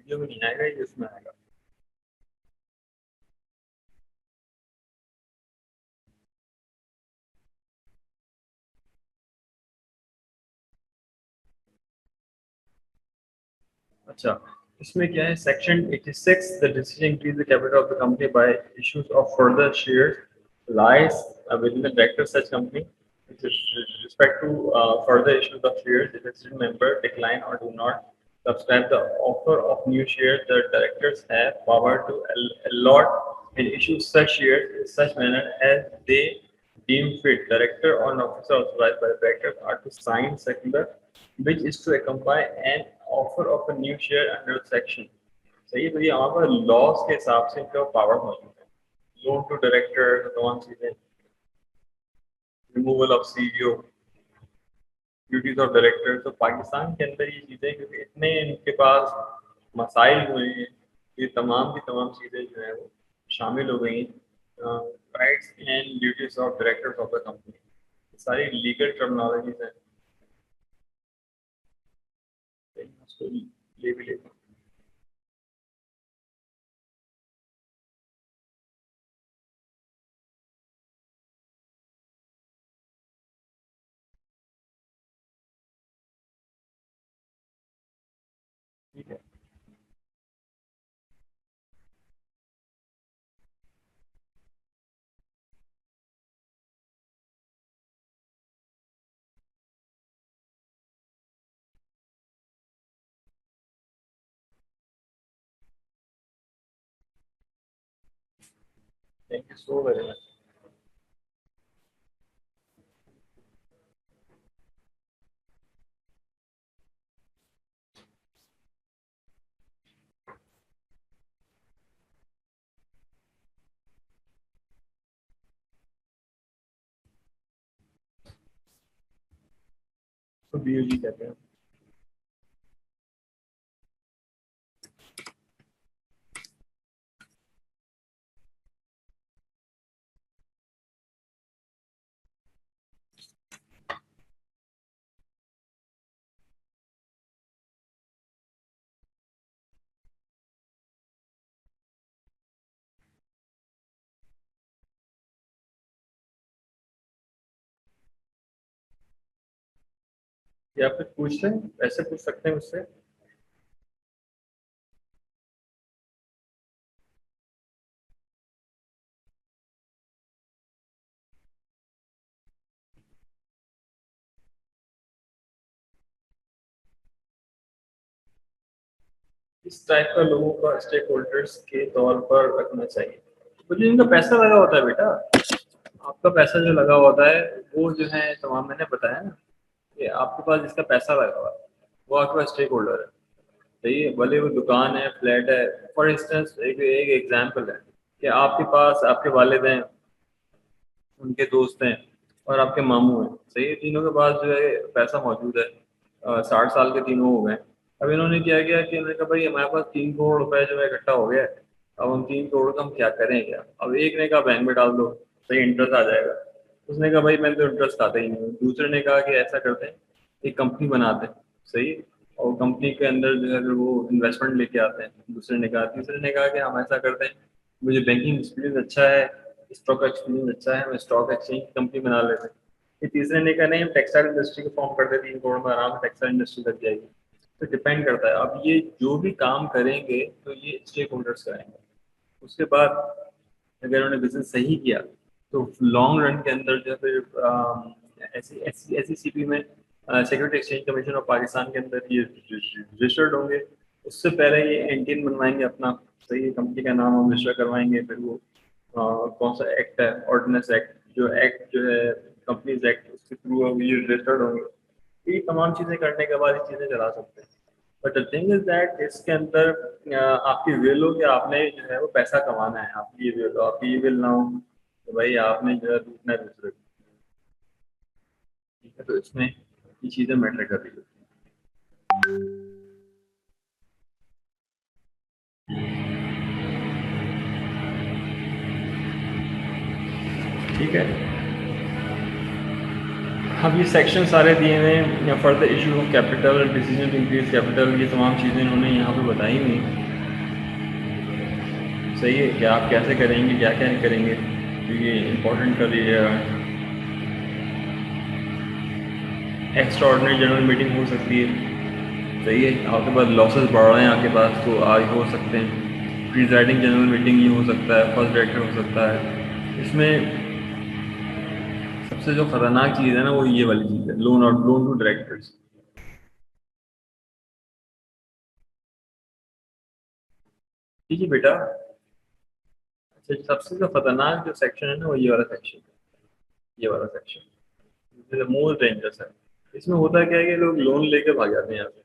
वीडियो में नहीं आएगा, ये इसमें आएगा। अच्छा, इसमें क्या है, section 86, the decision increase the capital of the company by issues of further shares lies within the director of such company with respect to further issues of shares. If a certain member decline or do not subscribe the offer of new shares, the directors have power to allot and issue such shares in such manner as they deem fit. Director or an officer authorized by the directors are to sign circular which is to accompany an offer of a new share under section। सही है, तो ये यहाँ पर loss के हिसाब से इनका पावर मौजूद है। लोन टू डायरेक्टर, तमाम चीजें, removal of CEO, duties of director. तो पाकिस्तान के अंदर ये चीजें क्योंकि इतने इनके पास मसाइल हुए हैं, ये तमाम की तमाम चीजें जो है वो शामिल हो गई हैं। Rights and duties of directors of the company, सारी लीगल टर्मिनोलॉजीज हैं। इसको ले भी लेता हूँ। ठीक है, thank you so very much. तो BOG कहते हैं। या फिर पूछ लें, ऐसे पूछ सकते हैं मुझसे। इस टाइप का लोगों का स्टेक होल्डर्स के तौर पर रखना चाहिए। तो जो इनका पैसा लगा होता है बेटा, आपका पैसा जो लगा होता है वो जो है तमाम मैंने बताया ना कि आपके पास जिसका पैसा लगा हुआ है वो आपके पास स्टेक होल्डर है। सही है, भले वो दुकान है, फ्लैट है। फॉर इंस्टेंस एक एग्जांपल है कि आपके पास आपके वालिद हैं, उनके दोस्त हैं और आपके मामू हैं। सही है, तीनों के पास जो है पैसा मौजूद है। 60 साल के तीनों हो गए। अब इन्होंने क्या किया कि उन्होंने कहा भाई हमारे पास 3 करोड़ रुपए जो है इकट्ठा हो गया है, अब हम 3 करोड़ का हम क्या करें क्या। अब एक ने कहा बैंक में डाल दो, सही इंटरेस्ट आ जाएगा। उसने कहा भाई मैंने तो इंटरेस्ट खाता ही नहीं हूँ। दूसरे ने कहा कि ऐसा करते हैं एक कंपनी बनाते हैं, सही है, और कंपनी के अंदर जो है फिर वो इन्वेस्टमेंट लेके आते हैं। दूसरे ने कहा, तीसरे ने कहा कि हम ऐसा करते हैं, मुझे बैंकिंग एक्सपीरियंस अच्छा है, स्टॉक एक्सपीरियंस अच्छा है, मैं स्टॉक एक्सचेंज की कंपनी बना लेते हैं। ये तीसरे ने कहा नहीं हम टेक्सटाइल इंडस्ट्री को फॉर्म कर देते हैं, 3 करोड़ में आराम से टेक्सटाइल इंडस्ट्री लग जाएगी। तो डिपेंड करता है। अब ये जो भी काम करेंगे तो ये स्टेक होल्डर्स करेंगे। उसके बाद अगर उन्होंने बिजनेस सही किया तो लॉन्ग रन के अंदर जो है फिर ऐसी CP में security exchange commission of Pakistan के अंदर ये रजिस्टर्ड होंगे। उससे पहले ये एंटीन बनवाएंगे अपना, सही कंपनी का नाम हम रजिस्टर करवाएंगे। फिर वो कौन सा एक्ट है, ऑर्डिनेंस एक्ट, जो एक्ट जो है कंपनीज एक्ट, उसके थ्रू ये रजिस्टर्ड होंगे। ये तमाम चीज़ें करने के बाद ये चीज़ें चला सकते हैं। But the thing is that इसके अंदर आपकी विल हो कि आपने जो है वो पैसा कमाना है। आपकी ये विल, आपकी ये विल ना हो तो भाई आपने जो है लूटना है दूसरे को। ठीक है, तो इसमें ये चीज़ें मैटर कर रही है। ठीक है, अब ये सेक्शन सारे दिए हुए हैं। या further issue of capital, decision to increase capital, ये तमाम चीज़ें इन्होंने यहाँ पे बताई हुई। सही है कि आप कैसे करेंगे, क्या क्या नहीं करेंगे, तो ये इम्पोर्टेंट कर लीजिएगा। एक्स्ट्रा ऑर्डिनरी जनरल मीटिंग हो सकती है। सही है, आपके पास लॉसेस बढ़ रहे हैं आपके पास तो आज हो सकते हैं। प्रिजाइडिंग जनरल मीटिंग ये हो सकता है, फर्स्ट डायरेक्टर हो सकता है। इसमें सबसे जो खतरनाक चीज़ है ना वो ये वाली चीज़ है, लोन टू डायरेक्टर्स। ठीक है बेटा, अच्छा सबसे जो खतरनाक जो सेक्शन है ना वो ये वाला सेक्शन है। ये वाला सेक्शन मोस्ट डेंजरस है। इसमें होता क्या है कि लोग लोन लेके भाग जाते हैं यहाँ से।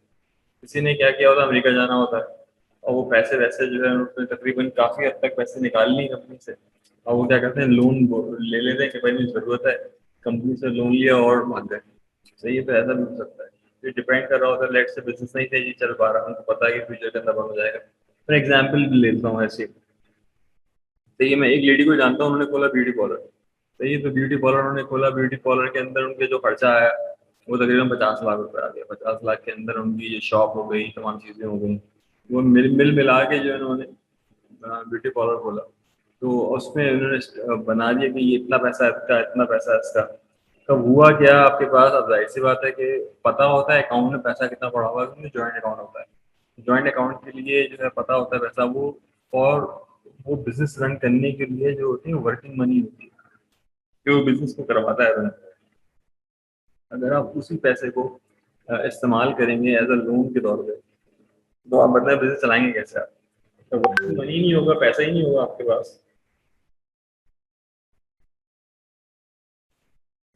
किसी ने क्या किया होता है, अमेरिका जाना होता है और वो पैसे वैसे जो है उसमें तकरीबन काफ़ी हद तक पैसे निकाल ली कंपनी से, और वो क्या करते हैं लोन ले लेते हैं कि भाई मुझे ज़रूरत है, कंपनी से लोन लिया और भाग गए। सही है, तो ऐसा भी हो सकता है। ये डिपेंड कर रहा होता है, लेट से बिजनेस नहीं तेजी चल पा रहा, उनको पता है कि फ्यूचर के अंदर बंद हो जाएगा। फॉर एग्जाम्पल लेता हूँ ऐसे। तो ये मैं एक लेडी को जानता हूँ, उन्होंने खोला ब्यूटी पार्लर। सही है, तो ब्यूटी पार्लर उन्होंने खोला, ब्यूटी पार्लर के अंदर उनके जो खर्चा आया वो तकरीबन 50 लाख रुपए आ गया। 50 लाख के अंदर उनकी ये शॉप हो गई, तमाम चीज़ें हो गई। वो मिल मिला के जो इन्होंने ब्यूटी पार्लर खोला, तो उसमें उन्होंने बना दिया कि ये इतना पैसा है इसका, इतना पैसा है इसका। तब हुआ क्या आपके पास, अब जाहिर सी बात है कि पता होता है अकाउंट में पैसा कितना पड़ा हुआ है, क्योंकि जॉइंट अकाउंट होता है। जॉइंट अकाउंट के लिए जो है पता होता है पैसा वो, और वो बिजनेस रन करने के लिए जो होती है वर्किंग मनी होती है, जो बिजनेस को करवाता है रन। अगर आप उसी पैसे को इस्तेमाल करेंगे एज अ लोन के तौर पे, तो आप बताएं बिजनेस चलाएंगे कैसे आप? तो वर्किंग मनी नहीं होगा, पैसा ही नहीं होगा आपके पास।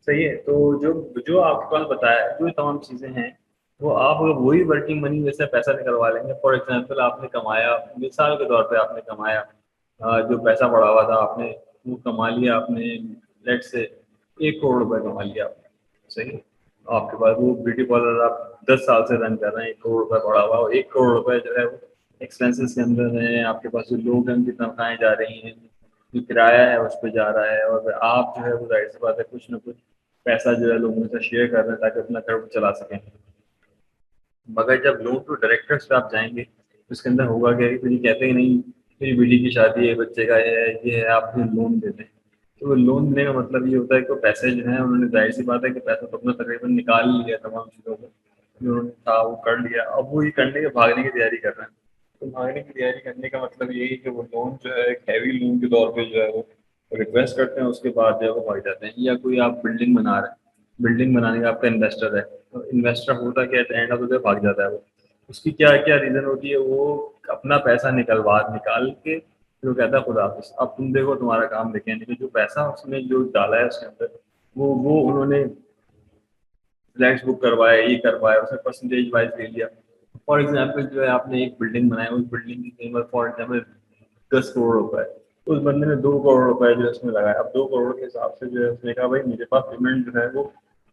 सही है। तो जो जो आपके पास बताया, जो तमाम चीज़ें हैं, वो आप अगर वही वर्किंग मनी में से पैसा निकलवा लेंगे। फॉर एग्जांपल आपने कमाया, मिसाल के तौर पे आपने कमाया, जो पैसा पड़ा हुआ था आपने वो कमा लिया आपने, लेट से 1 करोड़ रुपए कमा लिया आपने। सही है। आपके पास वो ब्यूटी पार्लर आप 10 साल से रन कर रहे हैं, 1 करोड़ रुपए पड़ा हुआ, और 1 करोड़ रुपए जो है वो एक्सपेंसेस के अंदर है। आपके पास जो लोग हैं उनकी तनख्वाहें जा रही हैं, जो किराया है उस पर जा रहा है, और आप जो है वो जाहिर सी बात है कुछ ना कुछ पैसा जो है लोगों से शेयर कर रहे हैं ताकि अपना कर्व चला सकें। मगर जब लोन टू डायरेक्टर्स पे आप जाएंगे तो इसके अंदर होगा क्या कि फिर कहते ही नहीं मेरी बेटी की शादी है, बच्चे का है, ये है, आप फिर लोन देते हैं। तो वो लोन देने का मतलब ये होता है कि पैसे जो है उन्होंने, जाहिर सी बात है कि पैसा तो अपना तकरीबन निकाल ही लिया, तमाम चीज़ों को जो उन्होंने था वो कर लिया। अब वो ये करने के भागने की तैयारी कर रहे हैं। तो भागने की तैयारी करने का मतलब यही है कि वो लोन जो है एक हैवी लोन के तौर पे जो है वो रिक्वेस्ट करते हैं, उसके बाद जो है वो भाग जाते हैं। या कोई आप बिल्डिंग बना रहे हैं, बिल्डिंग बनाने का आपका इन्वेस्टर है, तो इन्वेस्टर होता क्या है, एंड ऑफ द डे भाग जाता है वो। उसकी क्या क्या रीज़न होती है, वो अपना पैसा निकाल के फिर वो कहता है खुदा हाफिज़, अब तुम देखो तुम्हारा काम देखें। यानी कि जो पैसा उसने जो डाला है उसके अंदर, वो उन्होंने फ्लैट्स बुक करवाए, ये करवाया, उसने परसेंटेज वाइज ले लिया। फॉर एग्जाम्पल जो है आपने एक बिल्डिंग बनाई, उस बिल्डिंग की कीमत फॉर एग्जाम्पल 10 करोड़ रुपए है। उस बंदे ने 2 करोड़ रुपए जो है उसमें लगाया। अब 2 करोड़ के हिसाब से जो है उसने कहा भाई मेरे पास पेमेंट जो है वो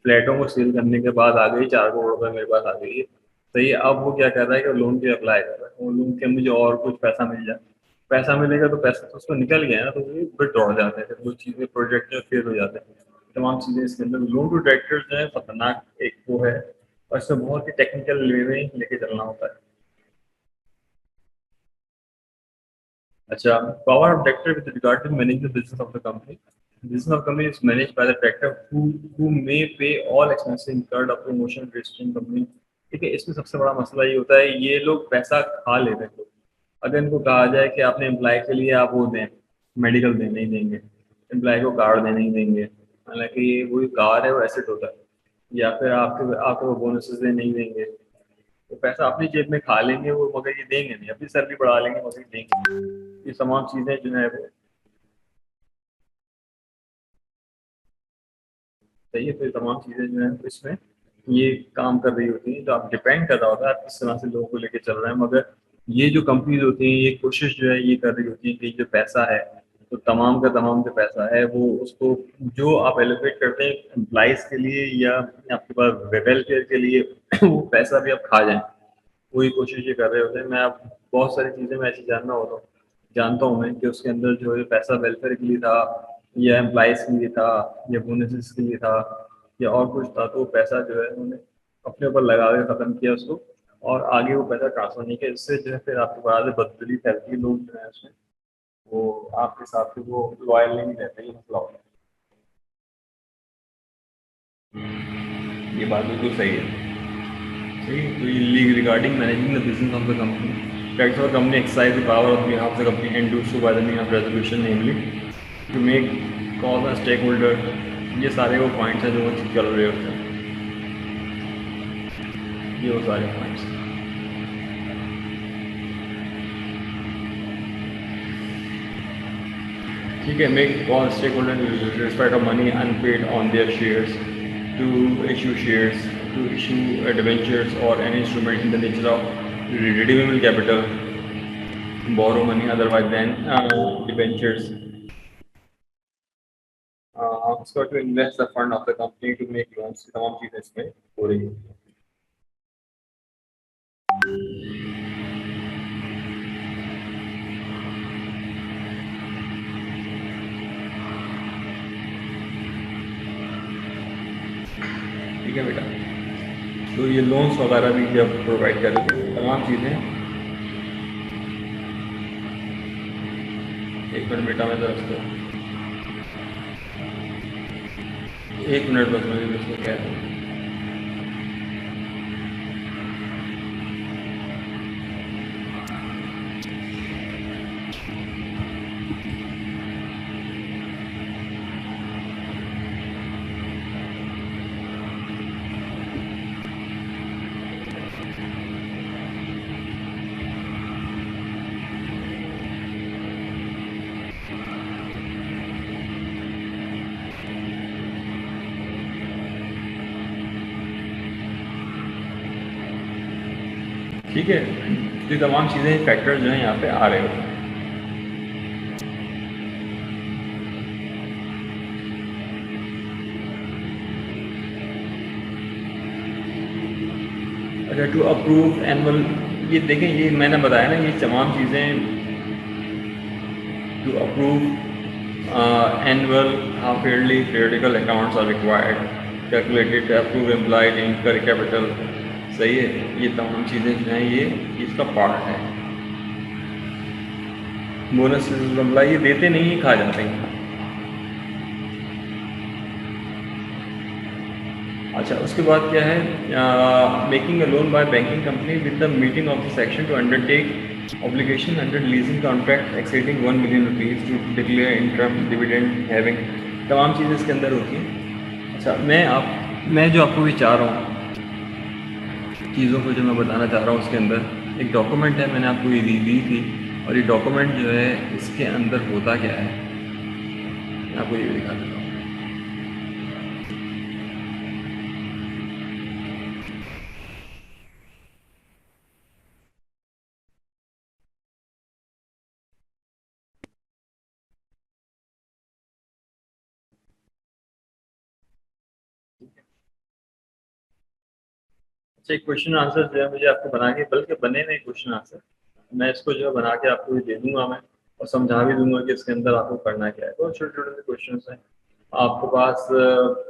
फ्लैटों को सेल करने के बाद आ गई, 4 करोड़ रुपए मेरे पास आ गई है। तो ये अब वो क्या कर रहा है कि लोन पे अप्लाई कर रहा है, वो लोन के मुझे और कुछ पैसा मिल जाए। पैसा मिलेगा तो पैसा तो उसको निकल गया ना, तो वो फिर दौड़ जाते हैं, फिर वो चीज़ें प्रोजेक्ट में फेल हो जाते हैं। तमाम चीज़ें इसके अंदर लोन टू डायरेक्टर्स जो है खतरनाक एक वो है, और इसमें बहुत ही टेक्निकल वे में लेके चलना होता है। अच्छा, power of director with regard to managing the business of the company. The business of company is managed by the director who may pay all expenses incurred of promotion registering company. ठीक है, इसमें सबसे बड़ा मसला ये होता है, ये लोग पैसा खा लेते हैं। अगर इनको कहा जाए कि आपने एम्प्लॉय के लिए आप वो दें, मेडिकल दें, नहीं देंगे। एम्प्लॉय को कार्ड दें, नहीं देंगे। हालांकि ये वही कार है, वो एसेट होता है। या फिर आपके आपको बोनसेस दें, नहीं देंगे। तो पैसा अपनी जेब में खा लेंगे वो, मगर ये देंगे नहीं। अपनी सैलरी बढ़ा लेंगे मगर ये देंगे नहीं। ये तमाम चीज़ें जो है वो सही है। तो ये तमाम चीज़ें जो है इसमें ये काम कर रही होती हैं। तो आप डिपेंड कर रहा होता है आप किस तरह से लोगों को लेके चल रहे हैं। मगर ये जो कंपनीज होती हैं ये कोशिश जो है ये कर रही होती है कि जो पैसा है, तो तमाम का तमाम जो पैसा है वो उसको जो आप एलोकेट करते हैं एम्प्लॉइज़ के लिए या आपके पास वेलफेयर के लिए वो पैसा भी आप खा जाएं, वही कोशिश ये कर रहे होते हैं। मैं आप बहुत सारी चीज़ें मैं ऐसी जानता हूँ मैं कि उसके अंदर जो है पैसा वेलफेयर के लिए था, या एम्प्लॉइज़ के लिए था, या बोनसेस के लिए था, या और कुछ था। तो वो पैसा जो है उन्होंने अपने ऊपर लगा के ख़त्म किया उसको, और आगे वो पैसा ट्रांसफर नहीं किया। इससे जो है फिर आपके पास बदतली फैलती है, लोग जो है उसमें वो आपके साथ फिर वो लॉयल नहीं रहते। ये मसला होता है। ये बात बिल्कुल सही है। Regarding managing the business of the company, directors of the company exercise the power on behalf of the company and do so by the means of resolution, namely to make calls on stakeholder। ये सारे वो points हैं जो वो चल रहे होते हैं। ये वो सारे पॉइंट्स हैं। ठीक है, make call stakeholder with respect of money unpaid on their shares, to issue shares, to issue debentures or any instrument in the nature of redeemable capital, borrow money otherwise than debentures. उसका to invest the fund of the company to make loans, तमाम चीज़ें इसमें हो रही है। ठीक है बेटा। तो ये लोन्स वगैरह भी जब प्रोवाइड कर देते हैं, तमाम चीज़ें। एक मिनट बेटा, मैं जरा इसको 1 मिनट बस मुझे इसको कह दूँ। ठीक है, ये तमाम चीज़ें फैक्टर जो हैं यहाँ पे आ रहे होते हैं। अच्छा, टू अप्रूव एनुअल, ये देखें, ये मैंने बताया ना, ये तमाम चीज़ें to approve annual half yearly periodical accounts are required, calculated approve employed income capital. सही है, ये तमाम चीज़ें जो हैं ये इसका पार्ट है। बोनस एम्प्लॉय ये देते नहीं है, खा जाते हैं। अच्छा, उसके बाद क्या है, making a loan by banking company with the meeting of the section to undertake obligation under leasing contract exceeding 1 million rupees to declare interim dividend having, तमाम चीज़ें इसके अंदर होती हैं। अच्छा, मैं जो आपको भी चाह रहा हूँ, चीज़ों को जो मैं बताना चाह रहा हूँ, उसके अंदर एक डॉक्यूमेंट है, मैंने आपको ये दी थी, और ये डॉक्यूमेंट जो है इसके अंदर होता क्या है, मैं आपको ये दिखा देता हूँ। अच्छा, एक क्वेश्चन आंसर जो है मुझे आपको बना के, बल्कि बने नहीं क्वेश्चन आंसर, मैं इसको जो है बना के आपको दे दूंगा मैं, और समझा भी दूंगा कि इसके अंदर आपको करना क्या है। बहुत छोटे छोटे से क्वेश्चन हैं आपके पास।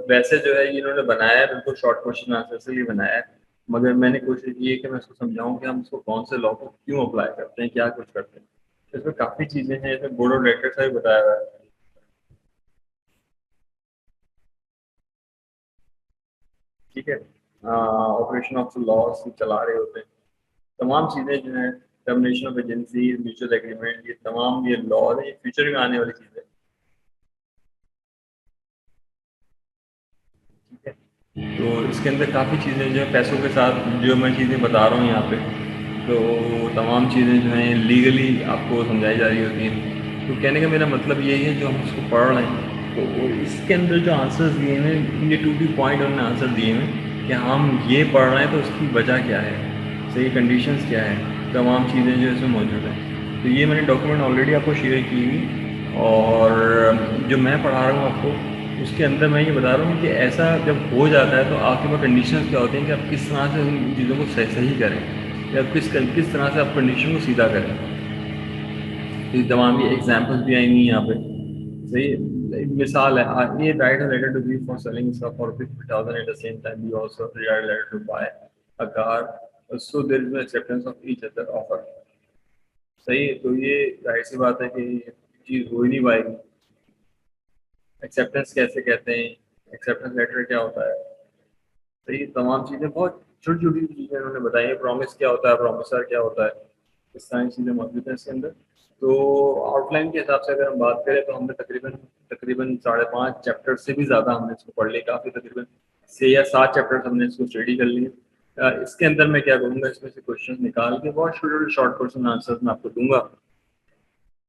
वैसे जो है इन्होंने बनाया है बिल्कुल शॉर्ट क्वेश्चन आंसर से ही बनाया है, मगर मैंने कोशिश की है कि मैं इसको समझाऊं कि हम इसको कौन से लॉ को क्यों अप्लाई करते हैं, क्या कुछ करते हैं। इसमें काफ़ी चीज़ें हैं, इसमें बोर्ड ऑफ डायरेक्टर का भी बताया हुआ है। ठीक है, ऑपरेशन ऑफ लॉस चला रहे होते हैं, तमाम चीज़ें जो हैं, termination of agency, mutual agreement, ये तमाम ये लॉ है, ये फ्यूचर में आने वाली चीज़ें। ठीक है, तो इसके अंदर काफ़ी चीज़ें जो है पैसों के साथ जो मैं चीज़ें बता रहा हूँ यहाँ पे, तो तमाम चीज़ें जो हैं लीगली आपको समझाई जा रही होती हैं। तो कहने का मेरा मतलब यही है, जो हम इसको पढ़ रहे हैं, तो इसके अंदर जो आंसर्स दिए हैं, ये टू दी पॉइंट उन्होंने आंसर दिए हैं कि हम ये पढ़ रहे हैं तो उसकी वजह क्या है, सही कंडीशंस क्या है, तमाम चीज़ें जो इसमें मौजूद हैं। तो ये मैंने डॉक्यूमेंट ऑलरेडी आपको शेयर की हुई, और जो मैं पढ़ा रहा हूँ आपको, उसके अंदर मैं ये बता रहा हूँ कि ऐसा जब हो जाता है तो आपके पास कंडीशंस क्या होती हैं कि आप किस तरह से उन चीज़ों को सही करें, या किस तरह से आप कंडीशन को सीधा करें। तो तमाम ये एग्जाम्पल्स भी आएंगी यहाँ पे। सही मिसाल है, ये write a letter to be for selling stock for 50,000 at the same time be also write letter to buy a car, so there is no acceptance of each other offer. सही है, तो ये जाहिर सी बात है कि ये चीज़ हो ही नहीं पाएगी। एक्सेप्टेंस कैसे कहते हैं, एक्सेप्टेंस लेटर क्या होता है, तो ये तमाम चीज़ें बहुत छोटी छोटी चीज़ें उन्होंने बताई है। प्रॉमिस क्या होता है, प्रॉमिसर क्या होता है, इस सारी चीज़ें मौजूद हैं इसके अंदर। तो आउटलाइन के हिसाब से अगर हम बात करें तो हमने तकरीबन तकरीबन 5.5 चैप्टर से भी ज़्यादा हमने इसको पढ़ लिया, काफ़ी तकरीबन 6 या 7 चैप्टर हमने इसको स्टडी कर लिए। इसके अंदर मैं क्या करूँगा, इसमें से क्वेश्चन निकाल के बहुत छोटे छोटे शॉर्ट क्वेश्चन आंसर मैं आपको दूंगा,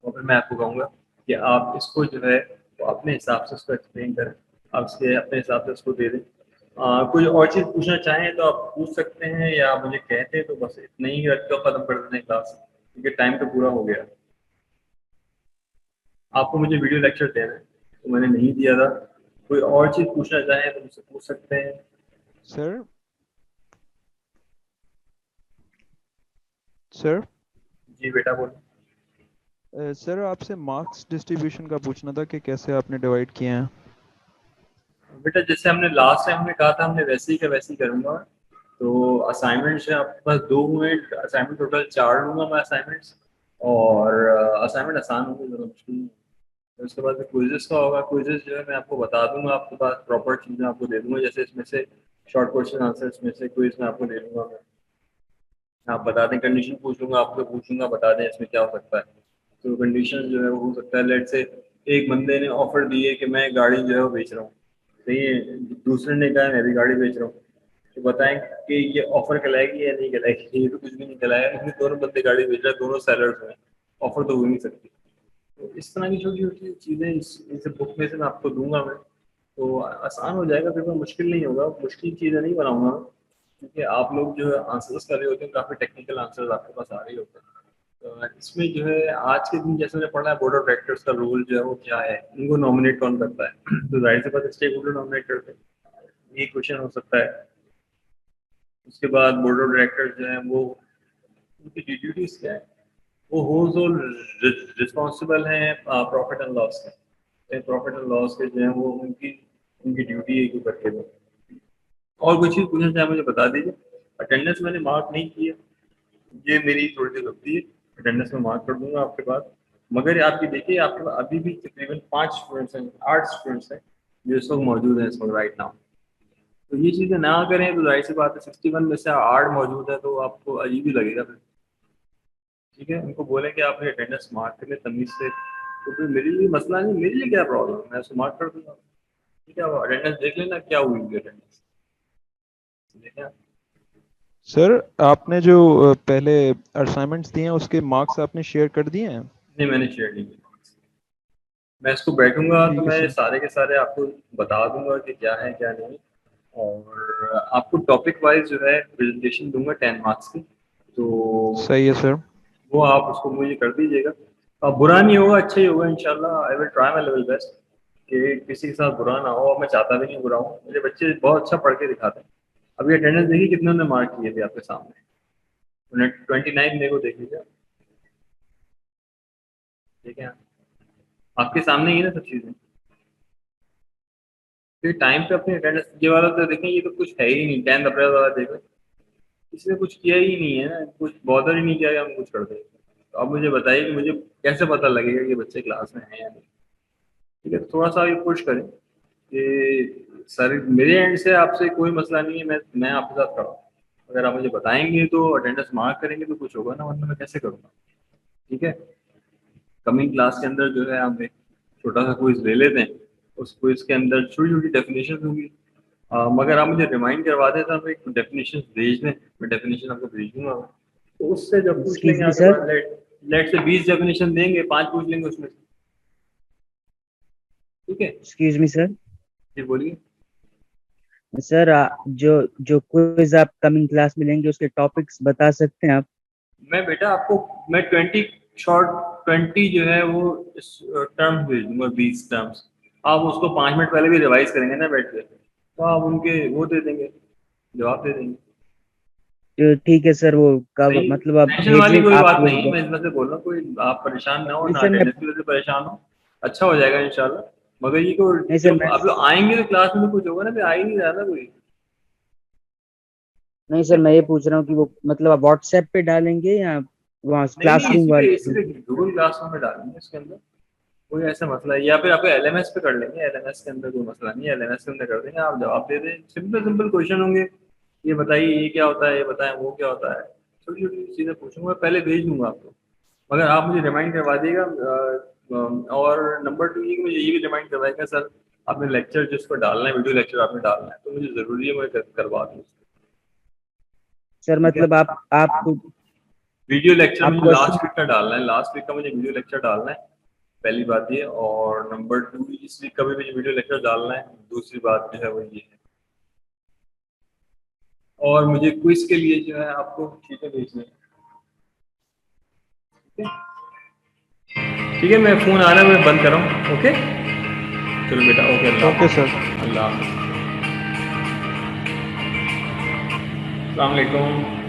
और फिर मैं आपको कहूँगा कि आप इसको जो है वो अपने हिसाब से उसको एक्सप्लेन करें, आप इसके अपने हिसाब से उसको दे दें। कोई और चीज़ पूछना चाहें तो आप पूछ सकते हैं, या आप मुझे कहते हैं, तो बस इतना ही रख के ख़त्म कर देते हैं क्लास, क्योंकि टाइम तो पूरा हो गया। आपको मुझे वीडियो लेक्चर देना है तो मैंने नहीं दिया था। कोई और चीज़ पूछना चाहें तो मुझसे पूछ सकते हैं। सर सर जी बेटा बोलो। सर आपसे मार्क्स डिस्ट्रीब्यूशन का पूछना था कि कैसे आपने डिवाइड किए हैं। बेटा जैसे हमने लास्ट टाइम हमने कहा था, हमने वैसे ही का वैसे ही करूँगा। तो असाइनमेंट्स है आपके पास 2 हुए, असाइनमेंट टोटल 4 लूँगा मैं असाइनमेंट्स, और असाइनमेंट आसान होंगे, ज़्यादा मुश्किल नहीं। फिर उसके बाद क्विज़ेस का होगा। क्विज़ेस जो है मैं आपको बता दूंगा, आपके पास प्रॉपर चीज़ें आपको दे दूंगा, जैसे इसमें से शॉर्ट क्वेश्चन आंसर्स में से क्विज़ में आपको दे दूंगा मैं। आप बता दें, कंडीशन पूछ लूँगा, आपसे पूछूंगा बता दें इसमें क्या हो सकता है। तो कंडीशन जो है वो हो सकता है, लेट से एक बंदे ने ऑफर दी है कि मैं गाड़ी जो है वो बेच रहा हूँ, सही है, दूसरे ने कहा मैं भी गाड़ी बेच रहा हूँ, तो बताएं कि ये ऑफर कहलाएगी या नहीं कहलाएगी। ये तो कुछ भी नहीं कहलाएगा, क्योंकि दोनों बंदे गाड़ी बेच रहे हैं, दोनों सेलर्स हैं, ऑफर तो हो नहीं सकती। तो इस तरह की छोटी छोटी चीज़ें इस बुक में से मैं आपको दूंगा मैं, तो आसान हो जाएगा, फिर मुश्किल नहीं होगा, मुश्किल चीज़ें नहीं बनाऊंगा मैं, क्योंकि आप लोग जो है आंसर्स कर रहे होते हैं, काफ़ी टेक्निकल आंसर्स आपके पास आ रहे होते हैं। तो इसमें जो है आज के दिन जैसे मैंने पढ़ा है, बोर्ड ऑफ डायरेक्टर्स का रोल जो है वो क्या है, उनको नॉमिनेट कौन करता है, तो जाहिर सी बात है स्टेक होल्डर नॉमिनेट करते हैं, ये क्वेश्चन हो सकता है। उसके बाद बोर्ड ऑफ डायरेक्टर्स जो है वो उनकी ड्यूटीज क्या है, वो होल रिस्पॉन्सिबल हैं प्रॉफिट एंड लॉस के, प्रॉफिट एंड लॉस के जो है वो उनकी उनकी ड्यूटी है कि करके दो। और कुछ चीज़ पूछना चाहे मुझे बता दीजिए। अटेंडेंस मैंने मार्क नहीं की है, ये मेरी थोड़ी सी गलती है, अटेंडेंस में मार्क कर दूंगा आपके पास, मगर आपकी देखिए आपके पास अभी भी तकरीबन 5 स्टूडेंट्स हैं, 8 स्टूडेंट्स हैं जो इस वक्त मौजूद हैं इस वक्त राइट नाउ। तो ये चीज़ें ना करें तो जाहिर सी बात है 61 में से 8 मौजूद है तो आपको अजीब ही लगेगा फिर। ठीक है, उनको बोले कि आपने अटेंडेंस मार्क कर ले तमीज़ से, तो फिर मेरे लिए मसला नहीं, मेरे लिए क्या प्रॉब्लम है, मैं उसको मार्क कर दूंगा। ठीक है, अटेंडेंस देख लेना क्या हुई अटेंडेंस, देखा। सर आपने जो पहले असाइनमेंट्स दिए हैं उसके मार्क्स आपने शेयर कर दिए हैं? नहीं, मैंने शेयर नहीं किया। मैं इसको बैठूंगा तो मैं सारे के सारे आपको बता दूंगा कि क्या है क्या नहीं, और आपको टॉपिक वाइज जो है प्रेजेंटेशन दूंगा 10 मार्क्स की, तो सही है सर, वो आप उसको मुझे कर दीजिएगा। अब बुरा नहीं होगा, अच्छा ही होगा इंशाल्लाह। I will try my level best कि किसी के साथ बुरा ना हो, और मैं चाहता भी नहीं बुरा हूँ, मेरे बच्चे बहुत अच्छा पढ़ के दिखाते हैं। अभी अटेंडेंस देखिए कितने उन्होंने मार्क किए थे आपके सामने, उन्हें 29 मेरे को देख लीजिए, ठीक है, आपके सामने ही ना सब चीज़ें। फिर टाइम पे अपनी अटेंडेंस, ये वाला तो देखें, ये तो कुछ है ही नहीं, 10 अप्रैल वाला देखें, इसने कुछ किया ही नहीं है ना, कुछ बॉदर ही नहीं किया कि हम कुछ कर दें। तो अब मुझे बताइए कि मुझे कैसे पता लगेगा कि बच्चे क्लास में हैं या नहीं। ठीक है, तो थोड़ा सा ये पुश करें कि सर मेरे एंड से आपसे कोई मसला नहीं है, मैं आपके साथ खड़ा हूँ, अगर आप मुझे बताएंगे तो अटेंडेंस मार्क करेंगे तो कुछ होगा ना, वरना मैं कैसे करूँगा। ठीक है, कमिंग क्लास के अंदर जो है हम एक छोटा सा क्विज ले लेते हैं, उस क्विज के अंदर छोटी छोटी डेफिनेशन होंगी, मगर आप मुझे रिमाइंड करवा दें तो आप एक डेफिनेशन भेज दें, मैं डेफिनेशन आपको भेज दूंगा, तो उससे जब पूछ लेंगे आपके पास लेट से 20 डेफिनेशन देंगे, 5 पूछ लेंगे उसमें से। ठीक है, एक्सक्यूज मी सर। जी बोलिए सर जो जो क्विज आप कमिंग क्लास में लेंगे उसके टॉपिक्स बता सकते हैं आप? मैं बेटा आपको मैं 20 जो है वो टर्म्स भेज दूंगा, 20 टर्म्स, आप उसको 5 मिनट पहले भी रिवाइज करेंगे ना बैठ के, तो आप उनके वो दे देंगे, जवाब दे देंगे। तो ठीक है सर, वो कब मतलब आप टेंशन वाली कोई बात नहीं, मैं इस वजह से बोल रहा हूँ, कोई आप परेशान ना हो, ना अटेंडेंस की वजह से परेशान हो, अच्छा हो जाएगा इंशाल्लाह। मगर ये को आप लोग आएंगे तो क्लास में कुछ होगा ना, फिर आ ही नहीं रहा ना कोई। नहीं सर, मैं ये पूछ रहा हूँ कि वो मतलब आप व्हाट्सएप पे डालेंगे या वहाँ क्लासरूम वाले गूगल क्लासरूम में डालेंगे, इसके अंदर कोई ऐसा मसला है, या फिर आप LMS पे कर लेंगे, LMS के अंदर कोई मसला नहीं है, LMS के अंदर कर देंगे, आप जवाब दे दें, सिंपल क्वेश्चन होंगे, ये बताइए ये क्या होता है, ये बताएं वो क्या होता है, छोटी छोटी चीज़ें पूछूंगा, पहले भेज दूंगा आपको, मगर आप मुझे रिमाइंड करवा दिएगा। और नंबर 2 ये मुझे ये भी रिमाइंड करवाएगा सर आपने लेक्चर जिसको डालना है, वीडियो लेक्चर आपने डालना है, तो मुझे ज़रूरी है मुझे करवा दूँ सर, मतलब आप वीडियो लेक्चर मुझे लास्ट वीक का डालना है, लास्ट वीक का मुझे वीडियो लेक्चर डालना है, पहली बात ये, और नंबर 2 इस वीक का भी मुझे वीडियो लेक्चर डालना है, दूसरी बात जो है वो ये है, और मुझे क्विज के लिए जो है आपको चीज़ें भेजनी है। ठीक है, मैं फ़ोन आ रहा है, मैं बंद कर रहा हूँ। ओके चलो बेटा, ओके सर, अल्लाह हाफ़िज़, अस्सलाम वालेकुम।